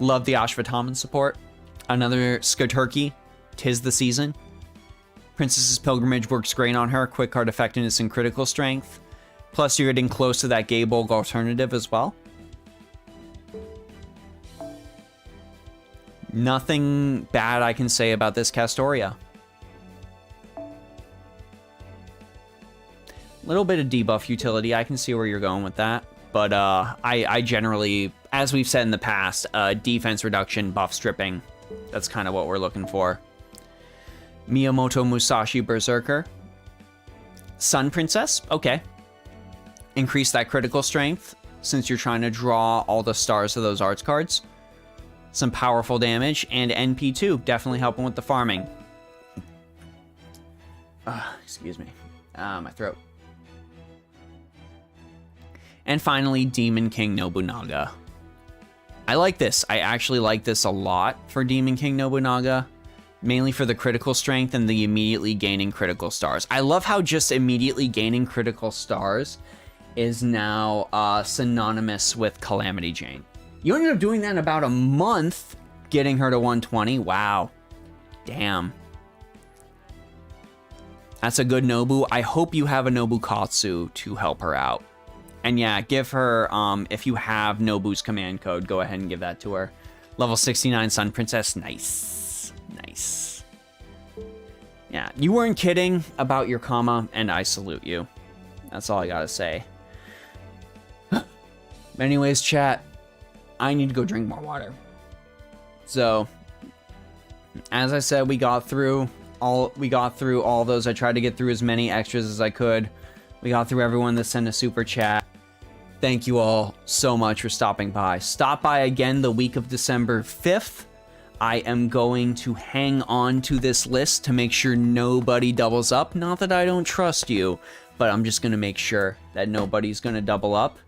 Love the Ashvatthama support. Another Skaturki, 'Tis the Season. Princess's Pilgrimage works great on her. Quick card effectiveness and critical strength. Plus you're getting close to that Gaybolg alternative as well. Nothing bad I can say about this Castoria. little bit of debuff utility. I can see where you're going with that. But I generally, as we've said in the past, defense reduction, buff stripping. That's kind of what we're looking for. Miyamoto Musashi Berserker. Sun Princess, okay. Increase that critical strength since you're trying to draw all the stars of those arts cards. Some powerful damage, and NP2, definitely helping with the farming. Excuse me. My throat. And finally, Demon King Nobunaga. I like this. I actually like this a lot for Demon King Nobunaga. Mainly for the critical strength and the immediately gaining critical stars. I love how just immediately gaining critical stars is now synonymous with Calamity Jane. You ended up doing that in about a month, getting her to 120. Wow. Damn. That's a good Nobu. I hope you have a Nobukatsu to help her out. And yeah, give her, if you have Nobu's command code, go ahead and give that to her. Level 69 Sun Princess. Nice. Nice. Yeah, you weren't kidding about your comma, and I salute you. That's all I gotta say. Anyways, chat, I need to go drink more water. So, as I said, we got through all those. I tried to get through as many extras as I could. We got through everyone that sent a super chat. Thank you all so much for stopping by. Stop by again the week of December 5th. I am going to hang on to this list to make sure nobody doubles up. Not that I don't trust you, but I'm just going to make sure that nobody's going to double up.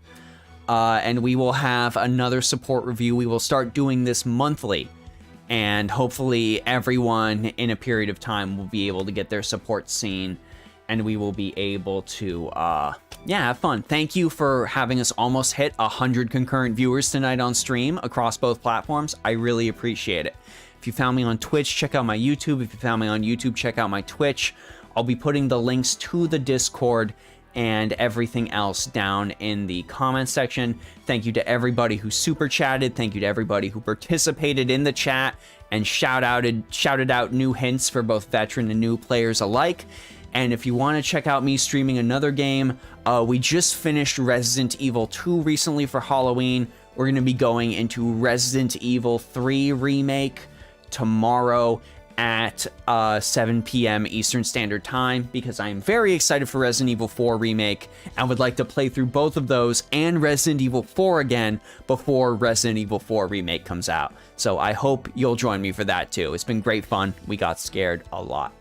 And we will have another support review. We will start doing this monthly. And hopefully everyone in a period of time will be able to get their support seen. And we will be able to, have fun. Thank you for having us almost hit 100 concurrent viewers tonight on stream across both platforms. I really appreciate it. If you found me on Twitch, check out my YouTube. If you found me on YouTube, check out my Twitch. I'll be putting the links to the Discord and everything else down in the comment section. Thank you to everybody who super chatted. Thank you to everybody who participated in the chat and shouted out new hints for both veteran and new players alike. And if you want to check out me streaming another game, we just finished Resident Evil 2 recently for Halloween. We're going to be going into Resident Evil 3 Remake tomorrow at 7 p.m. Eastern Standard Time, because I'm very excited for Resident Evil 4 Remake and would like to play through both of those and Resident Evil 4 again before Resident Evil 4 Remake comes out. So I hope you'll join me for that too. It's been great fun. We got scared a lot.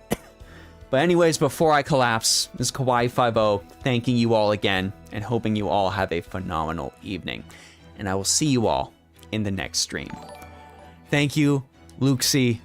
But anyways, before I collapse, this is Kawaii50 thanking you all again and hoping you all have a phenomenal evening. And I will see you all in the next stream. Thank you, Luke C.